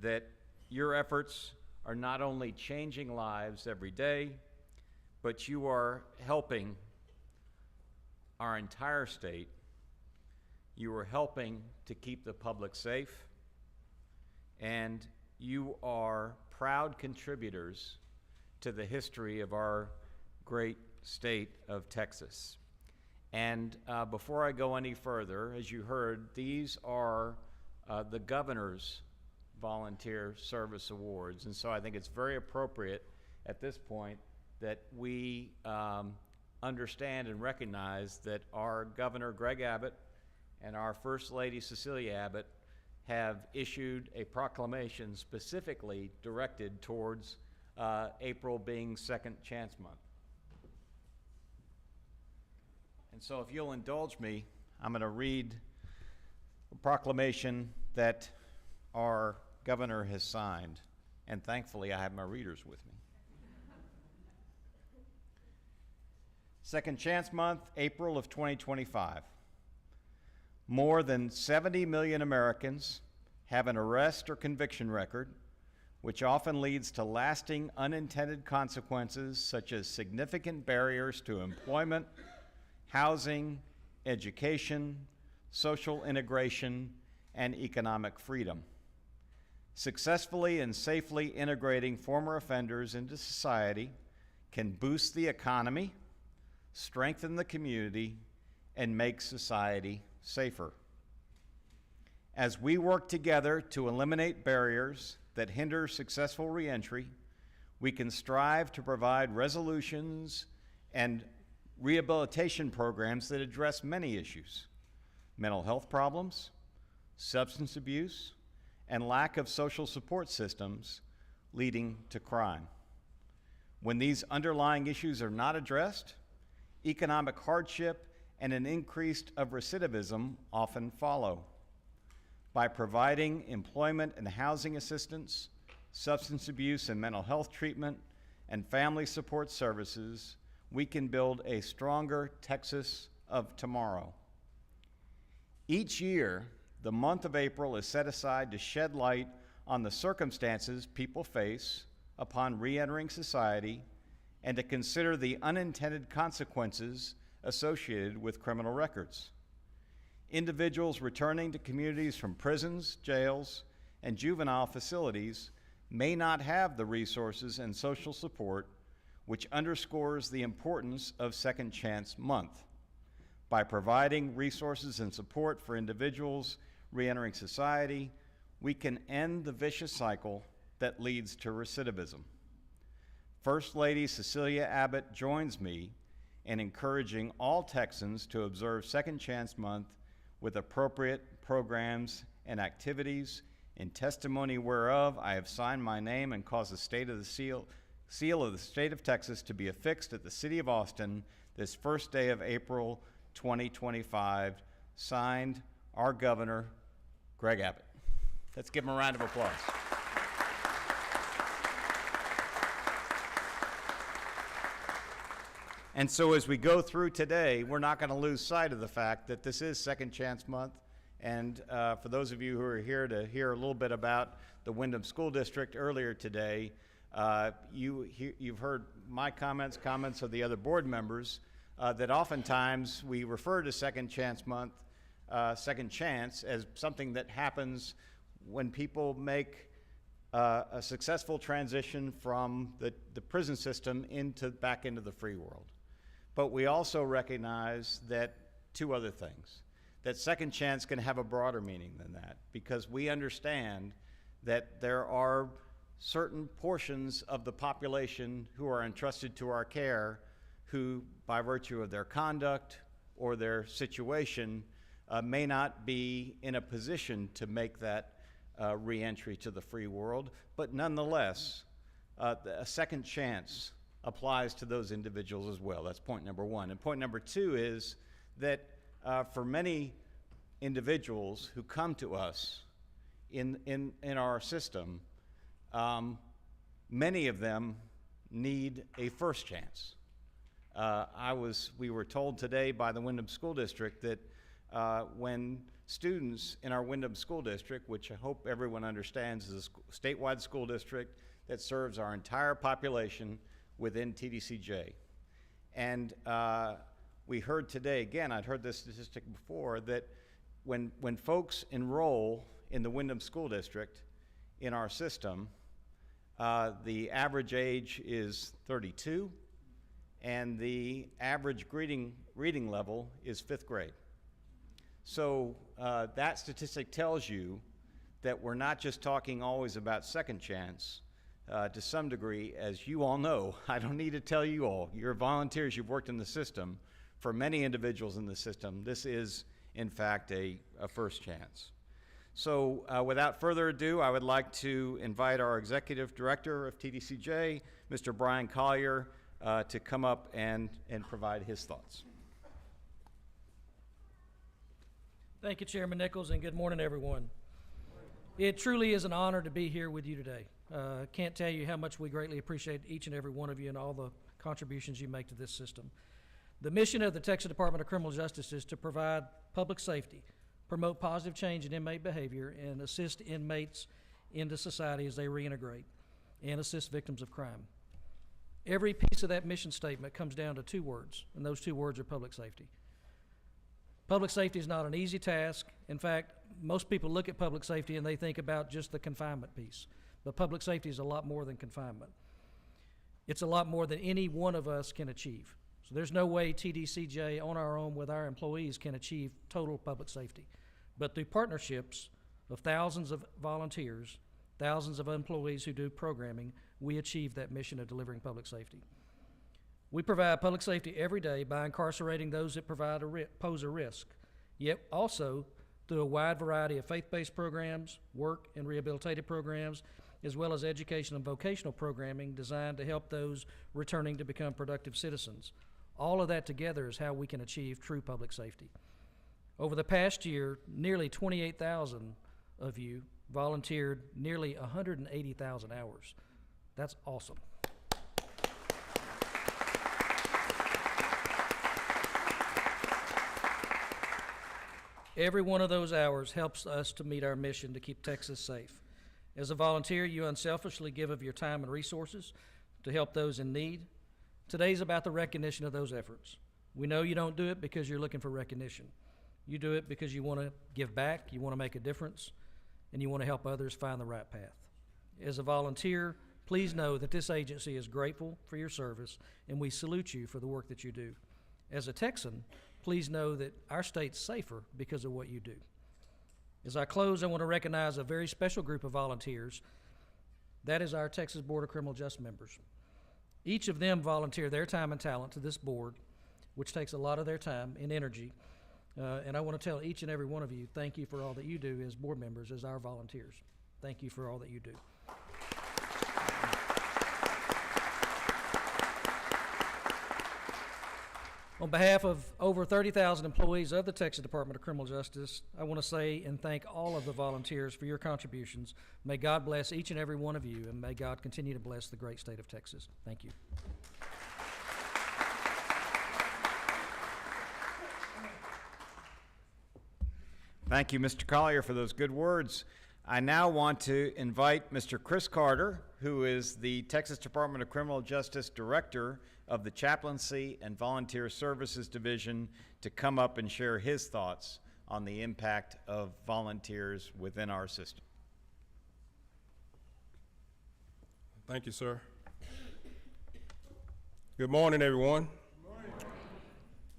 That your efforts are not only changing lives every day, but you are helping our entire state. You are helping to keep the public safe, and you are proud contributors to the history of our great state of Texas. And before I go any further, as you heard, these are the governor's volunteer service awards. And so I think it's very appropriate at this point that we understand and recognize that our Governor Greg Abbott and our First Lady Cecilia Abbott have issued a proclamation specifically directed towards April being Second Chance Month. And so if you'll indulge me, I'm going to read a proclamation that our governor has signed, and thankfully I have my readers with me. Second Chance Month, April of 2025. More than 70 million Americans have an arrest or conviction record, which often leads to lasting unintended consequences such as significant barriers to employment, housing, education, social integration, and economic freedom. Successfully and safely integrating former offenders into society can boost the economy, strengthen the community, and make society safer. As we work together to eliminate barriers that hinder successful reentry, we can strive to provide resolutions and rehabilitation programs that address many issues: mental health problems, substance abuse, and lack of social support systems leading to crime. When these underlying issues are not addressed, economic hardship and an increase of recidivism often follow. By providing employment and housing assistance, substance abuse and mental health treatment, and family support services, we can build a stronger Texas of tomorrow. Each year, the month of April is set aside to shed light on the circumstances people face upon re-entering society and to consider the unintended consequences associated with criminal records. Individuals returning to communities from prisons, jails, and juvenile facilities may not have the resources and social support, which underscores the importance of Second Chance Month. By providing resources and support for individuals re-entering society, we can end the vicious cycle that leads to recidivism. First Lady Cecilia Abbott joins me in encouraging all Texans to observe Second Chance Month with appropriate programs and activities, in testimony whereof I have signed my name and caused the seal of the state of Texas to be affixed at the city of Austin this first day of April 2025. Signed, our governor, Greg Abbott. Let's give him a round of applause. And so as we go through today, we're not going to lose sight of the fact that this is Second Chance Month. And for those of you who are here to hear a little bit about the Windham School District earlier today, you've heard my comments of the other board members, that oftentimes we refer to Second Chance Month, Second Chance, as something that happens when people make a successful transition from the prison system back into the free world. But we also recognize that two other things. That Second Chance can have a broader meaning than that, because we understand that there are certain portions of the population who are entrusted to our care who, by virtue of their conduct or their situation, may not be in a position to make that re-entry to the free world, but nonetheless, a second chance applies to those individuals as well. That's point number one. And point number two is that for many individuals who come to us in our system, many of them need a first chance. We were told today by the Windham School District that when students in our Windham School District, which I hope everyone understands is a statewide school district that serves our entire population within TDCJ. And we heard today, again, I'd heard this statistic before, that when folks enroll in the Windham School District in our system, the average age is 32, and the average reading level is 5th grade. So that statistic tells you that we're not just talking always about second chance. To some degree, as you all know, I don't need to tell you all, you're volunteers, you've worked in the system. For many individuals in the system, this is, in fact, a first chance. So without further ado, I would like to invite our Executive Director of TDCJ, Mr. Brian Collier, to come up and provide his thoughts. Thank you, Chairman Nichols, and good morning, everyone. It truly is an honor to be here with you today. Can't tell you how much we greatly appreciate each and every one of you and all the contributions you make to this system. The mission of the Texas Department of Criminal Justice is to provide public safety, promote positive change in inmate behavior, and assist inmates into society as they reintegrate, and assist victims of crime. Every piece of that mission statement comes down to two words, and those two words are public safety. Public safety is not an easy task. In fact, most people look at public safety and they think about just the confinement piece. But public safety is a lot more than confinement. It's a lot more than any one of us can achieve. So there's no way TDCJ on our own with our employees can achieve total public safety. But through partnerships of thousands of volunteers, thousands of employees who do programming, we achieve that mission of delivering public safety. We provide public safety every day by incarcerating those that pose a risk, yet also through a wide variety of faith-based programs, work and rehabilitative programs, as well as education and vocational programming designed to help those returning to become productive citizens. All of that together is how we can achieve true public safety. Over the past year, nearly 28,000 of you volunteered nearly 180,000 hours. That's awesome. Every one of those hours helps us to meet our mission to keep Texas safe. As a volunteer, you unselfishly give of your time and resources to help those in need. Today's about the recognition of those efforts. We know you don't do it because you're looking for recognition. You do it because you want to give back, you want to make a difference, and you want to help others find the right path. As a volunteer, please know that this agency is grateful for your service, and we salute you for the work that you do. As a Texan, please know that our state's safer because of what you do. As I close, I want to recognize a very special group of volunteers. That is our Texas Board of Criminal Justice members. Each of them volunteer their time and talent to this board, which takes a lot of their time and energy. And I want to tell each and every one of you, thank you for all that you do as board members, as our volunteers. Thank you for all that you do. On behalf of over 30,000 employees of the Texas Department of Criminal Justice, I want to say and thank all of the volunteers for your contributions. May God bless each and every one of you, and may God continue to bless the great state of Texas. Thank you. Thank you, Mr. Collier, for those good words. I now want to invite Mr. Chris Carter, who is the Texas Department of Criminal Justice Director of the Chaplaincy and Volunteer Services Division, to come up and share his thoughts on the impact of volunteers within our system. Thank you, sir. Good morning, everyone. Good morning. I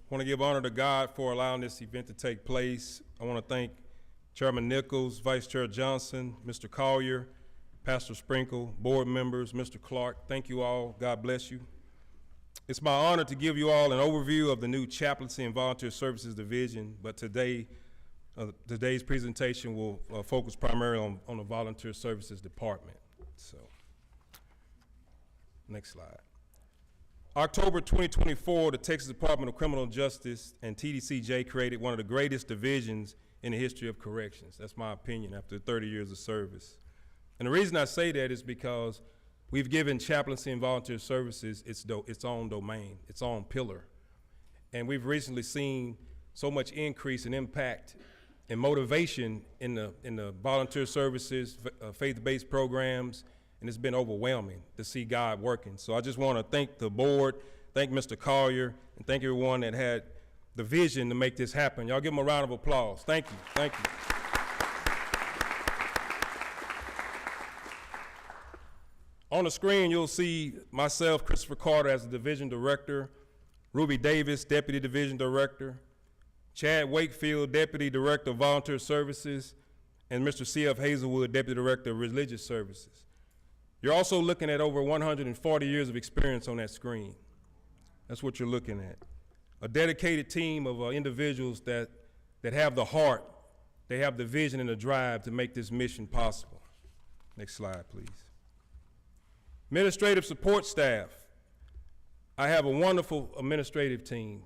want to give honor to God for allowing this event to take place. I want to thank Chairman Nichols, Vice Chair Johnson, Mr. Collier, Pastor Sprinkle, board members, Mr. Clark. Thank you all. God bless you. It's my honor to give you all an overview of the new Chaplaincy and Volunteer Services Division, but today's presentation will focus primarily on the Volunteer Services Department. So, next slide. October 2024, the Texas Department of Criminal Justice and TDCJ created one of the greatest divisions in the history of corrections. That's my opinion after 30 years of service. And the reason I say that is because we've given chaplaincy and volunteer services its own domain, its own pillar. And we've recently seen so much increase in impact and motivation in the volunteer services, faith-based programs, and it's been overwhelming to see God working. So I just want to thank the board, thank Mr. Collier, and thank everyone that had the vision to make this happen. Y'all give them a round of applause. Thank you, thank you. On the screen, you'll see myself, Christopher Carter, as the division director, Ruby Davis, deputy division director, Chad Wakefield, deputy director of volunteer services, and Mr. C.F. Hazelwood, deputy director of religious services. You're also looking at over 140 years of experience on that screen. That's what you're looking at. A dedicated team of individuals that have the heart, they have the vision and the drive to make this mission possible. Next slide, please. Administrative support staff. I have a wonderful administrative team.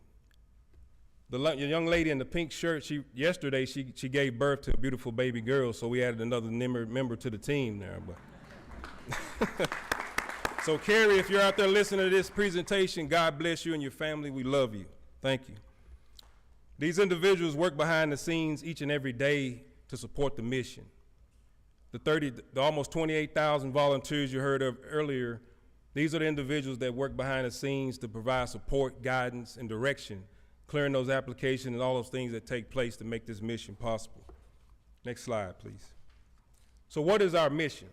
The young lady in the pink shirt, yesterday she gave birth to a beautiful baby girl, so we added another member to the team there. But so Carrie, if you're out there listening to this presentation, God bless you and your family. We love you. Thank you. These individuals work behind the scenes each and every day to support the mission. The almost 28,000 volunteers you heard of earlier, these are the individuals that work behind the scenes to provide support, guidance, and direction, clearing those applications and all those things that take place to make this mission possible. Next slide, please. So what is our mission?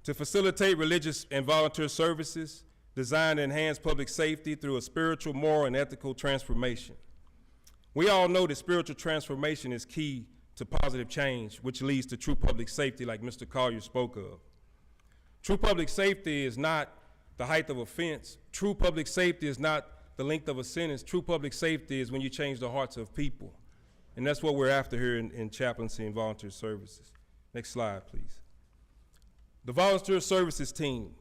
To facilitate religious and volunteer services designed to enhance public safety through a spiritual, moral, and ethical transformation. We all know that spiritual transformation is key to positive change, which leads to true public safety, like Mr. Collier spoke of. True public safety is not the height of offense. True public safety is not the length of a sentence. True public safety is when you change the hearts of people. And that's what we're after here in chaplaincy and volunteer services. Next slide, please. The volunteer services team.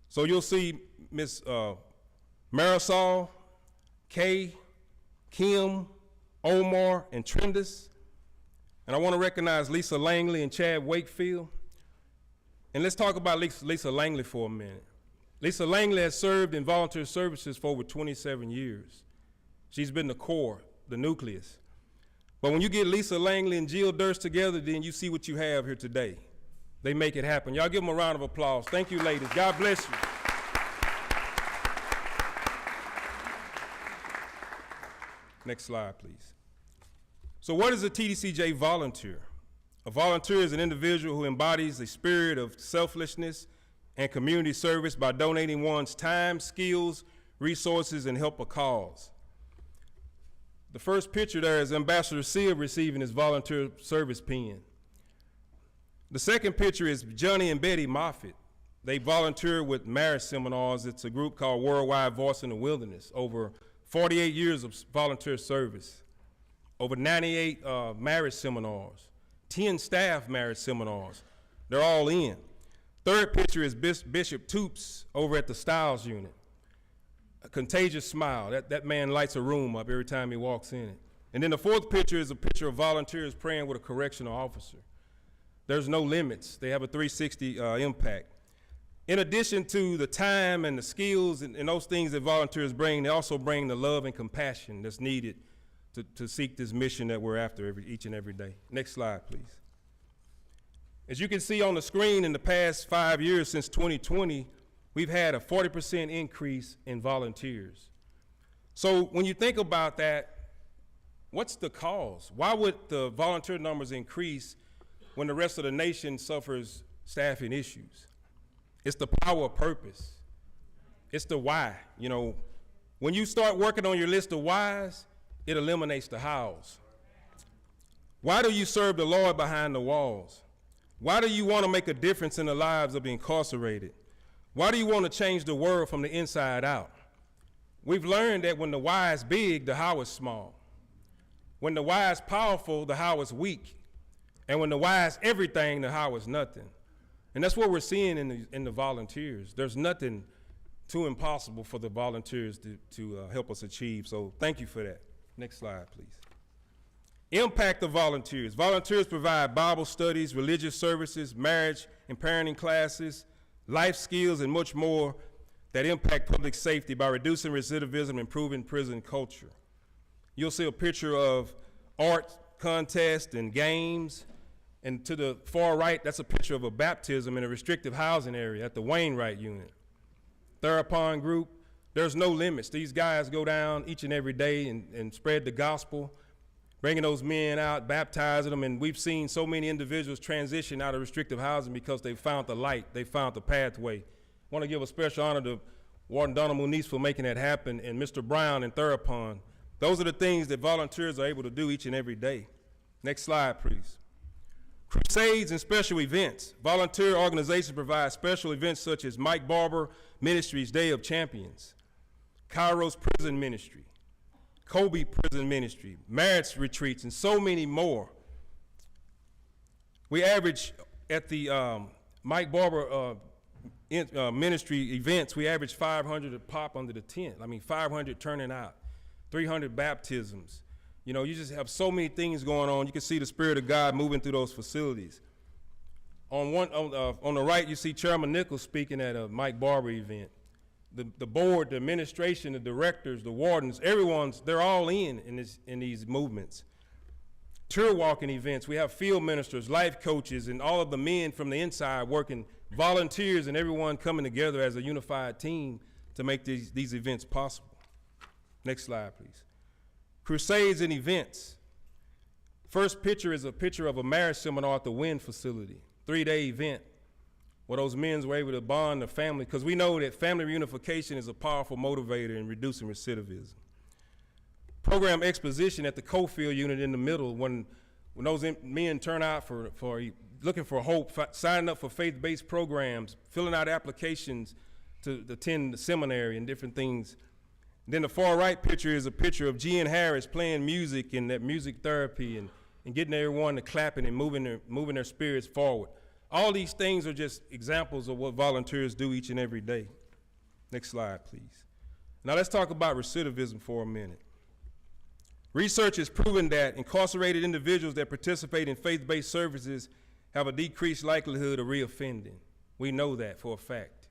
So you'll see Ms. Marisol, Kay, Kim, Omar, and Trindis. And I want to recognize Lisa Langley and Chad Wakefield. And let's talk about Lisa Langley for a minute. Lisa Langley has served in volunteer services for over 27 years. She's been the core, the nucleus. But when you get Lisa Langley and Jill Durst together, then you see what you have here today. They make it happen. Y'all give them a round of applause. Thank you, ladies. God bless you. Next slide, please. So what is a TDCJ volunteer? A volunteer is an individual who embodies the spirit of selflessness and community service by donating one's time, skills, resources, and help a cause. The first picture there is Ambassador Seal receiving his volunteer service pin. The second picture is Johnny and Betty Moffitt. They volunteer with marriage seminars. It's a group called Worldwide Voice in the Wilderness. Over 48 years of volunteer service. Over 98 marriage seminars. 10 staff marriage seminars. They're all in. Third picture is Bishop Toops over at the Styles unit. A contagious smile. That man lights a room up every time he walks in it. And then the fourth picture is a picture of volunteers praying with a correctional officer. There's no limits. They have a 360 impact. In addition to the time and the skills and those things that volunteers bring, they also bring the love and compassion that's needed to seek this mission that we're after each and every day. Next slide, please. As you can see on the screen, in the past 5 years since 2020, we've had a 40% increase in volunteers. So when you think about that, what's the cause? Why would the volunteer numbers increase when the rest of the nation suffers staffing issues? It's the power of purpose. It's the why. You know, when you start working on your list of whys, it eliminates the hows. Why do you serve the Lord behind the walls? Why do you want to make a difference in the lives of the incarcerated? Why do you want to change the world from the inside out? We've learned that when the why is big, the how is small. When the why is powerful, the how is weak. And when the why is everything, the how is nothing. And that's what we're seeing in the volunteers. There's nothing too impossible for the volunteers to help us achieve. So thank you for that. Next slide, please. Impact of volunteers. Volunteers provide Bible studies, religious services, marriage and parenting classes, life skills, and much more that impact public safety by reducing recidivism and improving prison culture. You'll see a picture of art contests and games. And to the far right, that's a picture of a baptism in a restrictive housing area at the Wainwright unit. Therapon group, there's no limits. These guys go down each and every day and spread the gospel, bringing those men out, baptizing them, and we've seen so many individuals transition out of restrictive housing because they found the light, they found the pathway. I want to give a special honor to Warden Donna Muniz for making that happen, and Mr. Brown and Therapon. Those are the things that volunteers are able to do each and every day. Next slide, please. Crusades and special events. Volunteer organizations provide special events such as Mike Barber Ministries Day of Champions, Kairos Prison Ministry, Kobe Prison Ministry, marriage retreats, and so many more. We average at the Mike Barber ministry events, we average 500 a pop under the tent. I mean, 500 turning out. 300 baptisms. You know, you just have so many things going on. You can see the Spirit of God moving through those facilities. On the right, you see Chairman Nichols speaking at a Mike Barber event. The board, the administration, the directors, the wardens, they're all in these movements. Tour walking events, we have field ministers, life coaches, and all of the men from the inside working, volunteers, and everyone coming together as a unified team to make these events possible. Next slide, please. Crusades and events. First picture is a picture of a marriage seminar at the Wind facility, 3-day event where those men were able to bond the family, because we know that family reunification is a powerful motivator in reducing recidivism. Program exposition at the Cofield unit in the middle, when those men turn out for looking for hope, signing up for faith-based programs, filling out applications to attend the seminary and different things. Then the far right picture is a picture of G.N. Harris playing music and that music therapy and getting everyone to clapping and moving their spirits forward. All these things are just examples of what volunteers do each and every day. Next slide, please. Now let's talk about recidivism for a minute. Research has proven that incarcerated individuals that participate in faith-based services have a decreased likelihood of reoffending. We know that for a fact.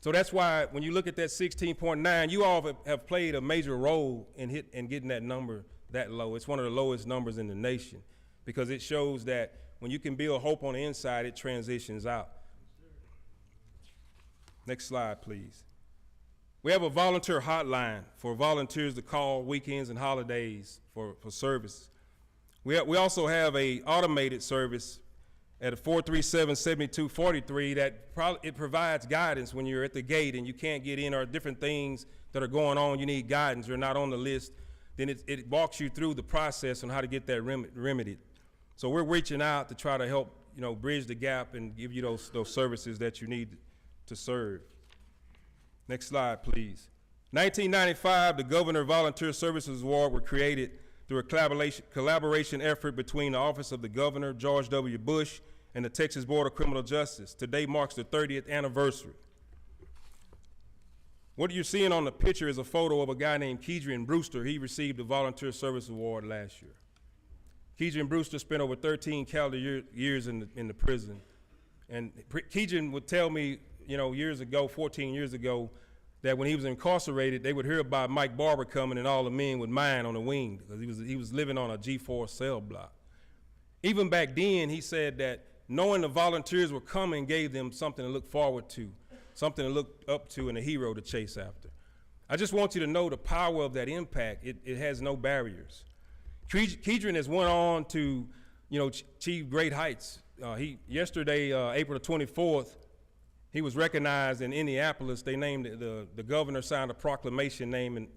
So that's why when you look at that 16.9, you all have played a major role in getting that number that low. It's one of the lowest numbers in the nation, because it shows that when you can build hope on the inside, it transitions out. Next slide, please. We have a volunteer hotline for volunteers to call weekends and holidays for service. We also have a automated service at a 437-7243 that it provides guidance when you're at the gate and you can't get in, or different things that are going on, you need guidance, you're not on the list, then it walks you through the process on how to get that remedied. So we're reaching out to try to help, bridge the gap and give you those services that you need to serve. Next slide, please. 1995, the Governor Volunteer Services Award were created through a collaboration effort between the Office of the Governor, George W. Bush, and the Texas Board of Criminal Justice. Today marks the 30th anniversary. What you're seeing on the picture is a photo of a guy named Kedrian Brewster. He received the Volunteer Service Award last year. Kedrian Brewster spent over 13 calendar years in the prison. And Kedrian would tell me, 14 years ago, that when he was incarcerated, they would hear about Mike Barber coming and all the men would mine on the wing, because he was living on a G4 cell block. Even back then, he said that knowing the volunteers were coming gave them something to look forward to, something to look up to, and a hero to chase after. I just want you to know the power of that impact. It has no barriers. Kedrian has went on to, achieve great heights. Yesterday, April the 24th, he was recognized in Indianapolis. They named the governor signed a proclamation naming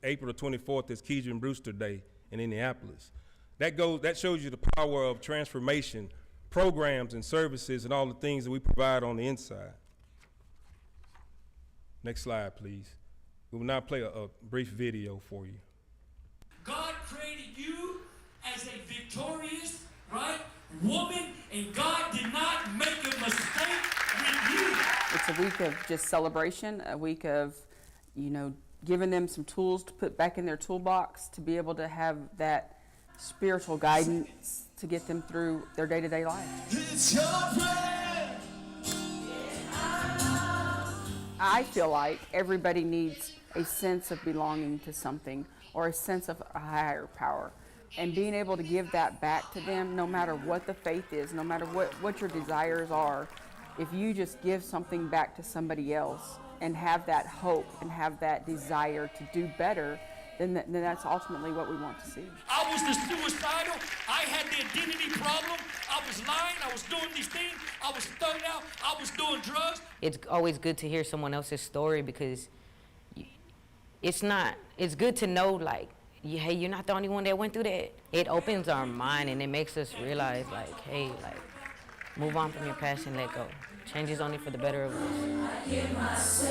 April the 24th as Kedrian Brewster Day in Indianapolis. That shows you the power of transformation, programs and services, and all the things that we provide on the inside. Next slide, please. We will now play a brief video for you. God created you as a victorious, woman, and God did not make a mistake with you. It's a week of just celebration, a week of, giving them some tools to put back in their toolbox to be able to have that spiritual guidance to get them through their day-to-day life. It's your prayer. I feel like everybody needs a sense of belonging to something, or a sense of a higher power. And being able to give that back to them, no matter what the faith is, no matter what your desires are, if you just give something back to somebody else and have that hope and have that desire to do better, then that's ultimately what we want to see. I was suicidal. I had the identity problem. I was lying. I was doing these things. I was thugged out. I was doing drugs. It's always good to hear someone else's story, because it's good to know, hey, you're not the only one that went through that. It opens our mind and it makes us realize, hey, move on from your past and let go. Change is only for the better of us.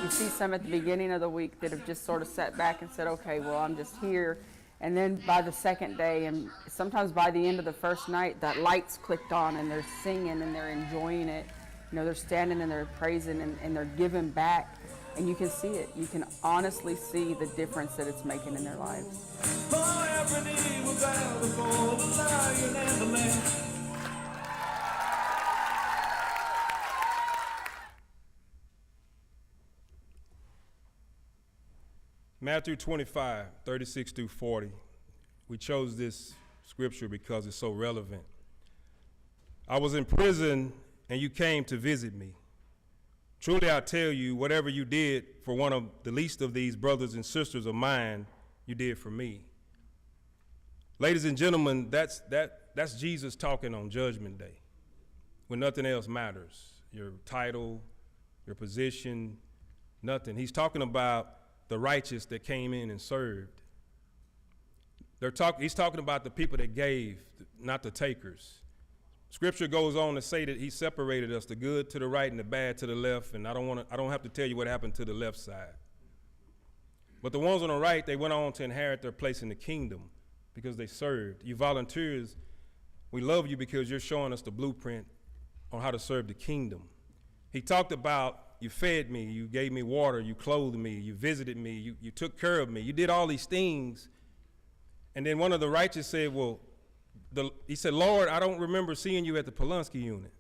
You see some at the beginning of the week that have just sort of sat back and said, okay, well, I'm just here. And then by the second day, and sometimes by the end of the first night, that light's clicked on and they're singing and they're enjoying it. They're standing and they're praising and they're giving back. And you can see it. You can honestly see the difference that it's making in their lives. For every knee will bow before the Lion and the Lamb. Matthew 25, 36 through 40. We chose this scripture because it's so relevant. I was in prison and you came to visit me. Truly I tell you, whatever you did for one of the least of these brothers and sisters of mine, you did for me. Ladies and gentlemen, that's Jesus talking on Judgment Day, when nothing else matters. Your title, your position, nothing. He's talking about the righteous that came in and served. He's talking about the people that gave, not the takers. Scripture goes on to say that he separated us, the good to the right and the bad to the left, and I don't have to tell you what happened to the left side. But the ones on the right, they went on to inherit their place in the kingdom because they served. You volunteers, we love you because you're showing us the blueprint on how to serve the kingdom. He talked about, you fed me, you gave me water, you clothed me, you visited me, you took care of me, you did all these things. And then one of the righteous said, well, he said, Lord, I don't remember seeing you at the Pulaski unit.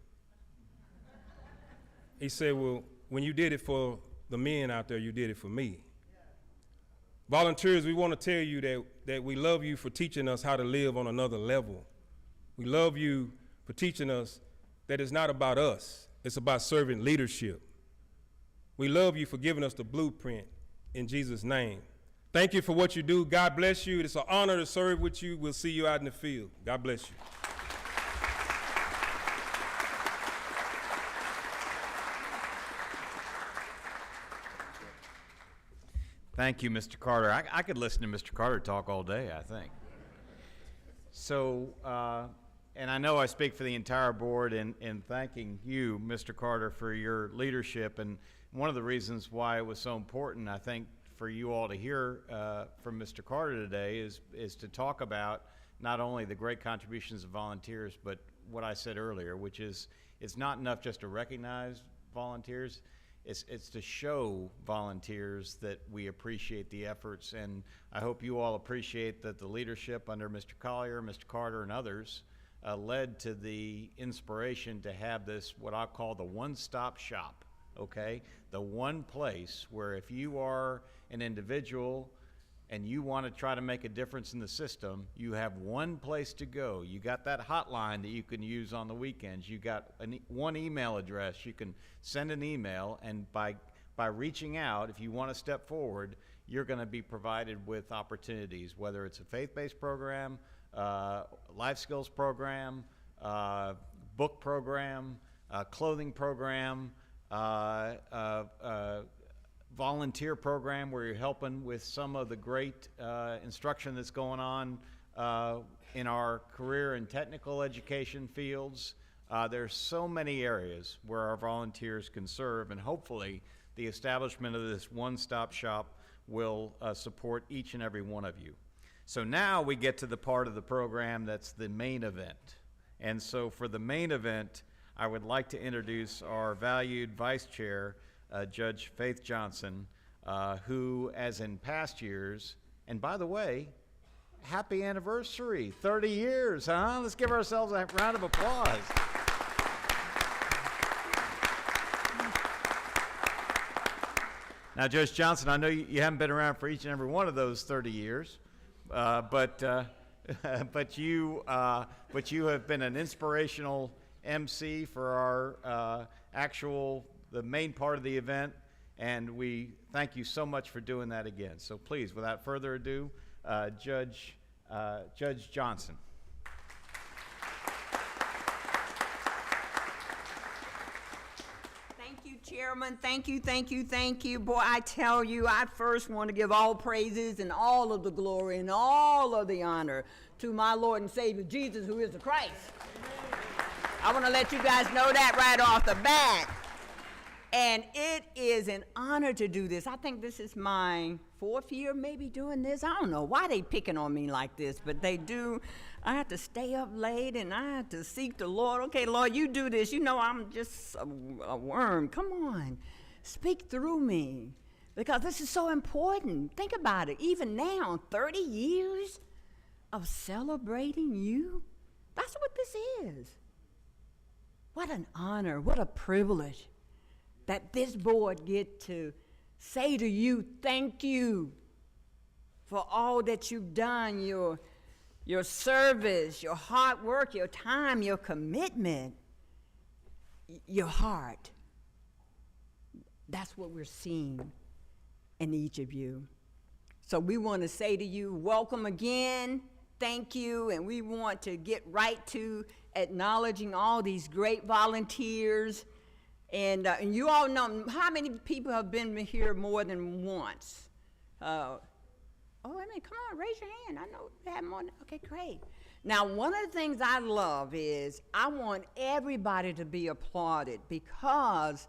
He said, well, when you did it for the men out there, you did it for me. Volunteers, we want to tell you that we love you for teaching us how to live on another level. We love you for teaching us that it's not about us, it's about servant leadership. We love you for giving us the blueprint in Jesus' name. Thank you for what you do. God bless you. It's an honor to serve with you. We'll see you out in the field. God bless you. Thank you, Mr. Carter. I could listen to Mr. Carter talk all day, I think. So, and I know I speak for the entire board in thanking you, Mr. Carter, for your leadership. And one of the reasons why it was so important, I think, for you all to hear from Mr. Carter today is to talk about not only the great contributions of volunteers, but what I said earlier, which is it's not enough just to recognize volunteers. It's to show volunteers that we appreciate the efforts, and I hope you all appreciate that the leadership under Mr. Collier, Mr. Carter, and others led to the inspiration to have this, what I call the one-stop shop, okay? The one place where if you are an individual and you want to try to make a difference in the system, you have one place to go. You got that hotline that you can use on the weekends. You got one email address. You can send an email, and by reaching out, if you want to step forward, you're going to be provided with opportunities, whether it's a faith-based program, life skills program, book program, clothing program, volunteer program where you're helping with some of the great instruction that's going on in our career and technical education fields. There's so many areas where our volunteers can serve, and hopefully the establishment of this one-stop shop will support each and every one of you. So now we get to the part of the program that's the main event. And so for the main event, I would like to introduce our valued Vice Chair, Judge Faith Johnson, who, as in past years, and by the way, happy anniversary, 30 years, huh? Let's give ourselves a round of applause. Now, Judge Johnson, I know you haven't been around for each and every one of those 30 years, but you have been an inspirational MC for our the main part of the event, and we thank you so much for doing that again. So please, without further ado, Judge Johnson. Thank you, Chairman. Thank you, thank you, thank you. Boy, I tell you, I first want to give all praises and all of the glory and all of the honor to my Lord and Savior, Jesus, who is the Christ. I want to let you guys know that right off the bat. And it is an honor to do this. I think this is my 4th year maybe doing this. I don't know why they picking on me like this, but they do. I have to stay up late and I have to seek the Lord. Okay, Lord, you do this. You know I'm just a worm. Come on. Speak through me. because this is so important. Think about it. Even now, 30 years of celebrating you, that's what this is. What an honor, what a privilege that this board get to say to you, thank you for all that you've done, your service, your hard work, your time, your commitment, your heart. That's what we're seeing in each of you. So we want to say to you, welcome again, thank you, and we want to get right to acknowledging all these great volunteers. And you all know, how many people have been here more than once? Oh, I mean, come on, raise your hand. I know you have more. Okay, great. Now, one of the things I love is I want everybody to be applauded because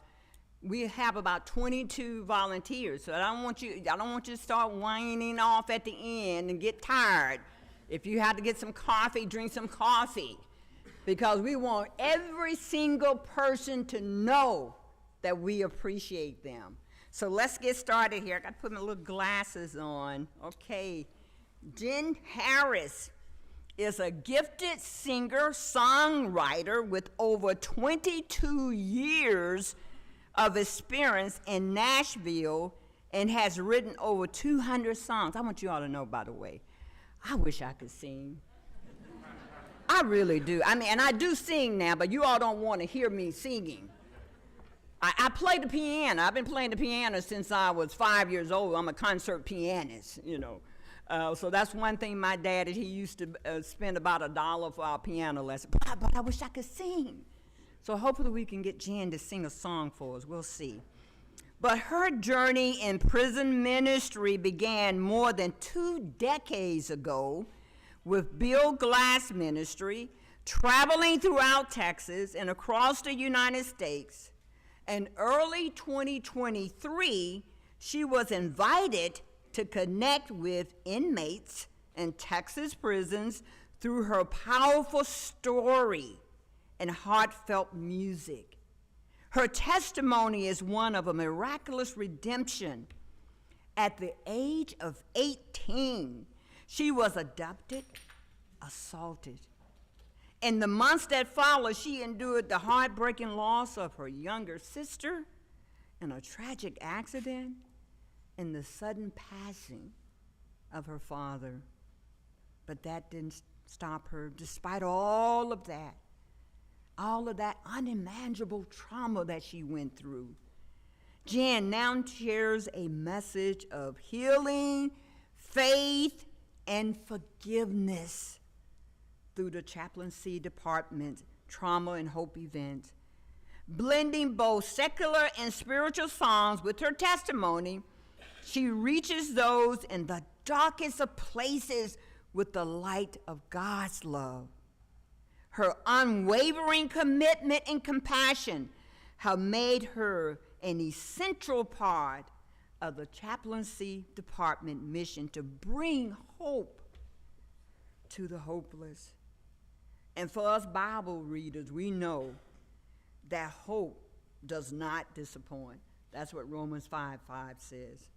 we have about 22 volunteers. So I don't want you to start whining off at the end and get tired. If you have to get some coffee, drink some coffee. Because we want every single person to know that we appreciate them. So let's get started here. I got to put my little glasses on. Okay. Jen Harris is a gifted singer-songwriter with over 22 years of experience in Nashville and has written over 200 songs. I want you all to know, by the way, I wish I could sing. I really do. I mean, and I do sing now, but you all don't want to hear me singing. I play the piano. I've been playing the piano since I was 5 years old. I'm a concert pianist, you know. So that's one thing my daddy, he used to spend about $1 for our piano lesson. But I wish I could sing. So hopefully we can get Jen to sing a song for us. We'll see. But her journey in prison ministry began more than 2 decades ago with Bill Glass Ministry, traveling throughout Texas and across the United States. In early 2023, she was invited to connect with inmates in Texas prisons through her powerful story and heartfelt music. Her testimony is one of a miraculous redemption. At the age of 18, she was abducted, assaulted. In the months that followed, she endured the heartbreaking loss of her younger sister in a tragic accident and the sudden passing of her father. But that didn't stop her, despite all of that unimaginable trauma that she went through. Jen now shares a message of healing, faith, and forgiveness through the chaplaincy department's trauma and hope event. Blending both secular and spiritual songs with her testimony, she reaches those in the darkest of places with the light of God's love. Her unwavering commitment and compassion have made her an essential part of the chaplaincy department mission to bring hope to the hopeless. And for us Bible readers, we know that hope does not disappoint. That's what Romans 5:5 says.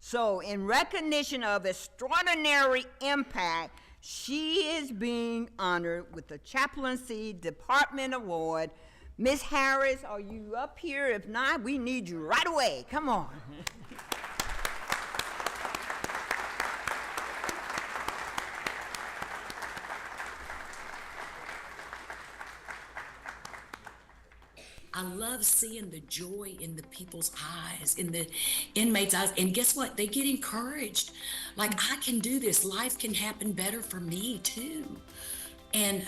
So in recognition of extraordinary impact, she is being honored with the Chaplaincy Department Award. Ms. Harris, are you up here? If not, we need you right away. Come on. I love seeing the joy in the people's eyes, in the inmates' eyes. And guess what? They get encouraged. Like, I can do this. Life can happen better for me, too. And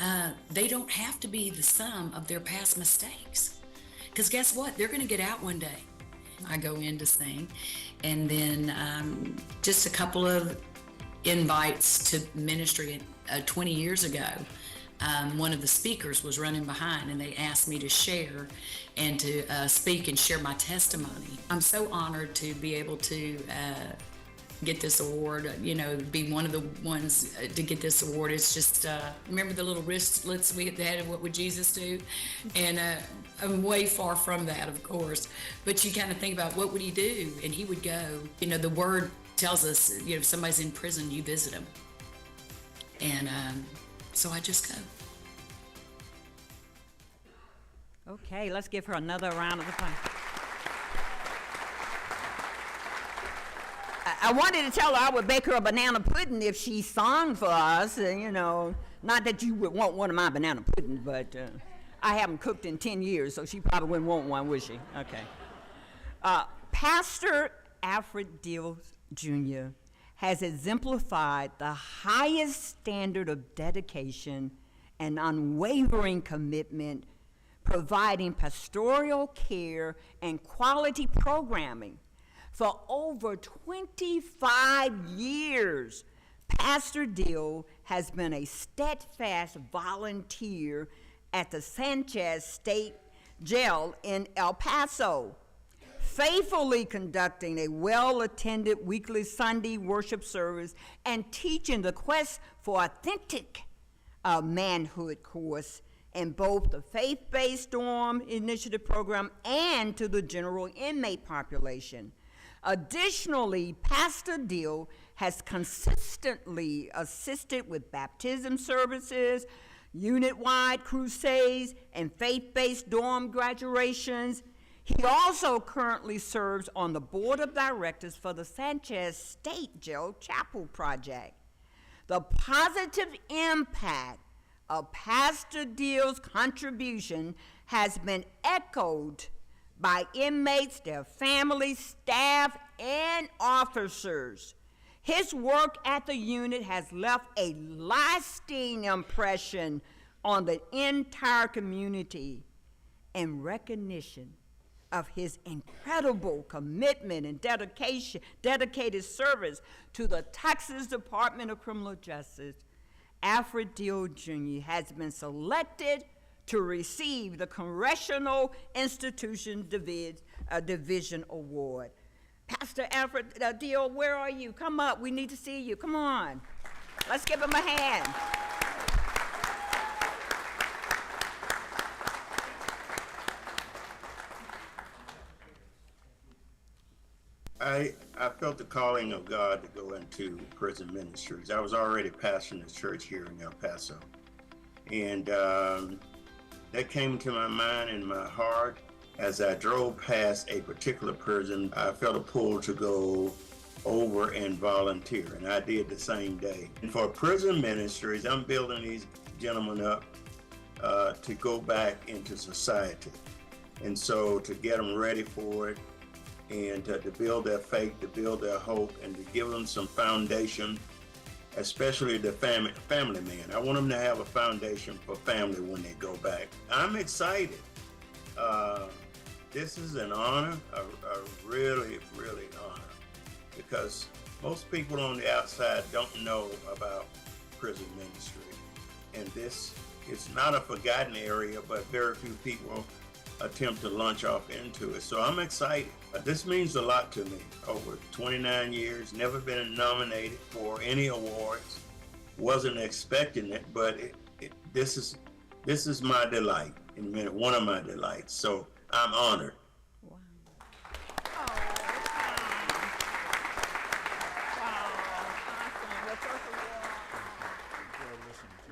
they don't have to be the sum of their past mistakes. Because guess what? They're going to get out one day. I go in to sing. And then just a couple of invites to ministry 20 years ago. One of the speakers was running behind and they asked me to share and to speak and share my testimony. I'm so honored to be able to get this award, be one of the ones to get this award. It's just, remember the little wristlets we had of what would Jesus do? And I'm way far from that, of course. But you kind of think about what would he do? And he would go, the word tells us, if somebody's in prison, you visit them. And so I just go. Okay, let's give her another round of applause. I wanted to tell her I would bake her a banana pudding if she sung for us, not that you would want one of my banana puddings, but I haven't cooked in 10 years, so she probably wouldn't want one, would she? Okay. Pastor Alfred Deal Jr. has exemplified the highest standard of dedication and unwavering commitment, providing pastoral care and quality programming. For over 25 years, Pastor Deal has been a steadfast volunteer at the Sanchez State Jail in El Paso, faithfully conducting a well-attended weekly Sunday worship service and teaching the Quest for Authentic Manhood course in both the faith-based dorm initiative program and to the general inmate population. Additionally, Pastor Deal has consistently assisted with baptism services, unit-wide crusades, and faith-based dorm graduations. He also currently serves on the board of directors for the Sanchez State Jail Chapel Project. The positive impact of Pastor Deal's contribution has been echoed by inmates, their families, staff, and officers. His work at the unit has left a lasting impression on the entire community. In recognition of his incredible commitment and dedicated service to the Texas Department of Criminal Justice, Alfred Deal Jr. has been selected to receive the Congressional Institution Division Award. Pastor Alfred Deal, where are you? Come up, we need to see you, come on. Let's give him a hand. I felt the calling of God to go into prison ministries. I was already pastoring a church here in El Paso. And that came to my mind and my heart. As I drove past a particular prison, I felt a pull to go over and volunteer, and I did the same day. And for prison ministries, I'm building these gentlemen up to go back into society. And so to get them ready for it, and to build their faith, to build their hope, and to give them some foundation, especially the family man. I want them to have a foundation for family when they go back. I'm excited. This is an honor, a really, really honor, because most people on the outside don't know about prison ministry. And this is not a forgotten area, but very few people attempt to launch off into it. So I'm excited. This means a lot to me. Over 29 years, never been nominated for any awards. Wasn't expecting it, but this is my delight, in a minute, one of my delights. So I'm honored. Wow.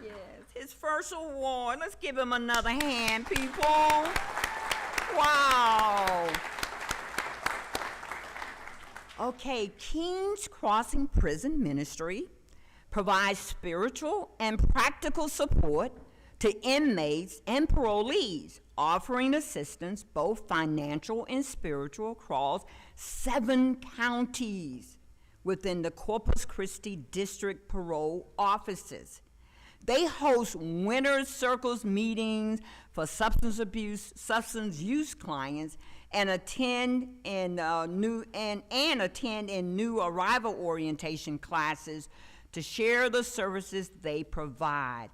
Yes, his first award. Let's give him another hand, people. Wow. Okay, King's Crossing Prison Ministry provides spiritual and practical support to inmates and parolees, offering assistance, both financial and spiritual, across 7 counties within the Corpus Christi District Parole offices. They host Winners Circles meetings for substance use clients and attend in new arrival orientation classes to share the services they provide.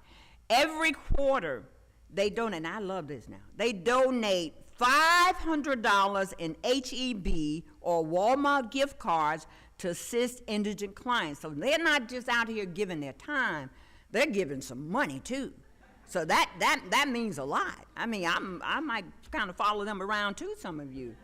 Every quarter, they donate, and I love this now, they donate $500 in HEB or Walmart gift cards to assist indigent clients. So they're not just out here giving their time, they're giving some money too. So that means a lot. I mean, I might kind of follow them around too, some of you.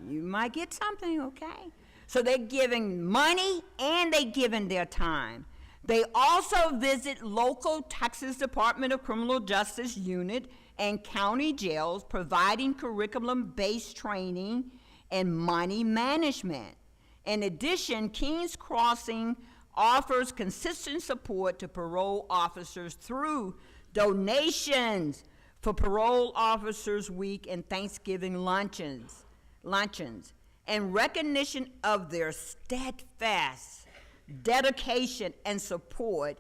You might get something, okay? So they're giving money and they're giving their time. They also visit local Texas Department of Criminal Justice unit and county jails, providing curriculum-based training and money management. In addition, Kings Crossing offers consistent support to parole officers through donations for Parole Officers Week and Thanksgiving luncheons, and recognition of their steadfast dedication and support.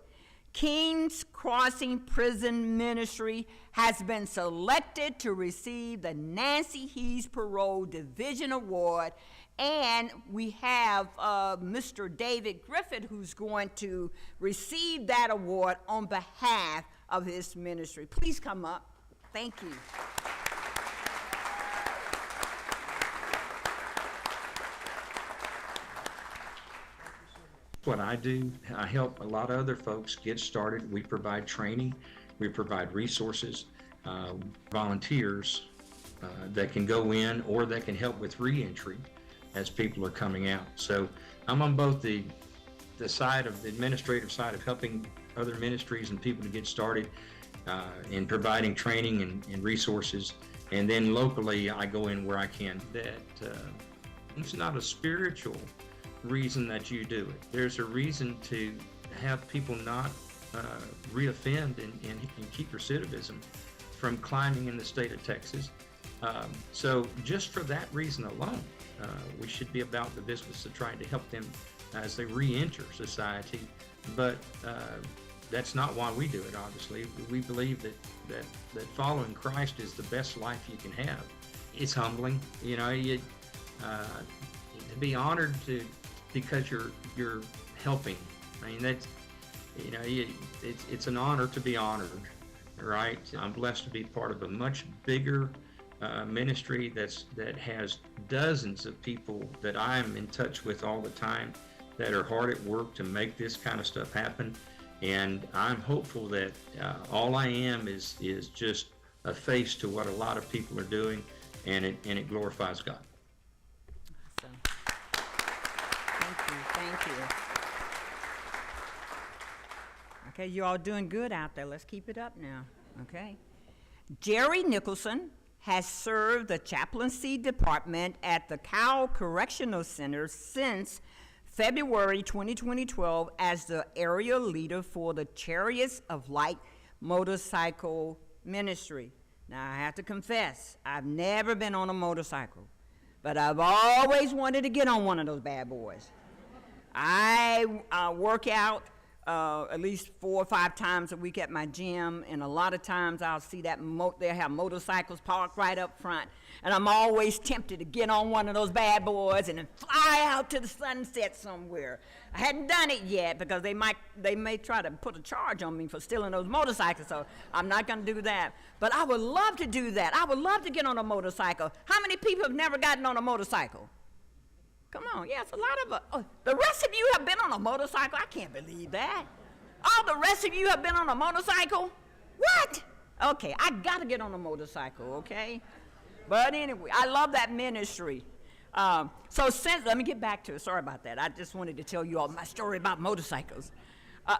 Kings Crossing Prison Ministry has been selected to receive the Nancy Hees Parole Division Award, and we have Mr. David Griffith, who's going to receive that award on behalf of his ministry. Please come up. Thank you. What I do, I help a lot of other folks get started. We provide training, we provide resources, volunteers that can go in or that can help with reentry as people are coming out. So I'm on both the side of the administrative side of helping other ministries and people to get started in providing training and resources. And then locally, I go in where I can. That it's not a spiritual reason that you do it. There's a reason to have people not reoffend and keep recidivism from climbing in the state of Texas. So just for that reason alone, we should be about the business of trying to help them as they re-enter society. But that's not why we do it, obviously. We believe that following Christ is the best life you can have. It's humbling, you know, to be honored because you're helping. I mean, that's, you know, it's an honor to be honored, right? I'm blessed to be part of a much bigger ministry that has dozens of people that I'm in touch with all the time that are hard at work to make this kind of stuff happen. And I'm hopeful that all I am is just a face to what a lot of people are doing, and it glorifies God. Awesome. Thank you. Okay, you all doing good out there. Let's keep it up now, okay? Jerry Nicholson has served the chaplaincy department at the Cowell Correctional Center since February 2012 as the area leader for the Chariots of Light motorcycle ministry. Now, I have to confess, I've never been on a motorcycle, but I've always wanted to get on one of those bad boys. I work out at least 4 or 5 times a week at my gym, and a lot of times I'll see that they have motorcycles parked right up front, and I'm always tempted to get on one of those bad boys and then fly out to the sunset somewhere. I hadn't done it yet because they may try to put a charge on me for stealing those motorcycles, so I'm not going to do that. But I would love to do that. I would love to get on a motorcycle. How many people have never gotten on a motorcycle? Come on, yes, a lot of the rest of you have been on a motorcycle. I can't believe that. All the rest of you have been on a motorcycle? What? Okay, I got to get on a motorcycle, okay? But anyway, I love that ministry. Let me get back to it. Sorry about that. I just wanted to tell you all my story about motorcycles.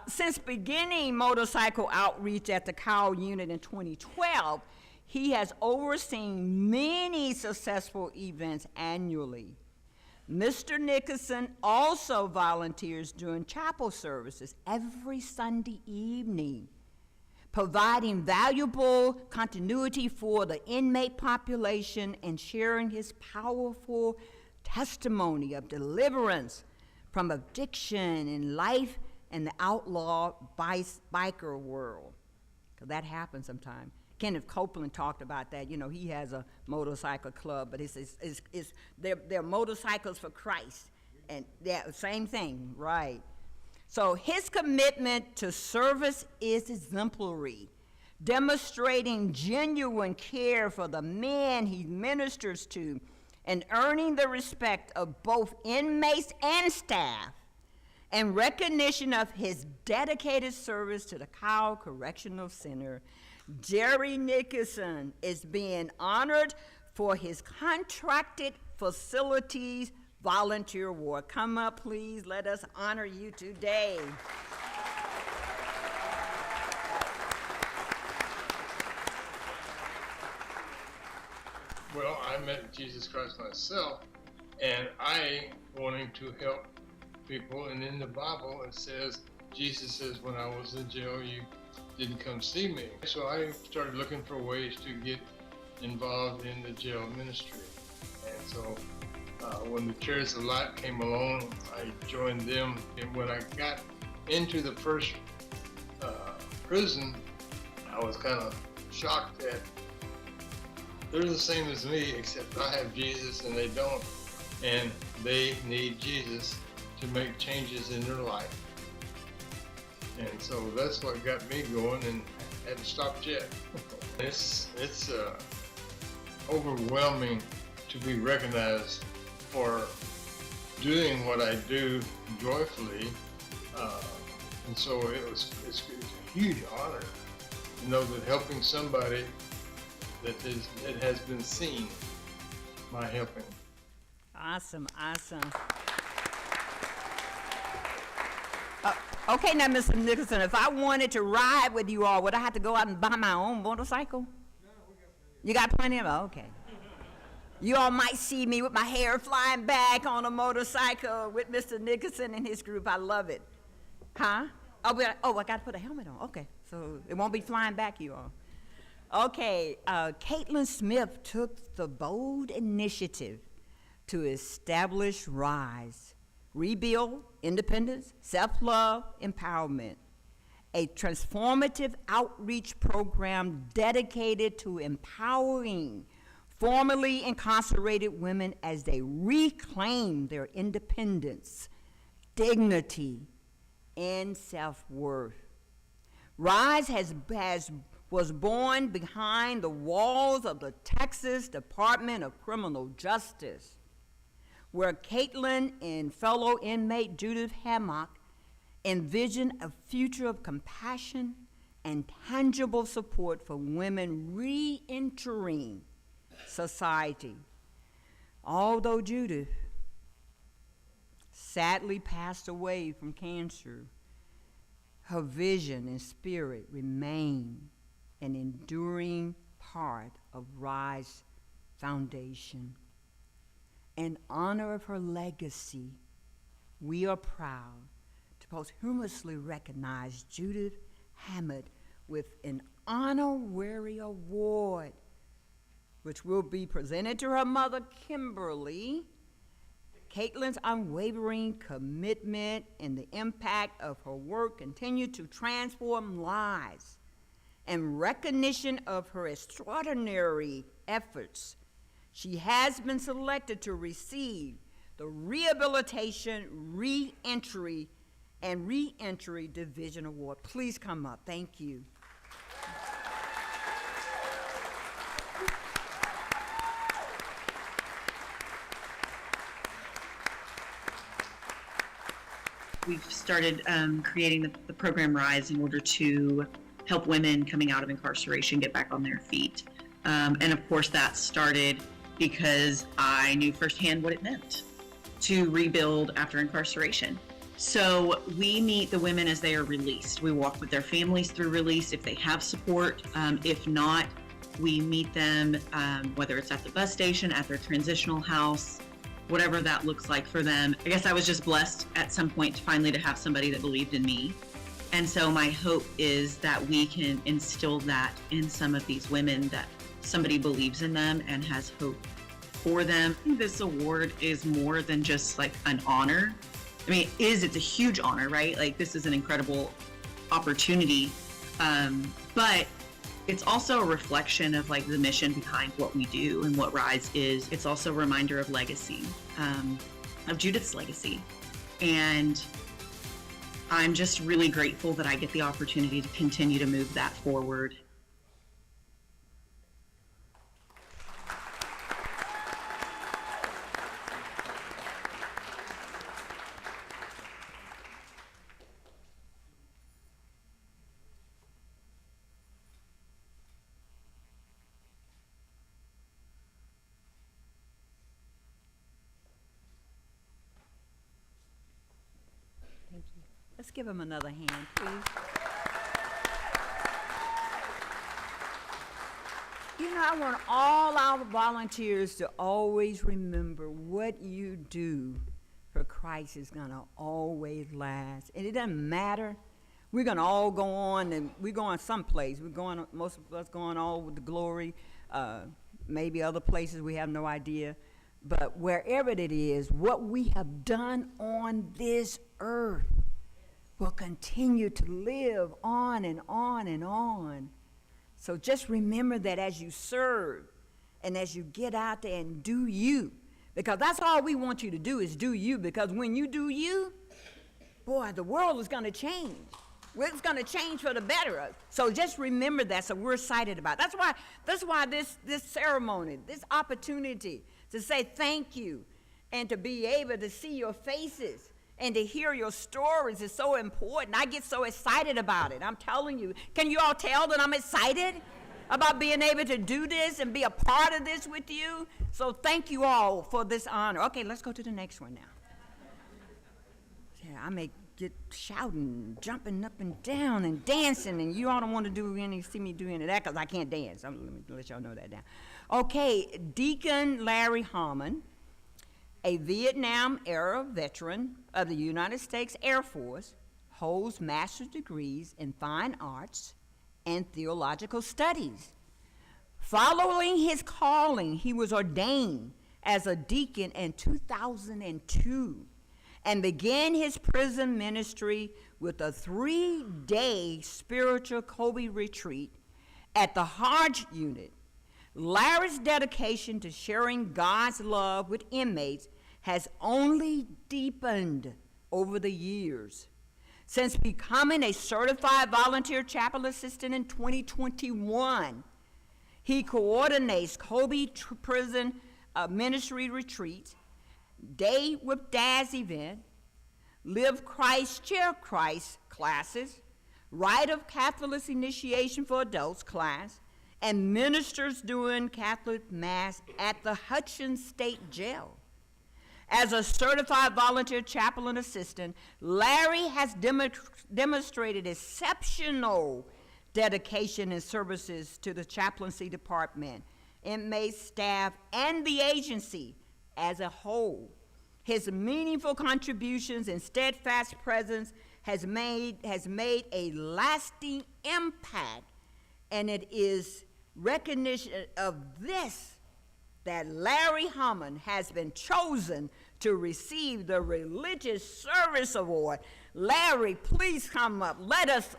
Since beginning motorcycle outreach at the Cowell unit in 2012, he has overseen many successful events annually. Mr. Nicholson also volunteers during chapel services every Sunday evening, providing valuable continuity for the inmate population and sharing his powerful testimony of deliverance from addiction and life in the outlaw biker world. Because that happens sometimes. Kenneth Copeland talked about that. You know, he has a motorcycle club, but they're motorcycles for Christ. And yeah, same thing, right. So his commitment to service is exemplary, demonstrating genuine care for the men he ministers to and earning the respect of both inmates and staff, and recognition of his dedicated service to the Kyle Correctional Center, Jerry Nickerson is being honored for his contracted facilities volunteer award. Come up, please. Let us honor you today. Well, I met Jesus Christ myself, and I wanting to help people, and in the Bible it says, Jesus says, when I was in jail, you didn't come see me. So I started looking for ways to get involved in the jail ministry. And so when the Chariots of Light came along, I joined them. And when I got into the first prison, I was kind of shocked that they're the same as me, except I have Jesus and they don't. And they need Jesus to make changes in their life. And so that's what got me going, and hadn't stopped yet. It's overwhelming to be recognized for doing what I do joyfully. And so it's a huge honor to know that helping somebody that has been seen, my helping. Awesome, awesome. Okay, now, Mr. Nicholson, if I wanted to ride with you all, would I have to go out and buy my own motorcycle? No, we got plenty. You got plenty of them? Okay. You all might see me with my hair flying back on a motorcycle with Mr. Nicholson and his group. I love it. Huh? I got to put a helmet on. Okay, so it won't be flying back, you all. Okay, Caitlin Smith took the bold initiative to establish RISE, Rebuild, Independence, Self-Love, Empowerment, a transformative outreach program dedicated to empowering formerly incarcerated women as they reclaim their independence, dignity, and self-worth. RISE was born behind the walls of the Texas Department of Criminal Justice, where Caitlin and fellow inmate Judith Hammock envisioned a future of compassion and tangible support for women re-entering society. Although Judith sadly passed away from cancer, her vision and spirit remain an enduring part of RISE Foundation. In honor of her legacy, we are proud to posthumously recognize Judith Hammett with an honorary award, which will be presented to her mother, Kimberly. Caitlin's unwavering commitment and the impact of her work continue to transform lives, and recognition of her extraordinary efforts, she has been selected to receive the Rehabilitation, Re-Entry, and Re-Entry Division Award. Please come up. Thank you. We've started creating the program RISE in order to help women coming out of incarceration get back on their feet. And of course that started because I knew firsthand what it meant to rebuild after incarceration. So we meet the women as they are released. We walk with their families through release if they have support. If not, we meet them, whether it's at the bus station, at their transitional house, whatever that looks like for them. I guess I was just blessed at some point finally to have somebody that believed in me. And so my hope is that we can instill that in some of these women, that somebody believes in them and has hope for them. This award is more than just like an honor. I mean, it's a huge honor, right? Like, this is an incredible opportunity. But it's also a reflection of like the mission behind what we do and what RISE is. It's also a reminder of legacy, of Judith's legacy. And I'm just really grateful that I get the opportunity to continue to move that forward. Let's give him another hand, please. You know, I want all our volunteers to always remember what you do for Christ is going to always last. And it doesn't matter. We're going to all go on, and we're going someplace. We're going, most of us going all with the glory. Maybe other places we have no idea. But wherever it is, what we have done on this earth will continue to live on and on and on. So just remember that as you serve and as you get out there and do you, because that's all we want you to do is do you, because when you do you, boy, the world is going to change. It's going to change for the better. So just remember that, so we're excited about it. That's why this ceremony, this opportunity to say thank you and to be able to see your faces and to hear your stories is so important. I get so excited about it. I'm telling you. Can you all tell that I'm excited about being able to do this and be a part of this with you? So thank you all for this honor. Okay, let's go to the next one now. Yeah, I may get shouting, jumping up and down and dancing, and you all don't want to see me do any of that because I can't dance. Let me let y'all know that now. Okay, Deacon Larry Harmon, a Vietnam-era veteran of the United States Air Force, holds master's degrees in fine arts and theological studies. Following his calling, he was ordained as a deacon in 2002 and began his prison ministry with a 3-day spiritual Kobe retreat at the Hodge Unit. Larry's dedication to sharing God's love with inmates has only deepened over the years. Since becoming a certified volunteer chapel assistant in 2021, he coordinates Kobe prison ministry retreats, Day with Daz event, Live Christ, Share Christ classes, Rite of Catholic Initiation for Adults class, and ministers during Catholic Mass at the Hutchins State Jail. As a certified volunteer chaplain assistant, Larry has demonstrated exceptional dedication and services to the chaplaincy department, inmates, staff, and the agency as a whole. His meaningful contributions and steadfast presence has made a lasting impact, and it is recognition of this that Larry Harmon has been chosen to receive the Religious Service Award. Larry, please come up. Let us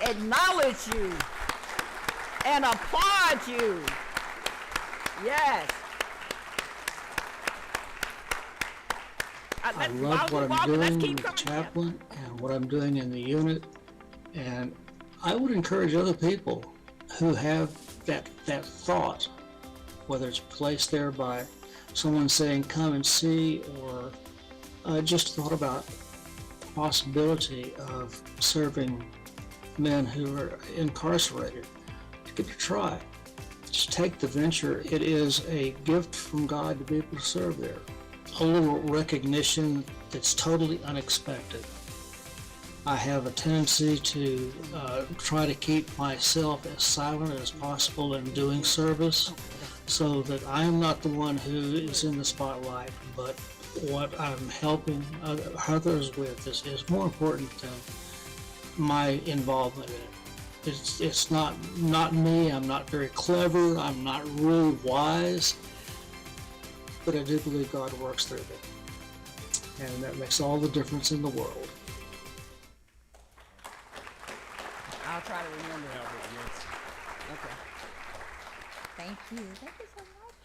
acknowledge you and applaud you. Yes. I love what I'm doing with the chaplain and what I'm doing in the unit, and I would encourage other people who have that thought, whether it's placed there by someone saying come and see, or just thought about the possibility of serving men who are incarcerated, to give it a try. Just take the venture. It is a gift from God to be able to serve there. A little recognition that's totally unexpected. I have a tendency to try to keep myself as silent as possible in doing service, so that I am not the one who is in the spotlight, but what I'm helping others with is more important than my involvement in it. It's not me. I'm not very clever. I'm not really wise, but I do believe God works through me, and that makes all the difference in the world. I'll try to remember that. Okay. Thank you. Thank you so much.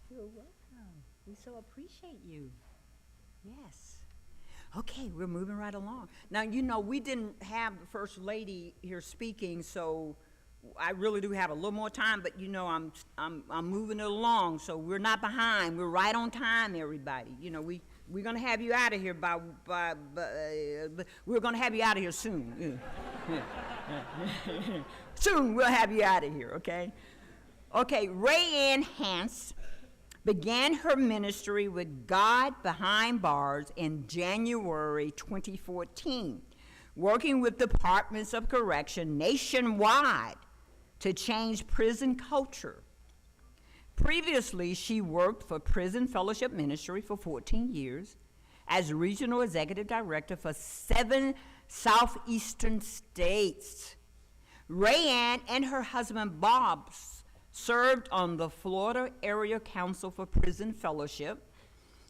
You're welcome. We so appreciate you. Yes. Okay, we're moving right along. Now, you know, we didn't have the First Lady here speaking, so I really do have a little more time, but you know, I'm moving it along, so we're not behind. We're right on time, everybody. You know, we're gonna have you out of here we're gonna have you out of here soon. Soon we'll have you out of here, okay? Okay, Ray Ann Hance began her ministry with God Behind Bars in January 2014. working with departments of correction nationwide to change prison culture. Previously, she worked for Prison Fellowship Ministry for 14 years as Regional Executive Director for 7 southeastern states. Rayanne and her husband Bob served on the Florida Area Council for Prison Fellowship.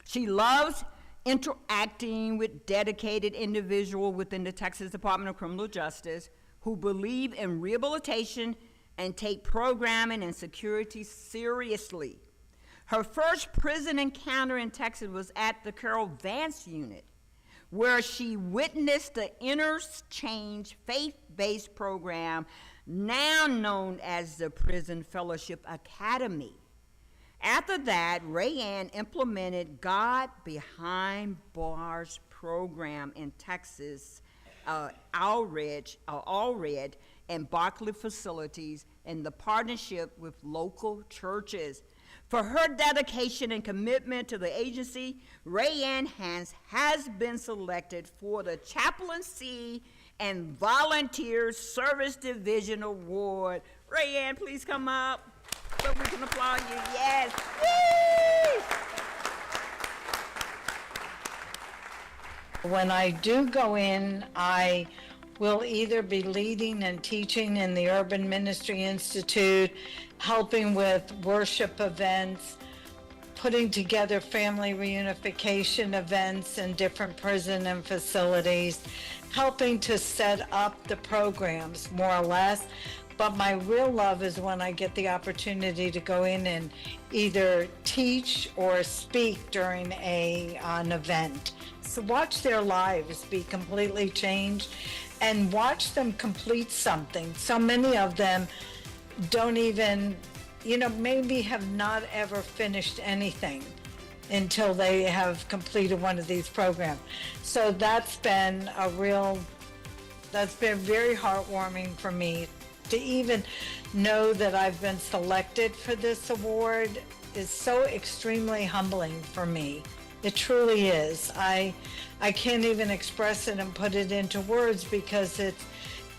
She loves interacting with dedicated individuals within the Texas Department of Criminal Justice who believe in rehabilitation and take programming and security seriously. Her first prison encounter in Texas was at the Carol Vance unit, where she witnessed the Inner Change faith-based program, now known as the Prison Fellowship Academy. After that, Rayanne implemented God Behind Bars program in Texas, Allred and Barclay facilities in the partnership with local churches. For her dedication and commitment to the agency, Rayanne has been selected for the Chaplaincy and Volunteer Service Division Award. Rayanne, please come up so we can applaud you. Yes. Woo! When I do go in, I will either be leading and teaching in the Urban Ministry Institute, helping with worship events, putting together family reunification events in different prison and facilities, helping to set up the programs more or less. But my real love is when I get the opportunity to go in and either teach or speak during an event. So watch their lives be completely changed and watch them complete something. So many of them don't even, maybe have not ever finished anything until they have completed one of these programs. So that's been very heartwarming for me. To even know that I've been selected for this award is so extremely humbling for me. It truly is. I can't even express it and put it into words because it's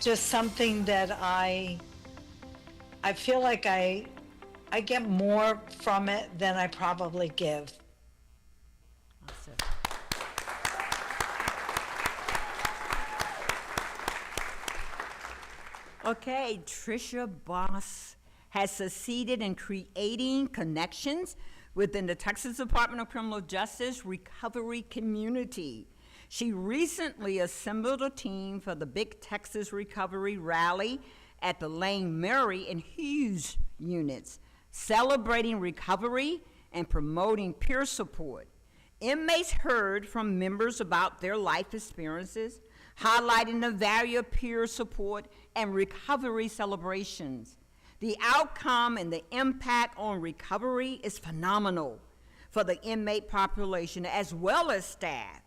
just something that I feel like I get more from it than I probably give. Awesome. Okay, Tricia Boss has succeeded in creating connections within the Texas Department of Criminal Justice recovery community. She recently assembled a team for the Big Texas Recovery Rally at the Lane Mary and Hughes units, celebrating recovery and promoting peer support. Inmates heard from members about their life experiences, highlighting the value of peer support and recovery celebrations. The outcome and the impact on recovery is phenomenal for the inmate population as well as staff.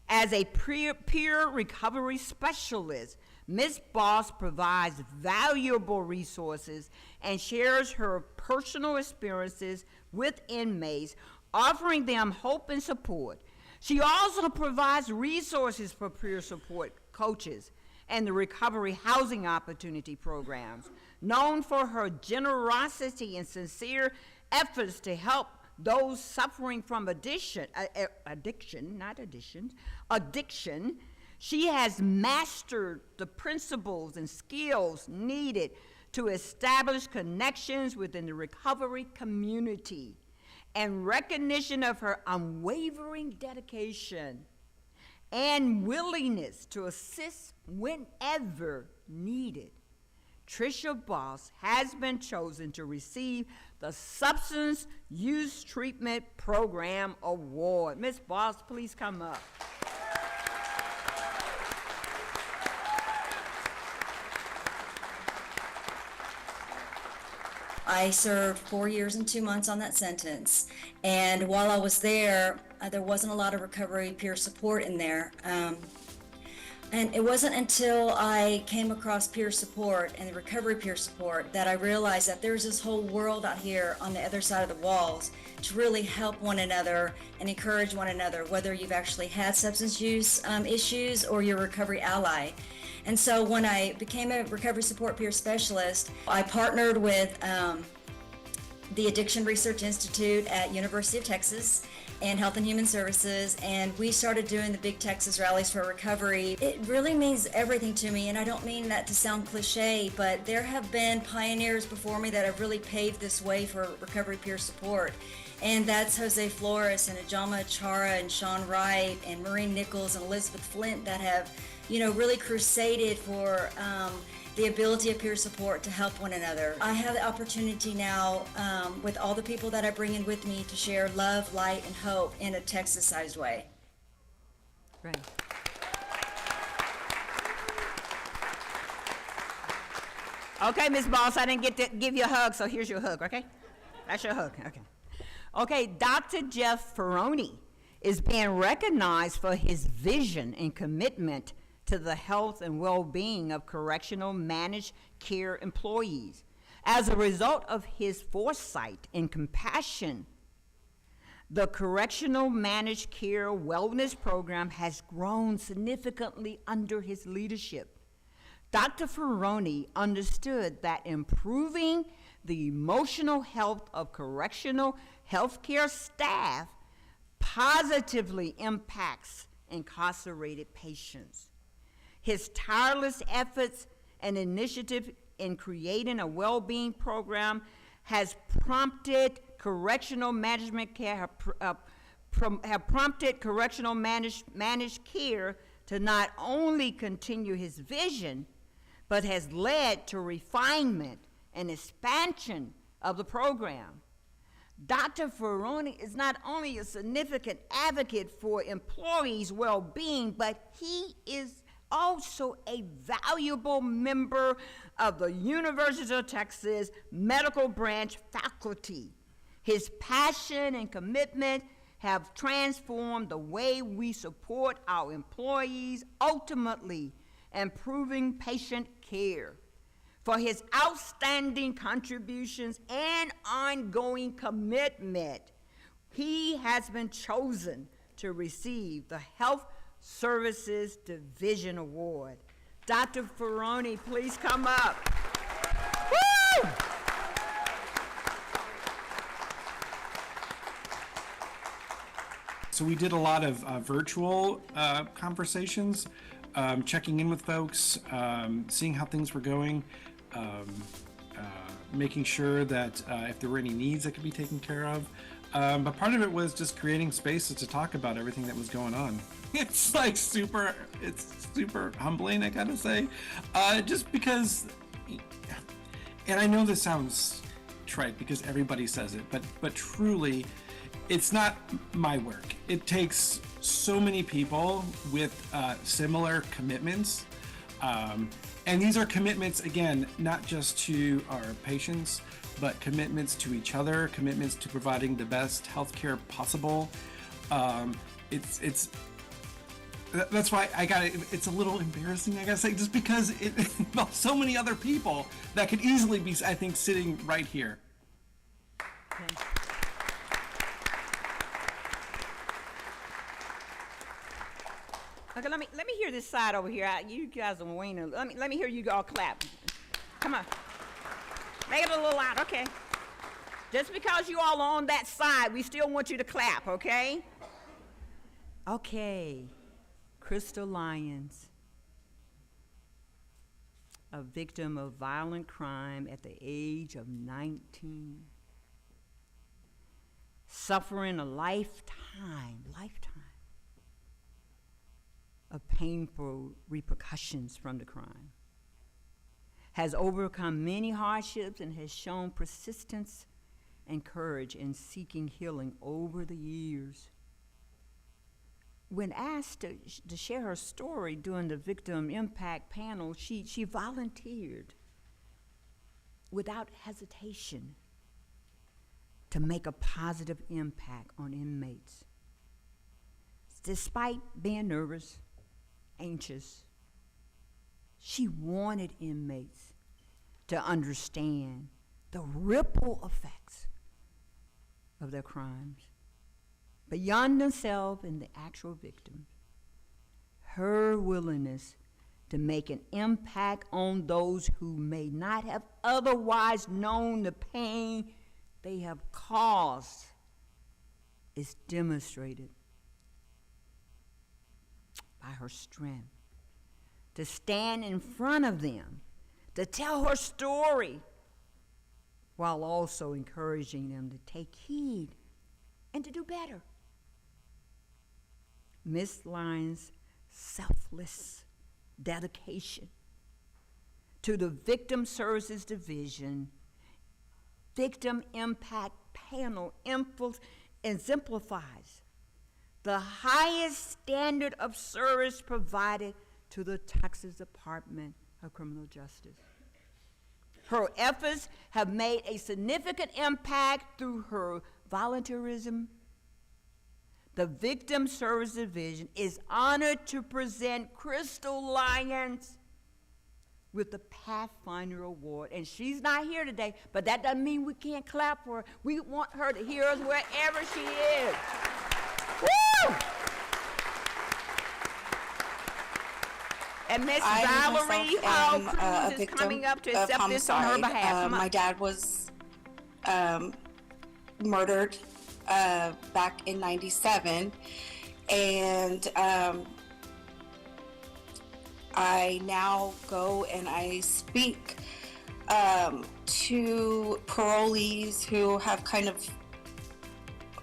As a peer recovery specialist, Ms. Boss provides valuable resources and shares her personal experiences with inmates, offering them hope and support. She also provides resources for peer support coaches and the recovery housing opportunity programs, known for her generosity and sincere efforts to help those suffering from addiction. She has mastered the principles and skills needed to establish connections within the recovery community, and recognition of her unwavering dedication and willingness to assist whenever needed. Tricia Boss has been chosen to receive the Substance Use Treatment Program Award. Ms. Boss, please come up. I served 4 years and 2 months on that sentence, and while I was there, there wasn't a lot of recovery peer support in there. And it wasn't until I came across peer support and the recovery peer support that I realized that there's this whole world out here on the other side of the walls to really help one another and encourage one another, whether you've actually had substance use issues or you're a recovery ally. And so when I became a recovery support peer specialist, I partnered with the Addiction Research Institute at University of Texas and Health and Human Services, and we started doing the Big Texas Rallies for Recovery. It really means everything to me, and I don't mean that to sound cliche, but there have been pioneers before me that have really paved this way for recovery peer support. And that's Jose Flores and Ajama Chara and Sean Wright and Maureen Nichols and Elizabeth Flint that have, really crusaded for the ability of peer support to help one another. I have the opportunity now with all the people that I bring in with me to share love, light, and hope in a Texas-sized way. Right. Okay, Ms. Boss, I didn't get to give you a hug, so here's your hug, okay? That's your hug, okay. Okay, Dr. Jeff Ferroni is being recognized for his vision and commitment to the health and well-being of correctional managed care employees. As a result of his foresight and compassion, the Correctional Managed Care Wellness Program has grown significantly under his leadership. Dr. Ferroni understood that improving the emotional health of correctional healthcare staff positively impacts incarcerated patients. His tireless efforts and initiative in creating a well-being program has prompted correctional management care, have prompted correctional managed care to not only continue his vision, but has led to refinement and expansion of the program. Dr. Ferroni is not only a significant advocate for employees' well-being, but he is also a valuable member of the University of Texas Medical Branch faculty. His passion and commitment have transformed the way we support our employees, ultimately improving patient care. For his outstanding contributions and ongoing commitment, he has been chosen to receive the Health Services Division Award. Dr. Ferroni, please come up. Woo! So we did a lot of virtual conversations, checking in with folks, seeing how things were going, making sure that if there were any needs that could be taken care of. But part of it was just creating spaces to talk about everything that was going on. It's like super humbling, I gotta say, just because, and I know this sounds trite because everybody says it, but truly, it's not my work. It takes so many people with similar commitments, and these are commitments, again, not just to our patients, but commitments to each other, commitments to providing the best healthcare possible. That's why it's a little embarrassing, I gotta say, just because it involves so many other people that could easily be, I think, sitting right here. Okay. Okay, let me hear this side over here. You guys are waiting. Let me hear you all clap. Come on. Make it a little loud, okay. Just because you all are on that side, we still want you to clap, okay? Okay. Crystal Lyons, a victim of violent crime at the age of 19, suffering a lifetime of painful repercussions from the crime, has overcome many hardships and has shown persistence and courage in seeking healing over the years. When asked to share her story during the Victim Impact panel, she volunteered without hesitation to make a positive impact on inmates. Despite being nervous, anxious, She wanted inmates to understand the ripple effects of their crimes beyond themselves and the actual victims. Her willingness to make an impact on those who may not have otherwise known the pain they have caused is demonstrated by her strength to stand in front of them, to tell her story, while also encouraging them to take heed and to do better. Miss Lyons' selfless dedication to the Victim Services Division Victim Impact Panel exemplifies the highest standard of service provided to the Texas Department of Criminal Justice. Her efforts have made a significant impact through her volunteerism. The Victim Service Division is honored to present Crystal Lyons with the Pathfinder Award. And she's not here today, but that doesn't mean we can't clap for her. We want her to hear us wherever she is. Woo! And Miss Valerie Hall Cruz is coming up to accept this on her behalf. My dad was murdered back in '97, and I now go and I speak to parolees who have kind of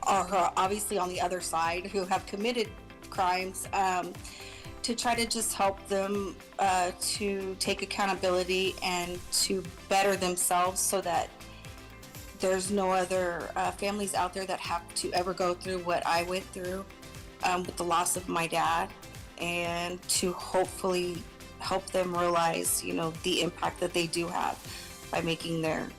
are obviously on the other side, who have committed crimes, to try to just help them to take accountability and to better themselves, so that there's no other families out there that have to ever go through what I went through with the loss of my dad, and to hopefully help them realize, you know, the impact that they do have by making their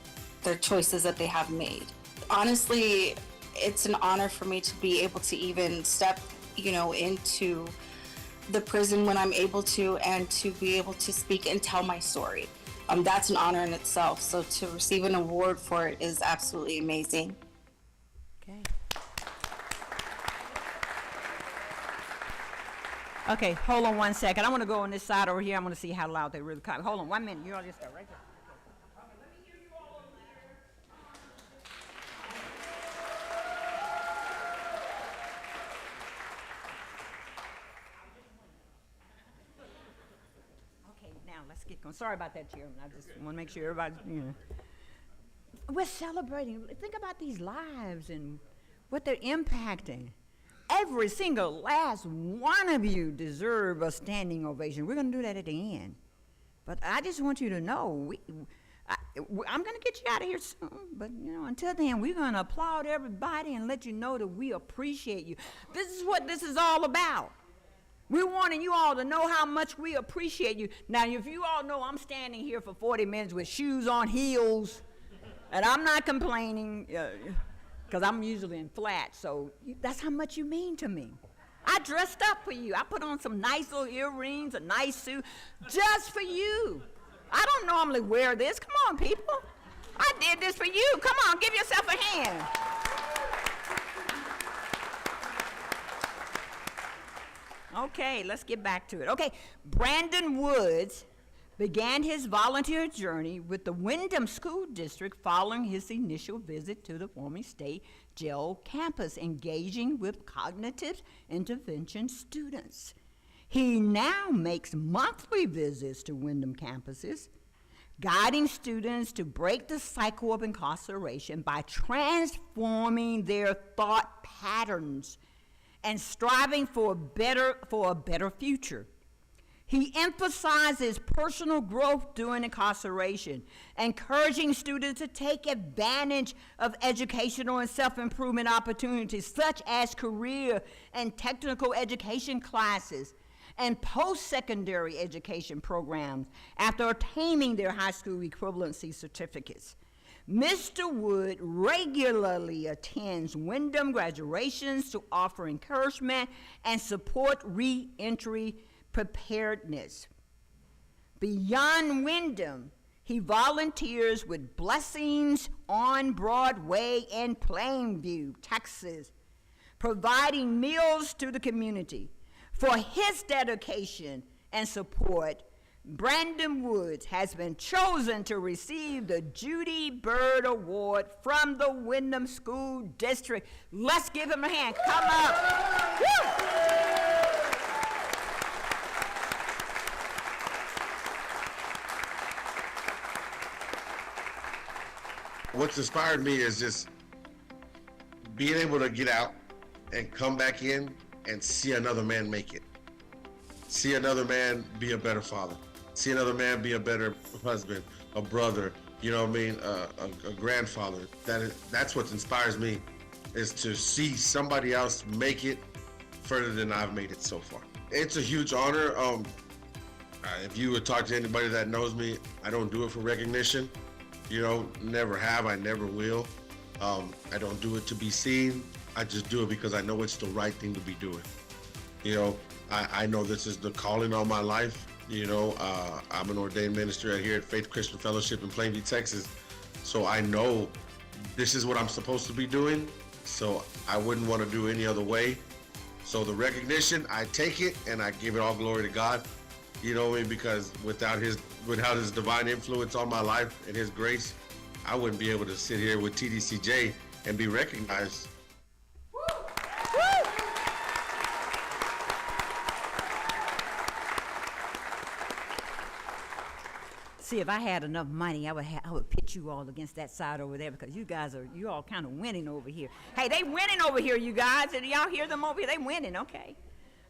choices that they have made. Honestly, it's an honor for me to be able to even step, you know, into the prison when I'm able to, and to be able to speak and tell my story. That's an honor in itself. So to receive an award for it is absolutely amazing. Okay. Okay, hold on one second. I want to go on this side over here. I want to see how loud they really come. Hold on 1 minute. You all just start right there. Okay, now let's get going. Sorry about that, Chairman. I just want to make sure everybody, you know. We're celebrating. Think about these lives and what they're impacting. Every single last one of you deserve a standing ovation. We're going to do that at the end. But I just want you to know, I'm going to get you out of here soon. But, you know, until then, we're going to applaud everybody and let you know that we appreciate you. This is what this is all about. We're wanting you all to know how much we appreciate you. Now, if you all know I'm standing here for 40 minutes with shoes on heels, and I'm not complaining, because I'm usually in flats, so that's how much you mean to me. I dressed up for you. I put on some nice little earrings, a nice suit, just for you. I don't normally wear this. Come on, people. I did this for you. Come on, give yourself a hand. Okay, let's get back to it. Okay, Brandon Woods began his volunteer journey with the Windham School District following his initial visit to the former state jail campus, engaging with cognitive intervention students. He now makes monthly visits to Windham campuses, guiding students to break the cycle of incarceration by transforming their thought patterns and striving for a better future. He emphasizes personal growth during incarceration, encouraging students to take advantage of educational and self-improvement opportunities such as career and technical education classes and post-secondary education programs after attaining their high school equivalency certificates. Mr. Wood regularly attends Windham graduations to offer encouragement and support re-entry preparedness. Beyond Windham, he volunteers with Blessings on Broadway in Plainview, Texas, providing meals to the community. For his dedication and support, Brandon Woods has been chosen to receive the Judy Bird Award from the Windham School District. Let's give him a hand. Come up. Woo! What's inspired me is just being able to get out and come back in and see another man make it. See another man be a better father. See another man be a better husband, a brother, you know what I mean, a grandfather. That's what inspires me, is to see somebody else make it further than I've made it so far. It's a huge honor. If you would talk to anybody that knows me, I don't do it for recognition. You know, never have, I never will. I don't do it to be seen. I just do it because I know it's the right thing to be doing. You know, I know this is the calling on my life. You know, I'm an ordained minister here at Faith Christian Fellowship in Plainview, Texas. So I know this is what I'm supposed to be doing. So I wouldn't want to do any other way. So the recognition, I take it and I give it all glory to God. You know what I mean? Because without his divine influence on my life and his grace, I wouldn't be able to sit here with TDCJ and be recognized. See, if I had enough money, I would pit you all against that side over there, because you all kind of winning over here. Hey, they winning over here, you guys. Did y'all hear them over here? They winning, okay.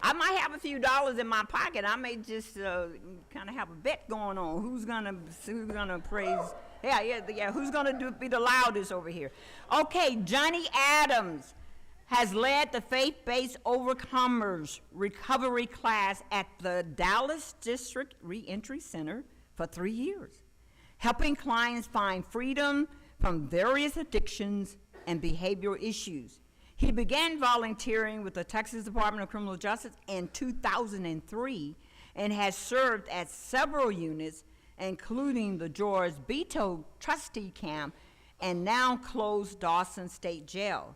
I might have a few dollars in my pocket. I may just kind of have a bet going on. Who's gonna praise? Yeah. Who's gonna be the loudest over here? Okay, Johnny Adams has led the faith-based overcomers recovery class at the Dallas District Reentry Center for 3 years, helping clients find freedom from various addictions and behavioral issues. He began volunteering with the Texas Department of Criminal Justice in 2003 and has served at several units, including the George Beto Trustee Camp and now closed Dawson State Jail.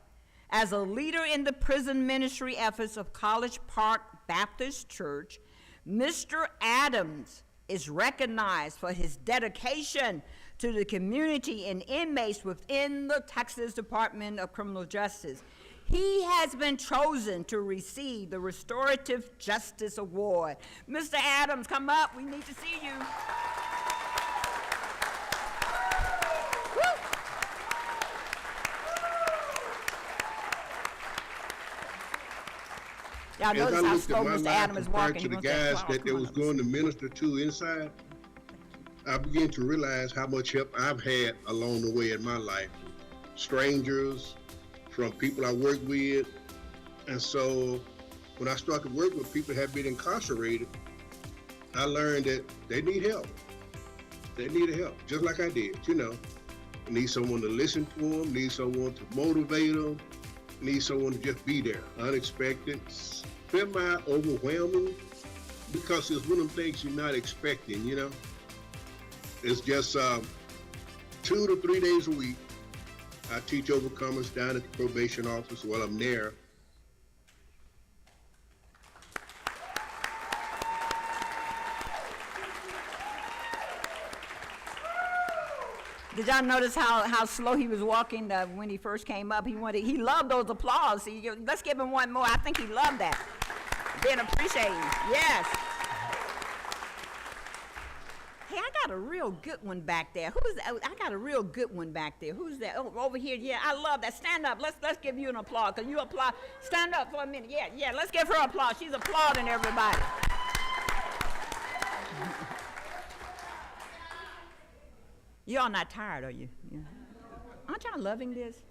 As a leader in the prison ministry efforts of College Park Baptist Church, Mr. Adams is recognized for his dedication to the community and inmates within the Texas Department of Criminal Justice. He has been chosen to receive the Restorative Justice Award. Mr. Adams, come up. We need to see you. Y'all As notice I how looked slow at my Mr. life Adams is compared walking. to the He gonna say, guys "Wow, that they come on was up." going to minister to inside, I began to realize how much help I've had along the way in my life. Strangers, from people I work with. And so when I started working with people that have been incarcerated, I learned that they need help. They need help, just like I did, you know. Need someone to listen to them, need someone to motivate them, need someone to just be there. Unexpected, semi-overwhelming, because it's one of them things you're not expecting, you know. It's just 2 to 3 days a week. I teach overcomers down at the probation office while I'm there. Did y'all notice how slow he was walking when he first came up? He loved those applause. See, let's give him one more. I think he loved that. Being appreciated. Yes. Hey, I got a real good one back there. Who's that? I got a real good one back there. Who's that? Oh, over here. Yeah, I love that. Stand up. Let's give you an applause. Cause you applaud. Stand up for a minute. Yeah. Let's give her applause. She's applauding everybody. Y'all not tired, are you? Yeah. Aren't y'all loving this?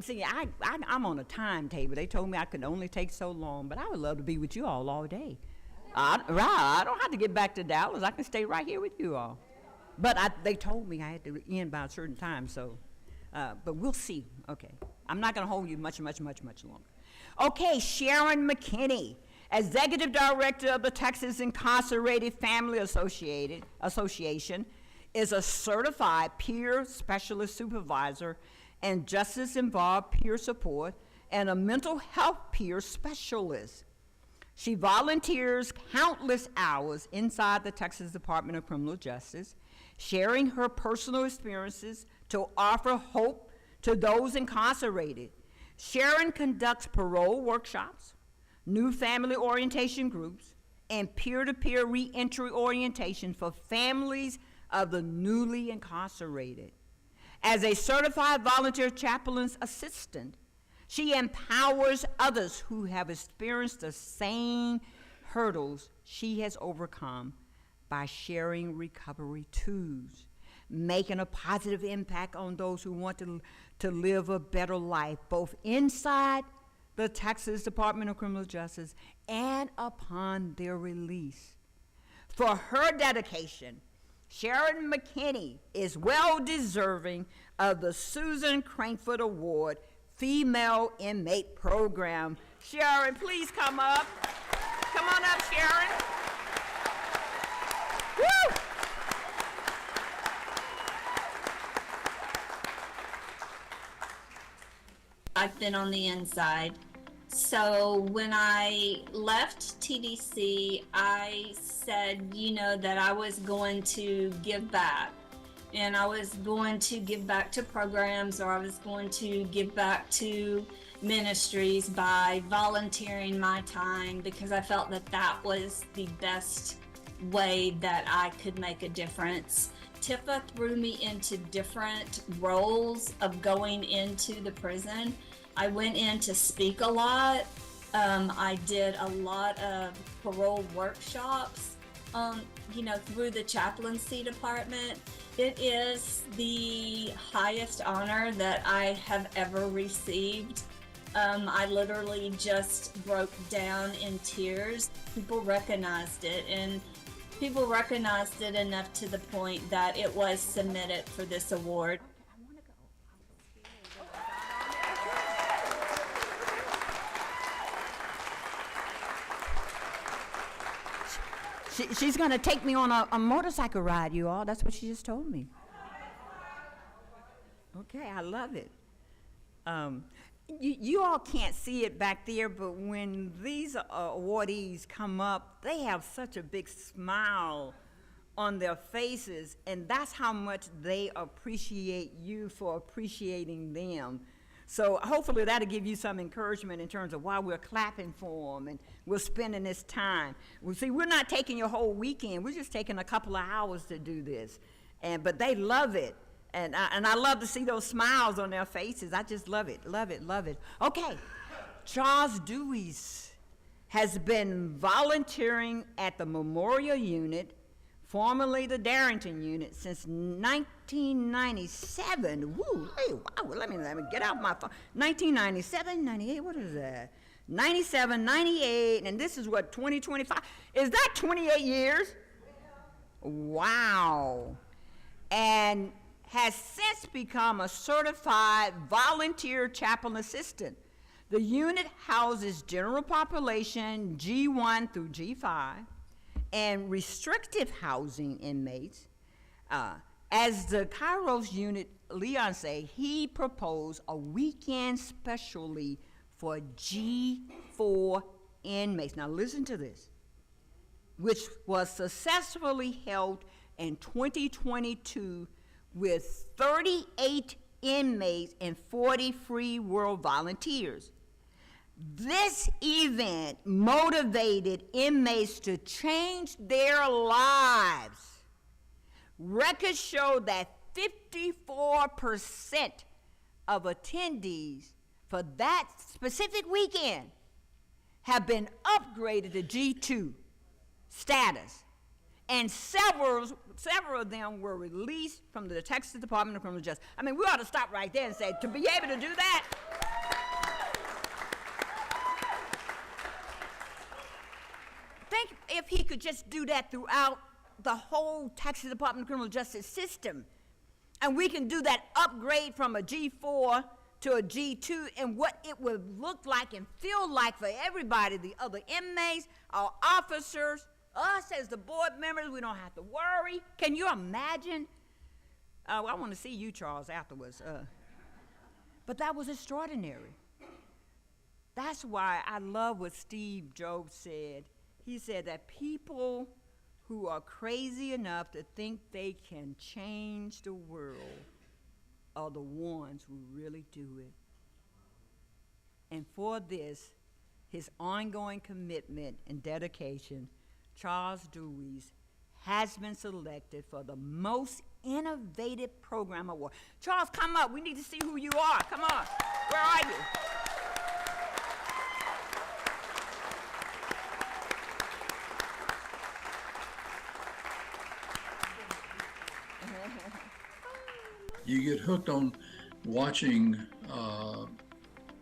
See, I'm on a timetable. They told me I could only take so long, but I would love to be with you all day. I don't have to get back to Dallas. I can stay right here with you all. But they told me I had to end by a certain time, so, but we'll see. Okay. I'm not going to hold you much longer. Okay, Sharon McKinney. Executive Director of the Texas Incarcerated Family Association, is a certified peer specialist supervisor and justice-involved peer support, and a mental health peer specialist. She volunteers countless hours inside the Texas Department of Criminal Justice, sharing her personal experiences to offer hope to those incarcerated. Sharon conducts parole workshops, new family orientation groups, and peer-to-peer reentry orientation for families of the newly incarcerated. As a certified volunteer chaplain's assistant, she empowers others who have experienced the same hurdles she has overcome by sharing recovery tools, making a positive impact on those who want to live a better life, both inside the Texas Department of Criminal Justice and upon their release. For her dedication, Sharon McKinney is well deserving of the Susan Crankford Award Female Inmate Program. Sharon, please come up. Come on up, Sharon. Woo! I've been on the inside. So when I left TDC, I said, that I was going to give back. And I was going to give back to programs, or I was going to give back to ministries by volunteering my time, because I felt that that was the best way that I could make a difference. Tifa threw me into different roles of going into the prison. I went in to speak a lot. I did a lot of parole workshops, through the chaplaincy department. It is the highest honor that I have ever received. I literally just broke down in tears. People recognized it, and people recognized it enough to the point that it was submitted for this award. She's going to take me on a motorcycle ride, you all. That's what she just told me. Okay, I love it. You all can't see it back there, but when these awardees come up, they have such a big smile on their faces, and that's how much they appreciate you for appreciating them. So hopefully that'll give you some encouragement in terms of why we're clapping for them and we're spending this time. Well, see, we're not taking your whole weekend. We're just taking a couple of hours to do this. But they love it. And I love to see those smiles on their faces. I just love it, love it, love it. Okay, Charles Dewey's has been volunteering at the Memorial Unit, formerly the Darrington Unit, since 1997. Woo, hey, wow, let me get out my phone. 1997, 98, what is that? 97, 98, and this is what, 2025? Is that 28 years? Wow. And has since become a certified volunteer chaplain assistant. The unit houses general population G1 through G5 and restrictive housing inmates. As the Kairos unit, Leon say, he proposed a weekend specially for G4 inmates. Now listen to this, which was successfully held in 2022 with 38 inmates and 40 free world volunteers. This event motivated inmates to change their lives. Records show that 54% of attendees for that specific weekend have been upgraded to G2 status, and several of them were released from the Texas Department of Criminal Justice. I mean, we ought to stop right there and say, to be able to do that, think if he could just do that throughout the whole Texas Department of Criminal Justice system, and we can do that upgrade from a G4 to a G2 and what it would look like and feel like for everybody, the other inmates, our officers, us as the board members. We don't have to worry. Can you imagine? I want to see you, Charles, afterwards. But that was extraordinary. That's why I love what Steve Jobs said. He said that people who are crazy enough to think they can change the world are the ones who really do it. And for this, his ongoing commitment and dedication, Charles Dewey's has been selected for the Most Innovative Program Award. Charles, come up. We need to see who you are. Come on. Where are you? You get hooked on watching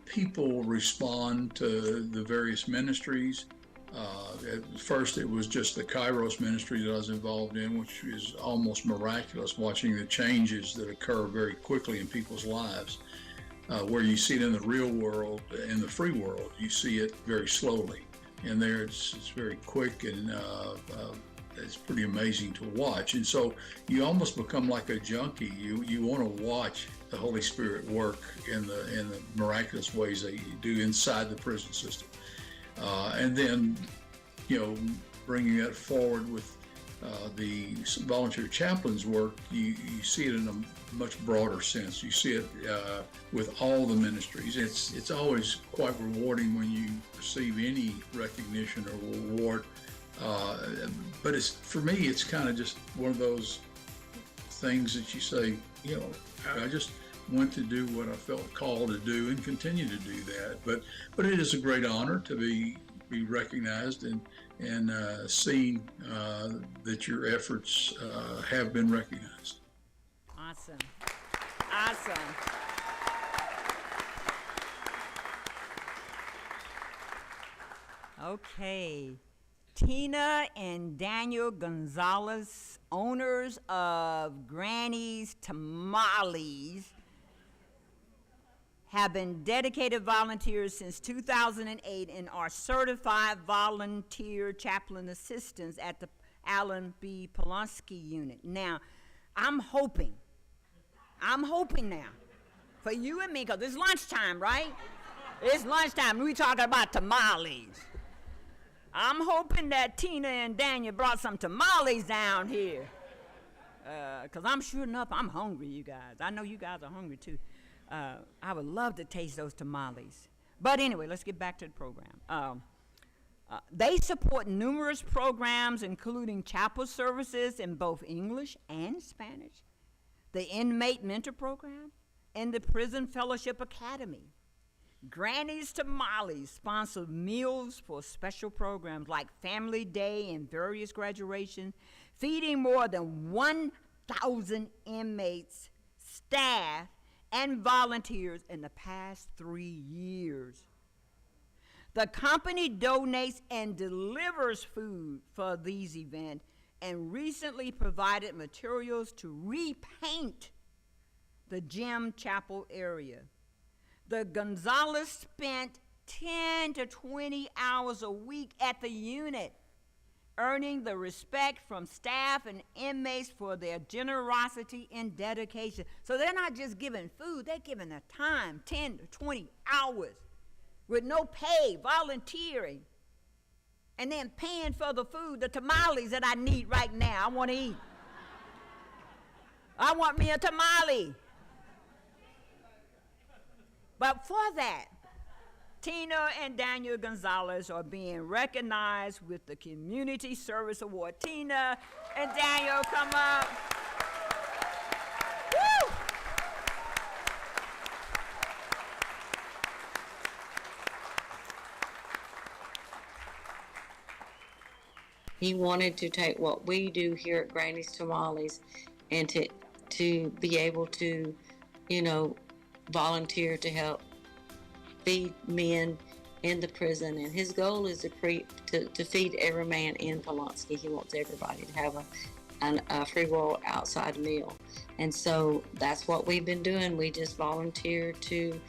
people respond to the various ministries. At first, it was just the Kairos ministry that I was involved in, which is almost miraculous, watching the changes that occur very quickly in people's lives. Where you see it in the real world, in the free world, you see it very slowly. And there it's very quick, and it's pretty amazing to watch. And so you almost become like a junkie. You want to watch the Holy Spirit work in the miraculous ways that you do inside the prison system. And then, bringing that forward with the volunteer chaplains work, you see it in a much broader sense. You see it with all the ministries. It's always quite rewarding when you receive any recognition or reward. But for me, it's kind of just one of those things that you say, I just went to do what I felt called to do and continue to do that. But it is a great honor to be recognized and seen that your efforts have been recognized. Awesome. Awesome. Okay. Tina and Daniel Gonzalez, owners of Granny's Tamales, have been dedicated volunteers since 2008 and are certified volunteer chaplain assistants at the Alan B. Polonsky unit. Now, I'm hoping now for you and me, because it's lunchtime, right? It's lunchtime. We talking about tamales. I'm hoping that Tina and Daniel brought some tamales down here. Because I'm sure enough, I'm hungry, you guys. I know you guys are hungry too. I would love to taste those tamales. But anyway, let's get back to the program. They support numerous programs, including chapel services in both English and Spanish, the Inmate Mentor Program, and the Prison Fellowship Academy. Granny's Tamales sponsor meals for special programs like Family Day and various graduations, feeding more than 1,000 inmates, staff, and volunteers in the past 3 years. The company donates and delivers food for these events and recently provided materials to repaint the gym chapel area. The Gonzalez spent 10 to 20 hours a week at the unit, earning the respect from staff and inmates for their generosity and dedication. So they're not just giving food, they're giving their time, 10 to 20 hours with no pay, volunteering, and then paying for the food, the tamales that I need right now. I want to eat. I want me a tamale. But for that, Tina and Daniel Gonzalez are being recognized with the Community Service Award. Tina and Daniel, come up. Woo! He wanted to take what we do here at Granny's Tamales and to be able to, volunteer to help feed men in the prison. And his goal is to feed every man in Polonsky. He wants everybody to have a free world outside meal. And so that's what we've been doing. We just volunteer to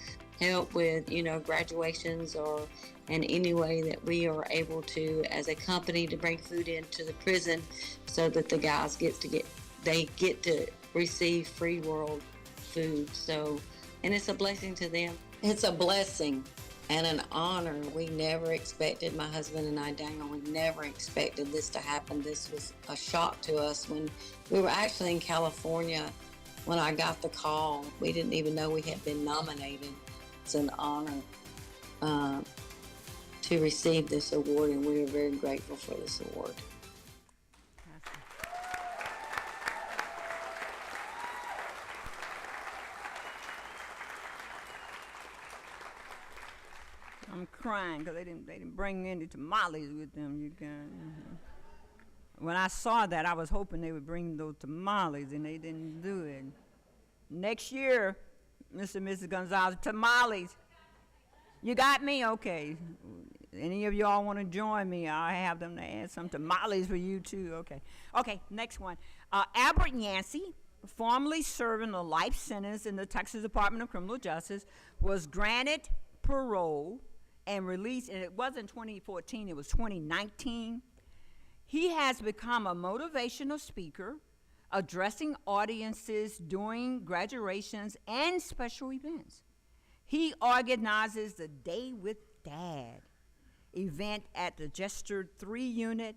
help with, graduations or in any way that we are able to as a company to bring food into the prison so that the guys get to receive free world food. So, and it's a blessing to them. It's a blessing and an honor. We never expected, my husband and I, Daniel, we never expected this to happen. This was a shock to us when we were actually in California when I got the call. We didn't even know we had been nominated. It's an honor to receive this award, and we are very grateful for this award. I'm crying because they didn't bring any tamales with them, you guys. When I saw that, I was hoping they would bring those tamales, and they didn't do it. Next year, Mr. and Mrs. Gonzalez, tamales. You got me? Okay. Any of y'all want to join me? I have them to add some tamales for you too. Okay. Okay, next one. Albert Yancey, formerly serving a life sentence in the Texas Department of Criminal Justice, was granted parole and released, and it wasn't 2014, it was 2019. He has become a motivational speaker, addressing audiences during graduations and special events. He organizes the Day with Dad event at the Gesture 3 unit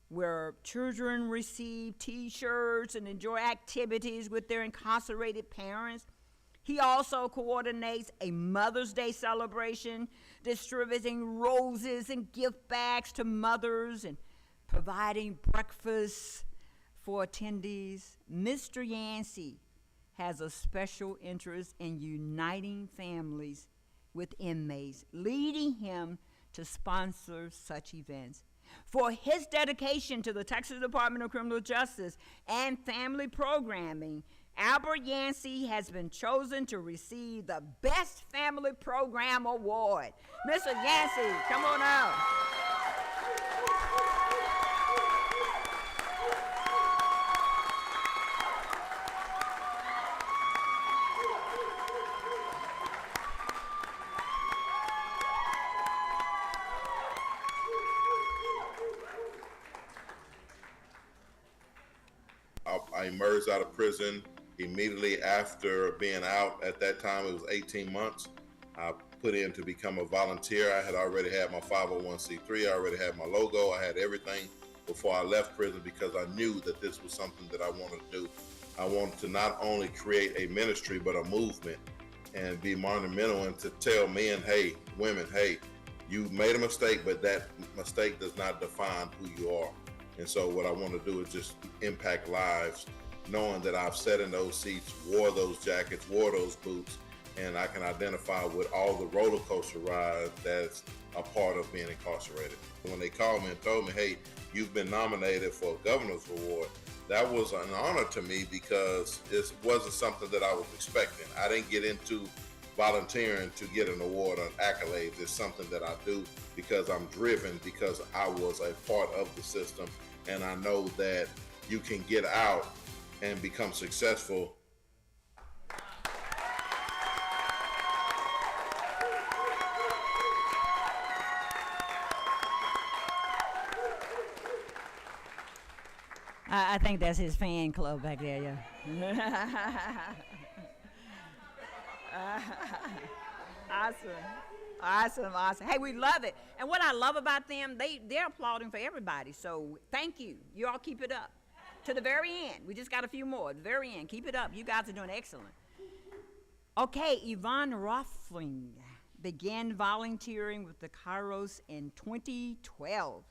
where children receive T-shirts and enjoy activities with their incarcerated parents. He also coordinates a Mother's Day celebration, distributing roses and gift bags to mothers and providing breakfast for attendees. Mr. Yancey has a special interest in uniting families with inmates, leading him to sponsor such events. For his dedication to the Texas Department of Criminal Justice and family programming, Albert Yancey has been chosen to receive the Best Family Program Award. Mr. Yancey, come on out. I emerged out of prison immediately after being out. At that time, it was 18 months. I put in to become a volunteer. I had already had my 501c3. I already had my logo. I had everything before I left prison because I knew that this was something that I wanted to do. I wanted to not only create a ministry, but a movement and be monumental and to tell men, hey, women, hey, you made a mistake, but that mistake does not define who you are. And so what I want to do is just impact lives, knowing that I've sat in those seats, wore those jackets, wore those boots, and I can identify with all the roller coaster rides that's a part of being incarcerated. When they called me and told me, hey, you've been nominated for a governor's award, that was an honor to me because it wasn't something that I was expecting. I didn't get into volunteering to get an award or accolades. It's something that I do because I'm driven, because I was a part of the system, and I know that you can get out and become successful. I think that's his fan club back there, yeah. Awesome. Hey, we love it. And what I love about them, they're applauding for everybody. So thank you. You all keep it up. To the very end. We just got a few more. At the very end. Keep it up. You guys are doing excellent. Okay, Yvonne Rothling began volunteering with the Kairos in 2012,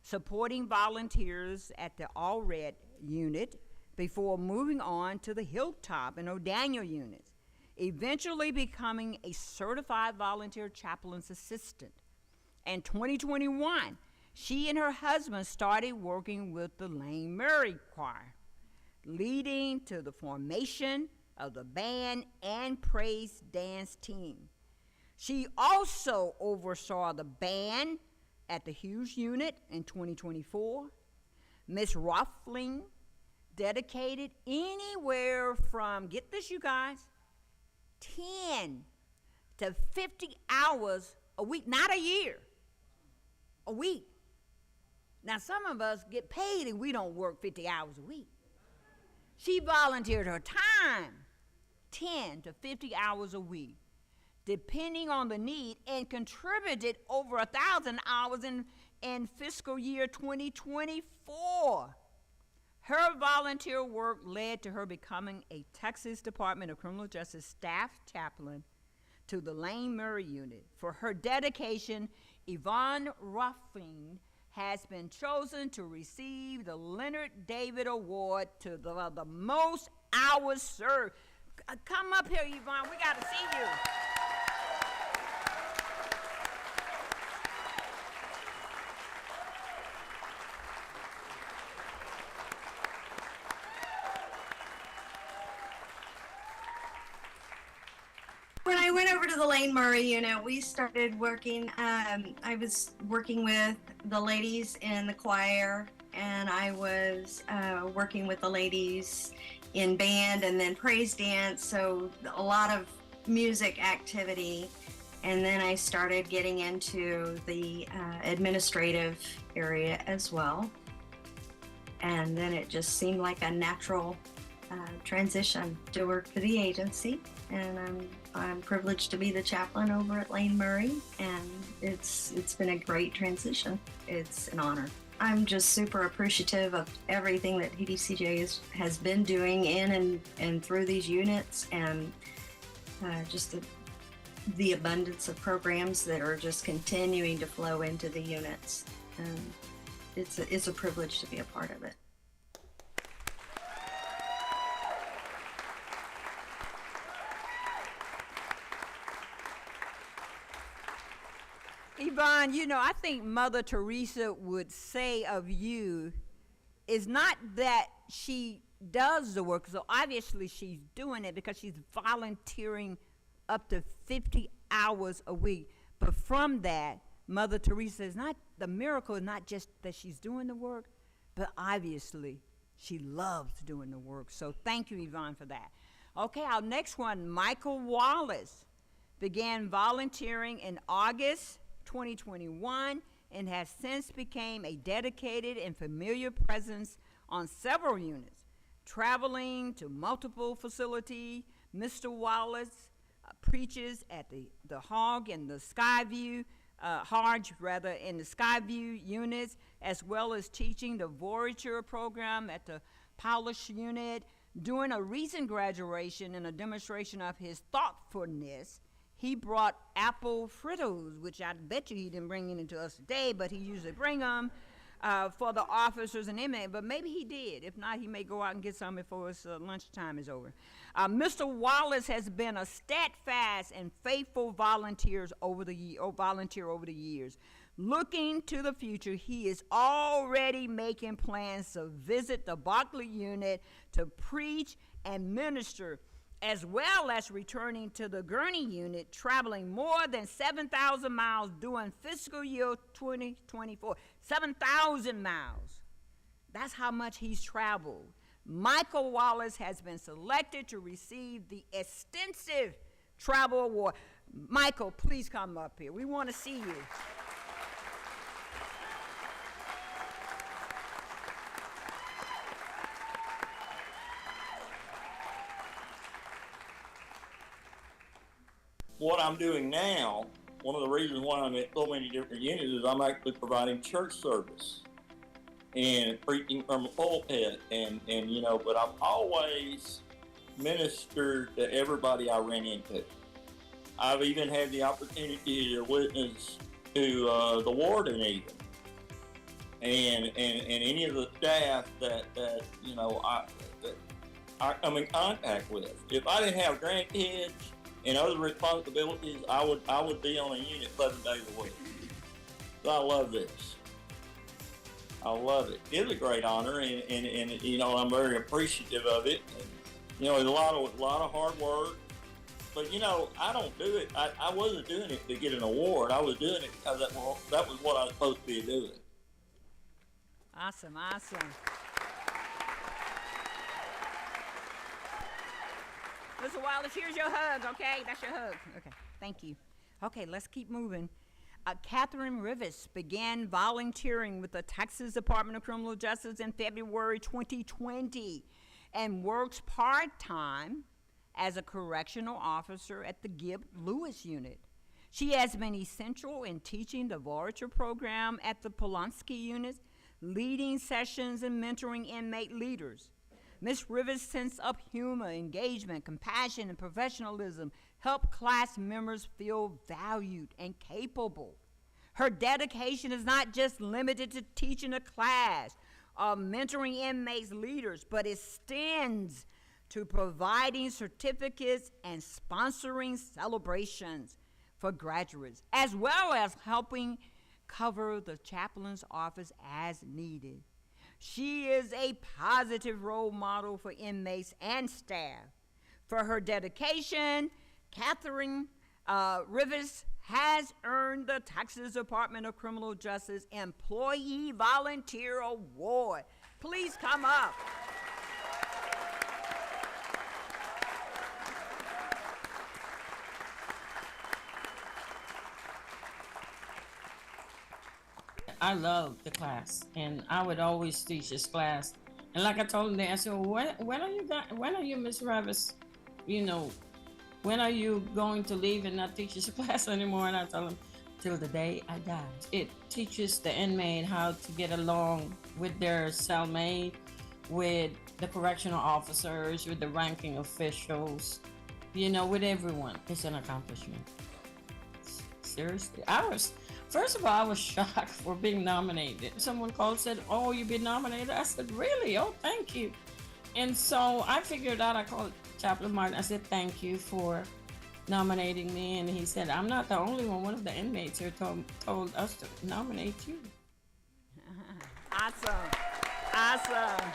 supporting volunteers at the All Red unit before moving on to the Hilltop and O'Daniel units, eventually becoming a certified volunteer chaplain's assistant. In 2021, she and her husband started working with the Lane Murray Choir, leading to the formation of the band and praise dance team. She also oversaw the band at the Hughes unit in 2024. Ms. Rothling dedicated anywhere from, get this, you guys, 10 to 50 hours a week, not a year, a week. Now, some of us get paid and we don't work 50 hours a week. She volunteered her time, 10 to 50 hours a week, depending on the need, and contributed over 1,000 hours in fiscal year 2024. Her volunteer work led to her becoming a Texas Department of Criminal Justice staff chaplain to the Lane Murray Unit. For her dedication, Yvonne Ruffing has been chosen to receive the Leonard David Award to the most hours served. Come up here, Yvonne. We got to see you. When I went over to the Lane Murray unit, we started working. I was working with the ladies in the choir, and I was working with the ladies in band and then praise dance. So a lot of music activity. And then I started getting into the administrative area as well. And then it just seemed like a natural transition to work for the agency. And I'm privileged to be the chaplain over at Lane Murray, and it's been a great transition. It's an honor. I'm just super appreciative of everything that TDCJ has been doing in and through these units, and just the abundance of programs that are just continuing to flow into the units. It's a privilege to be a part of it. Yvonne, you know, I think Mother Teresa would say of you is not that she does the work, so obviously she's doing it because she's volunteering up to 50 hours a week. But from that, Mother Teresa is not, the miracle is not just that she's doing the work, but obviously she loves doing the work. So thank you, Yvonne, for that. Okay, our next one, Michael Wallace, began volunteering in August 2021 and has since became a dedicated and familiar presence on several units, traveling to multiple facilities. Mr. Wallace preaches at the Hog and the Skyview, Harge rather, in the Skyview units, as well as teaching the Voyager program at the Polish unit. During a recent graduation and a demonstration of his thoughtfulness, he brought apple fritters, which I bet you he didn't bring any to us today, but he usually bring them for the officers and inmates, but maybe he did. If not, he may go out and get some before his lunchtime is over. Mr. Wallace has been a steadfast and faithful volunteer over the years. Looking to the future, he is already making plans to visit the Barclay unit to preach and minister, as well as returning to the Gurney unit, traveling more than 7,000 miles during fiscal year 2024. 7,000 miles. That's how much he's traveled. Michael Wallace has been selected to receive the Extensive Travel Award. Michael, please come up here. We want to see you. What I'm doing now, one of the reasons why I'm at so many different units is I'm actually providing church service and preaching from a pulpit, and you know, but I've always ministered to everybody I ran into. I've even had the opportunity to witness to the warden even, and any of the staff that you know I come in contact with. If I didn't have grandkids and other responsibilities, I would be on a unit 7 days a week. So I love this. I love it. It's a great honor, and you know, I'm very appreciative of it. And, you know, it's a lot of hard work. But you know, I don't do it. I wasn't doing it to get an award. I was doing it because that was what I was supposed to be doing. Awesome, awesome. Mr. Wallace, here's your hug, okay? That's your hug. Okay, thank you. Okay, let's keep moving. Catherine Rivers began volunteering with the Texas Department of Criminal Justice in February 2020 and works part-time as a correctional officer at the Gibb Lewis unit. She has been essential in teaching the Voyager program at the Polonsky unit, leading sessions and mentoring inmate leaders. Ms. Rivers' sense of humor, engagement, compassion, and professionalism help class members feel valued and capable. Her dedication is not just limited to teaching a class or mentoring inmates leaders, but extends to providing certificates and sponsoring celebrations for graduates, as well as helping cover the chaplain's office as needed. She is a positive role model for inmates and staff. For her dedication, Catherine Rivers has earned the Texas Department of Criminal Justice Employee Volunteer Award. Please come up. I love the class, and I would always teach this class. And like I told them, I said, well, when are you, Miss Rivers? You know, when are you going to leave and not teach this class anymore? And I told them, till the day I die. It teaches the inmate how to get along with their cellmate, with the correctional officers, with the ranking officials, you know, with everyone. It's an accomplishment. Seriously, first of all, I was shocked for being nominated. Someone called and said, oh, you've been nominated? I said, really? Oh, thank you. And so I figured out, I called Chaplain Martin. I said, thank you for nominating me. And he said, I'm not the only one. One of the inmates here told us to nominate you. Awesome. Awesome.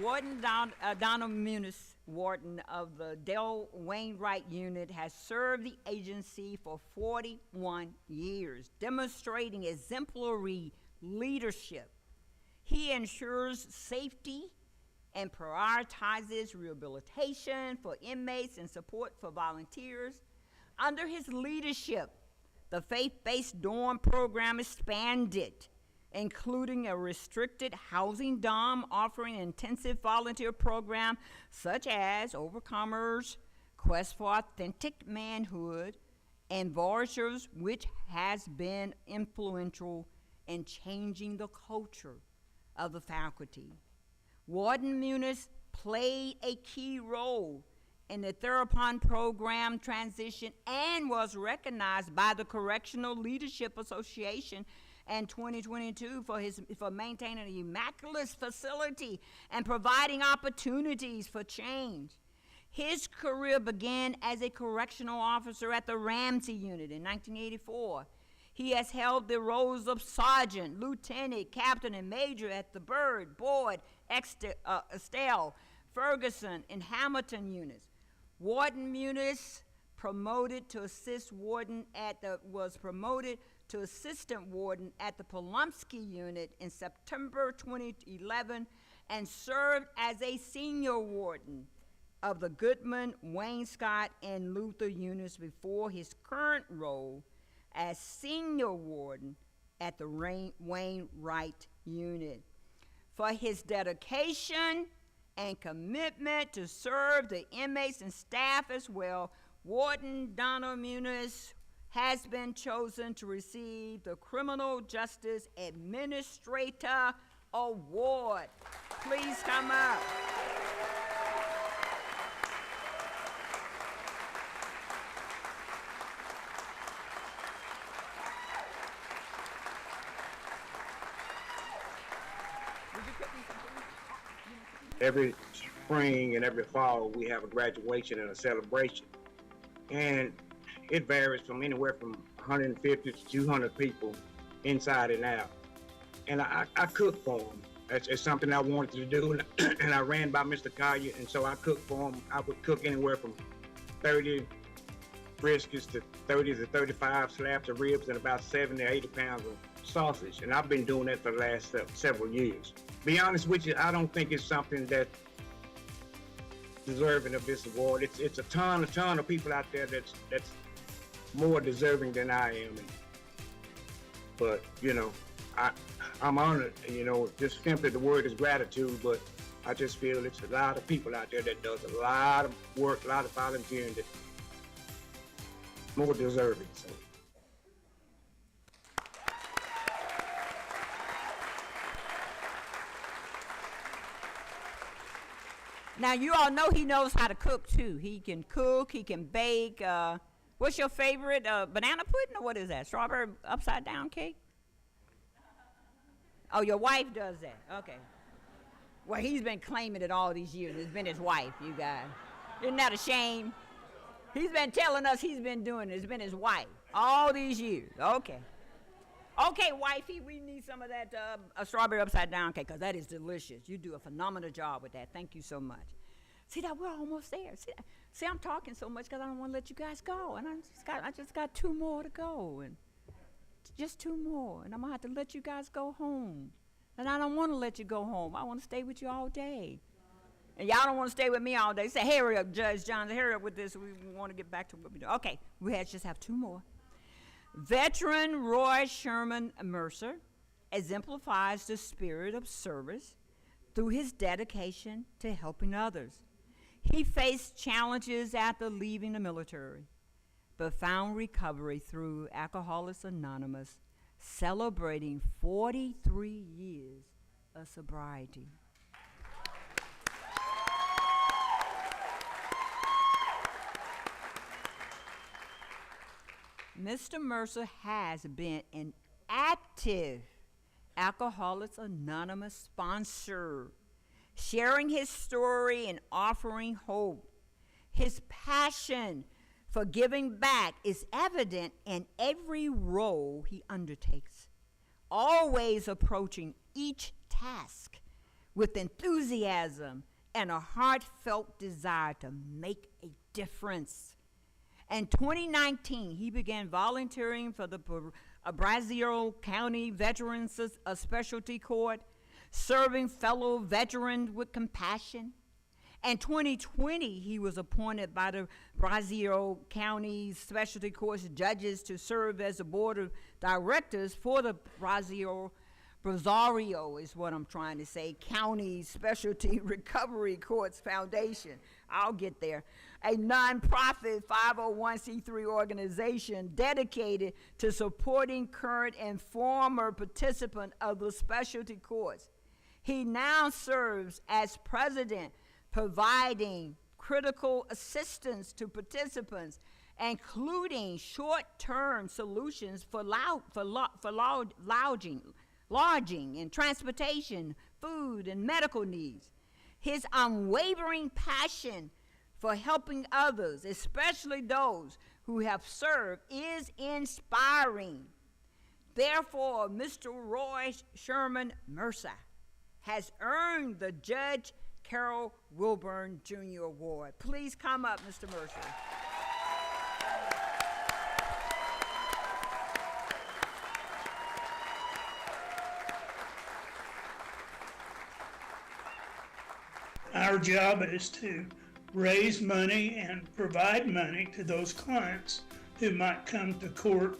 Warden Donald Muniz, warden of the Dale Wainwright unit, has served the agency for 41 years, demonstrating exemplary leadership. He ensures safety and prioritizes rehabilitation for inmates and support for volunteers. Under his leadership, the faith-based dorm program expanded, including a restricted housing dorm offering intensive volunteer program such as Overcomers, Quest for Authentic Manhood, and Voyagers, which has been influential in changing the culture of the faculty. Warden Muniz played a key role in the Therapon program transition and was recognized by the Correctional Leadership Association in 2022 for maintaining an immaculate facility and providing opportunities for change. His career began as a correctional officer at the Ramsey Unit in 1984. He has held the roles of sergeant, lieutenant, captain, and major at the Byrd, Boyd, Estelle, Ferguson, and Hamilton units. Warden Muniz promoted to assist warden was promoted to assistant warden at the Polonsky unit in September 2011 and served as a senior warden of the Goodman, Wainscott, and Luther units before his current role as senior warden at the Wainwright unit. For his dedication and commitment to serve the inmates and staff as well, Warden Donald Muniz has been chosen to receive the Criminal Justice Administrator Award. Please come up. Every spring and every fall, we have a graduation and a celebration. And it varies from anywhere from 150 to 200 people inside and out. And I cook for them. It's something I wanted to do, and I ran by Mr. Collier, and so I cooked for them. I would cook anywhere from 30 briskets to 30 to 35 slabs of ribs and about 70 to 80 pounds of sausage. And I've been doing that for the last several years. Be honest with you, I don't think it's something that deserving of this award. It's a ton of people out there that's more deserving than I am. But I'm honored. Just simply the word is gratitude. But I just feel it's a lot of people out there that does a lot of work, a lot of volunteering, that more deserving. So. Now, you all know he knows how to cook, too. He can cook, he can bake. What's your favorite, banana pudding, or what is that? Strawberry upside-down cake? Oh, your wife does that. Okay. Well, he's been claiming it all these years. It's been his wife, you guys. Isn't that a shame? He's been telling us he's been doing it. It's been his wife all these years. Okay. Okay, wifey, we need some of that a strawberry upside-down cake, because that is delicious. You do a phenomenal job with that. Thank you so much. See that we're almost there. See, I'm talking so much because I don't want to let you guys go, and I just got 2 more to go, and just 2 more, and I'm gonna have to let you guys go home. And I don't want to let you go home. I want to stay with you all day, and y'all don't want to stay with me all day. Say, hurry up, Judge John. Hurry up with this. We want to get back to what we do. Okay, just have 2 more. Veteran Roy Sherman Mercer exemplifies the spirit of service through his dedication to helping others. He faced challenges after leaving the military, but found recovery through Alcoholics Anonymous, celebrating 43 years of sobriety. Mr. Mercer has been an active Alcoholics Anonymous sponsor, sharing his story and offering hope. His passion for giving back is evident in every role he undertakes, always approaching each task with enthusiasm and a heartfelt desire to make a difference. In 2019, he began volunteering for the Brazil County Veterans Specialty Court, serving fellow veterans with compassion. In 2020, he was appointed by the Brazil County Specialty Court's judges to serve as the board of directors for the Brazario is what I'm trying to say, County Specialty Recovery Courts Foundation. I'll get there. A nonprofit 501c3 organization dedicated to supporting current and former participants of the specialty courts. He now serves as president, providing critical assistance to participants, including short-term solutions for lodging and transportation, food and medical needs. His unwavering passion for helping others, especially those who have served, is inspiring. Therefore, Mr. Roy Sherman Mercer has earned the Judge Carol Wilburn Jr. Award. Please come up, Mr. Mercer. Our job is to raise money and provide money to those clients who might come to court.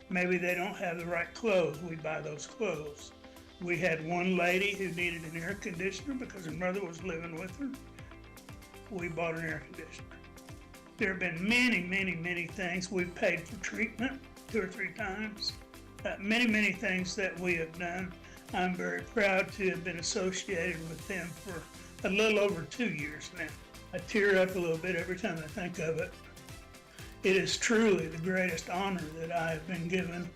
Maybe they don't have the right clothes. We buy those clothes. We had one lady who needed an air conditioner because her mother was living with her. We bought an air conditioner. There have been many things. We've paid for treatment 2 or 3 times. Many things that we have done. I'm very proud to have been associated with them for a little over 2 years now. I tear up a little bit every time I think of it. It is truly the greatest honor that I have been given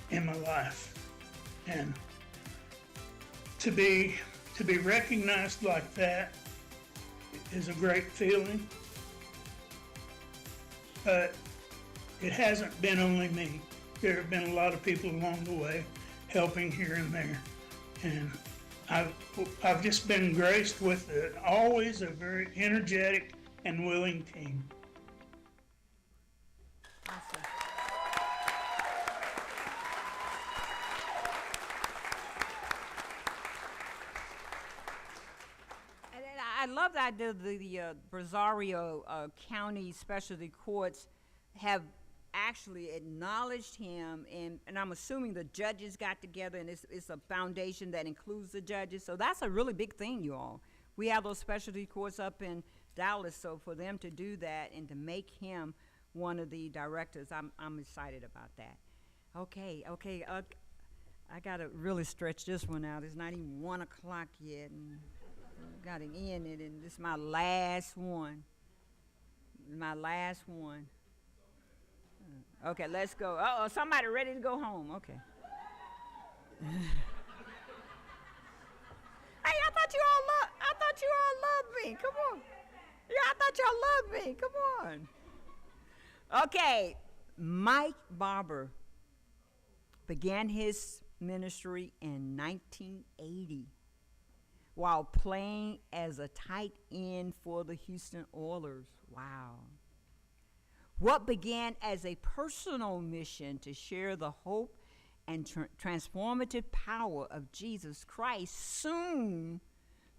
in my life. And to be recognized like that is a great feeling. But it hasn't been only me. There have been a lot of people along the way helping here and there. And I've just been graced with always a very energetic and willing team. Awesome. And then I love that the Rosario County Specialty Courts have actually acknowledged him, and I'm assuming the judges got together, and it's a foundation that includes the judges. So that's a really big thing, you all. We have those specialty courts up in Dallas, so for them to do that and to make him one of the directors, I'm excited about that. Okay, I gotta really stretch this one out. It's not even 1 o'clock yet, and gotta end it, and this is my last one. My last one. Okay, let's go. Uh-oh, somebody ready to go home. Okay. Hey, I thought you all loved me. Come on. Yeah, I thought y'all loved me. Come on. Okay, Mike Barber began his ministry in 1980 while playing as a tight end for the Houston Oilers. Wow. What began as a personal mission to share the hope and transformative power of Jesus Christ soon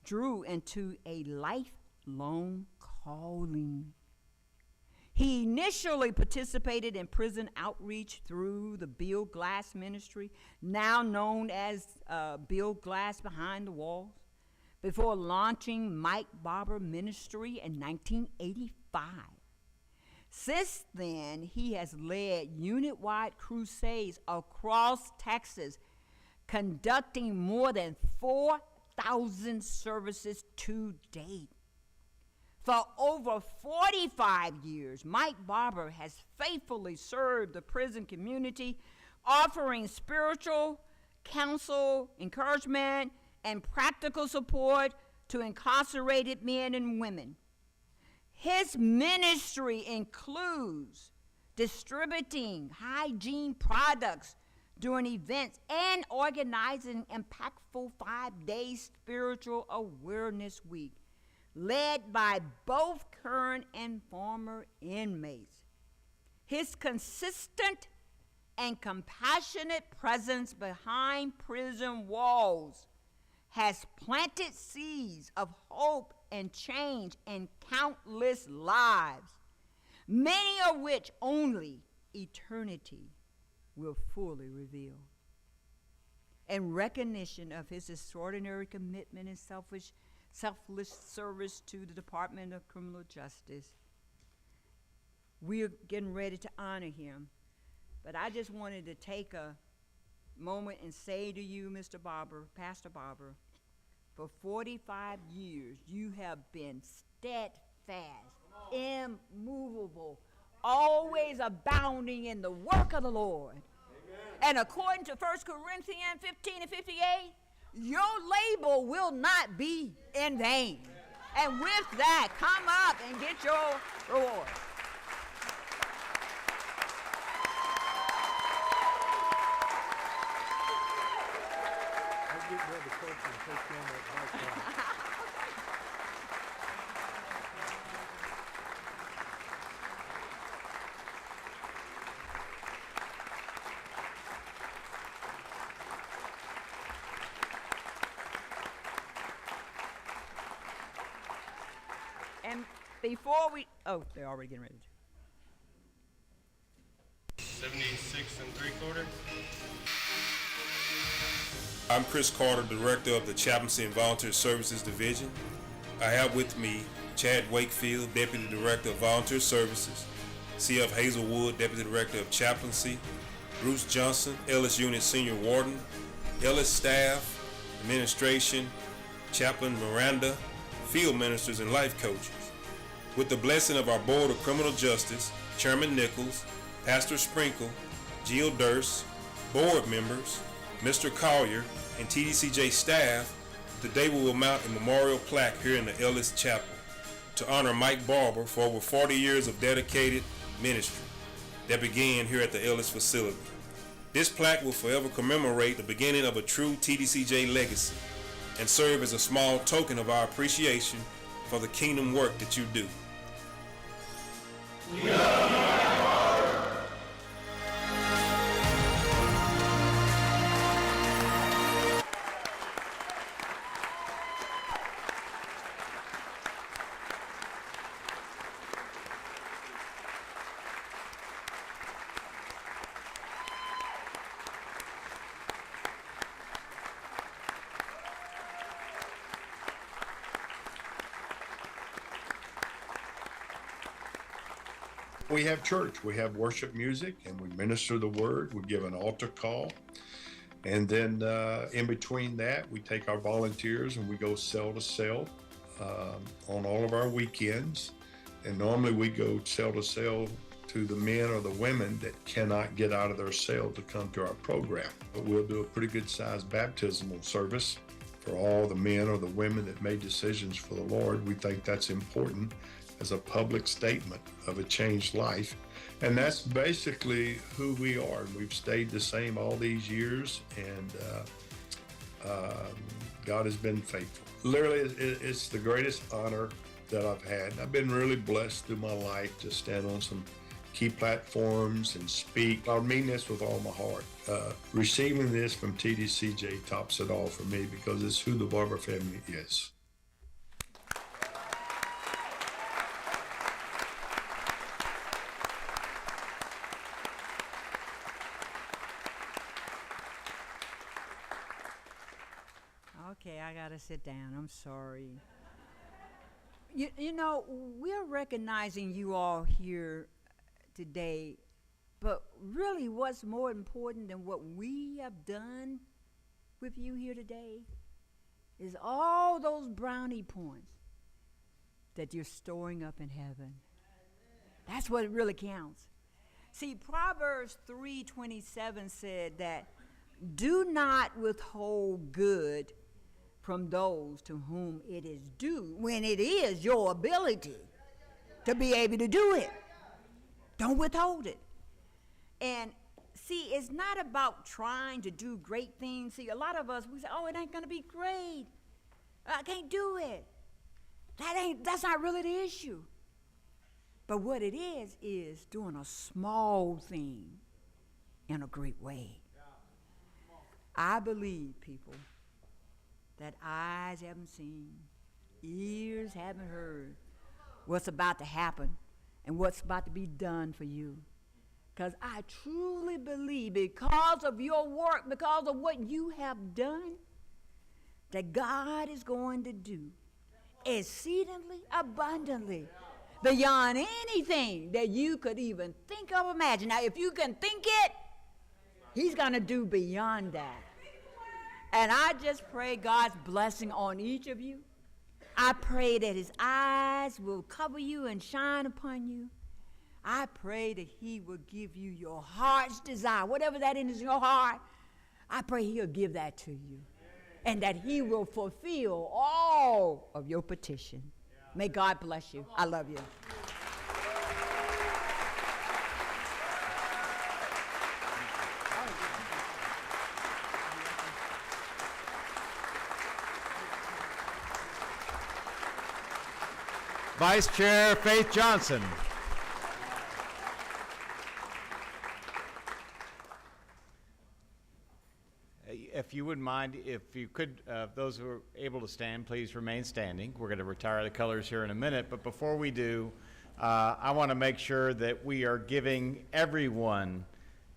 drew into a lifelong calling. He initially participated in prison outreach through the Bill Glass Ministry, now known as Bill Glass Behind the Walls, before launching Mike Barber Ministry in 1985. Since then, he has led unit-wide crusades across Texas, conducting more than 4,000 services to date. For over 45 years, Mike Barber has faithfully served the prison community, offering spiritual counsel, encouragement, and practical support to incarcerated men and women. His ministry includes distributing hygiene products during events and organizing impactful 5-day spiritual awareness week, led by both current and former inmates. His consistent and compassionate presence behind prison walls has planted seeds of hope and change in countless lives, many of which only eternity will fully reveal. In recognition of his extraordinary commitment and selfless service to the Department of Criminal Justice, we're getting ready to honor him. But I just wanted to take a moment and say to you, Mr. Barber, Pastor Barber, for 45 years, you have been steadfast, immovable, always abounding in the work of the Lord. Amen. And according to 1 Corinthians 15 and 58, your labor will not be in vain. And with that, come up and get your reward. And before we, they're already getting ready. 76 3/4. I'm Chris Carter, Director of the Chaplaincy and Volunteer Services Division. I have with me Chad Wakefield, Deputy Director of Volunteer Services, C.F. Hazelwood, Deputy Director of Chaplaincy, Bruce Johnson, Ellis Unit Senior Warden, Ellis staff, administration, Chaplain Miranda, field ministers, and life coaches. With the blessing of our Board of Criminal Justice, Chairman Nichols, Pastor Sprinkle, Jill Durst, board members, Mr. Collier, and TDCJ staff, today we will mount a memorial plaque here in the Ellis Chapel to honor Mike Barber for over 40 years of dedicated ministry that began here at the Ellis facility. This plaque will forever commemorate the beginning of a true TDCJ legacy and serve as a small token of our appreciation for the kingdom work that you do. We love you, Mike Barber. We have church, we have worship music, and we minister the word. We give an altar call. And then in between that, we take our volunteers and we go cell to cell on all of our weekends. And normally we go cell to cell to the men or the women that cannot get out of their cell to come to our program. But we'll do a pretty good sized baptismal service for all the men or the women that made decisions for the Lord. We think that's important as a public statement of a changed life. And that's basically who we are. We've stayed the same all these years, and God has been faithful. Literally, it's the greatest honor that I've had. I've been really blessed through my life to stand on some key platforms and speak. I mean this with all my heart. Receiving this from TDCJ tops it all for me because it's who the Barber family is. Okay, I gotta sit down. I'm sorry. You know, we're recognizing you all here today, but really what's more important than what we have done with you here today is all those brownie points that you're storing up in heaven. That's what really counts. See, Proverbs 3:27 said that do not withhold good from those to whom it is due when it is your ability to be able to do it. Don't withhold it. And see, it's not about trying to do great things. See, a lot of us, we say, oh, it ain't gonna be great. I can't do it. That's not really the issue. But what it is doing a small thing in a great way. I believe, people, that eyes haven't seen, ears haven't heard what's about to happen and what's about to be done for you. Because I truly believe because of your work, because of what you have done, that God is going to do exceedingly abundantly beyond anything that you could even think of, imagine. Now, if you can think it, He's going to do beyond that. And I just pray God's blessing on each of you. I pray that His eyes will cover you and shine upon you. I pray that He will give you your heart's desire, whatever that is in your heart. I pray He'll give that to you, and that He will fulfill all of your petition. May God bless you. I love you. Vice Chair Faith Johnson. If you wouldn't mind, if you could, those who are able to stand, please remain standing. We're going to retire the colors here in a minute, but before we do, I want to make sure that we are giving everyone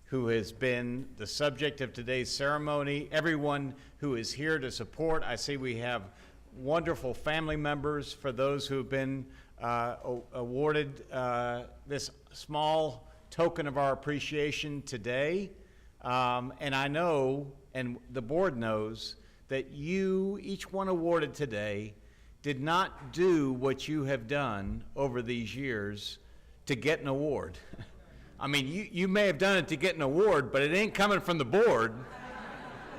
who has been the subject of today's ceremony, everyone who is here to support. I see we have wonderful family members for those who have been awarded this small token of our appreciation today. And I know, and the board knows, that you, each one awarded today, did not do what you have done over these years to get an award. I mean, you may have done it to get an award, but it ain't coming from the board.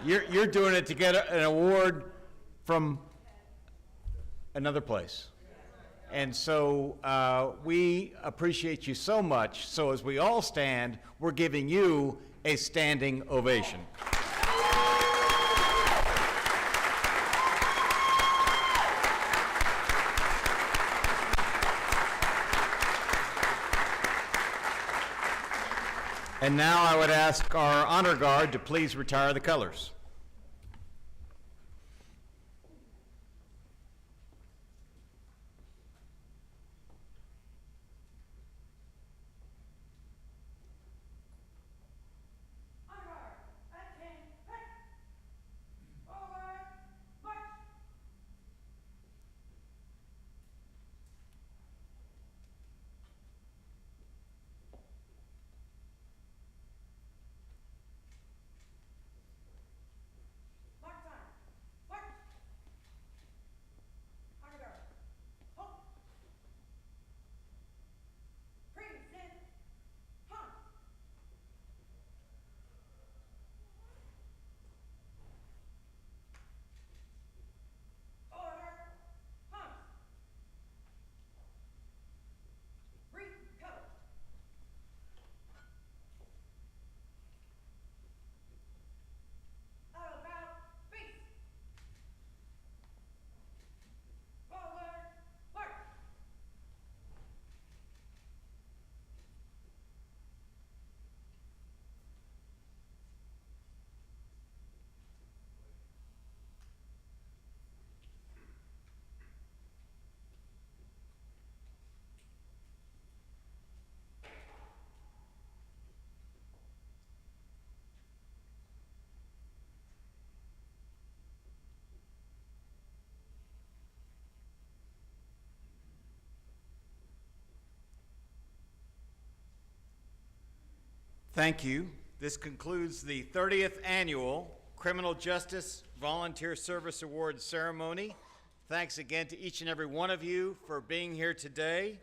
You're doing it to get an award from another place. And so we appreciate you so much. So as we all stand, we're giving you a standing ovation. And now I would ask our honor guard to please retire the colors. Thank you. This concludes the 30th Annual Criminal Justice Volunteer Service Awards ceremony. Thanks again to each and every one of you for being here today.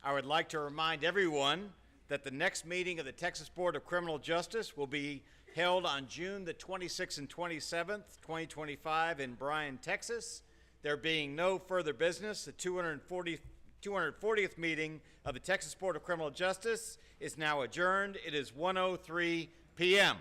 I would like to remind everyone that the next meeting of the Texas Board of Criminal Justice will be held on June the 26th and 27th, 2025 in Bryan, Texas. There being no further business, the 240th meeting of the Texas Board of Criminal Justice is now adjourned. It is 1:03 p.m.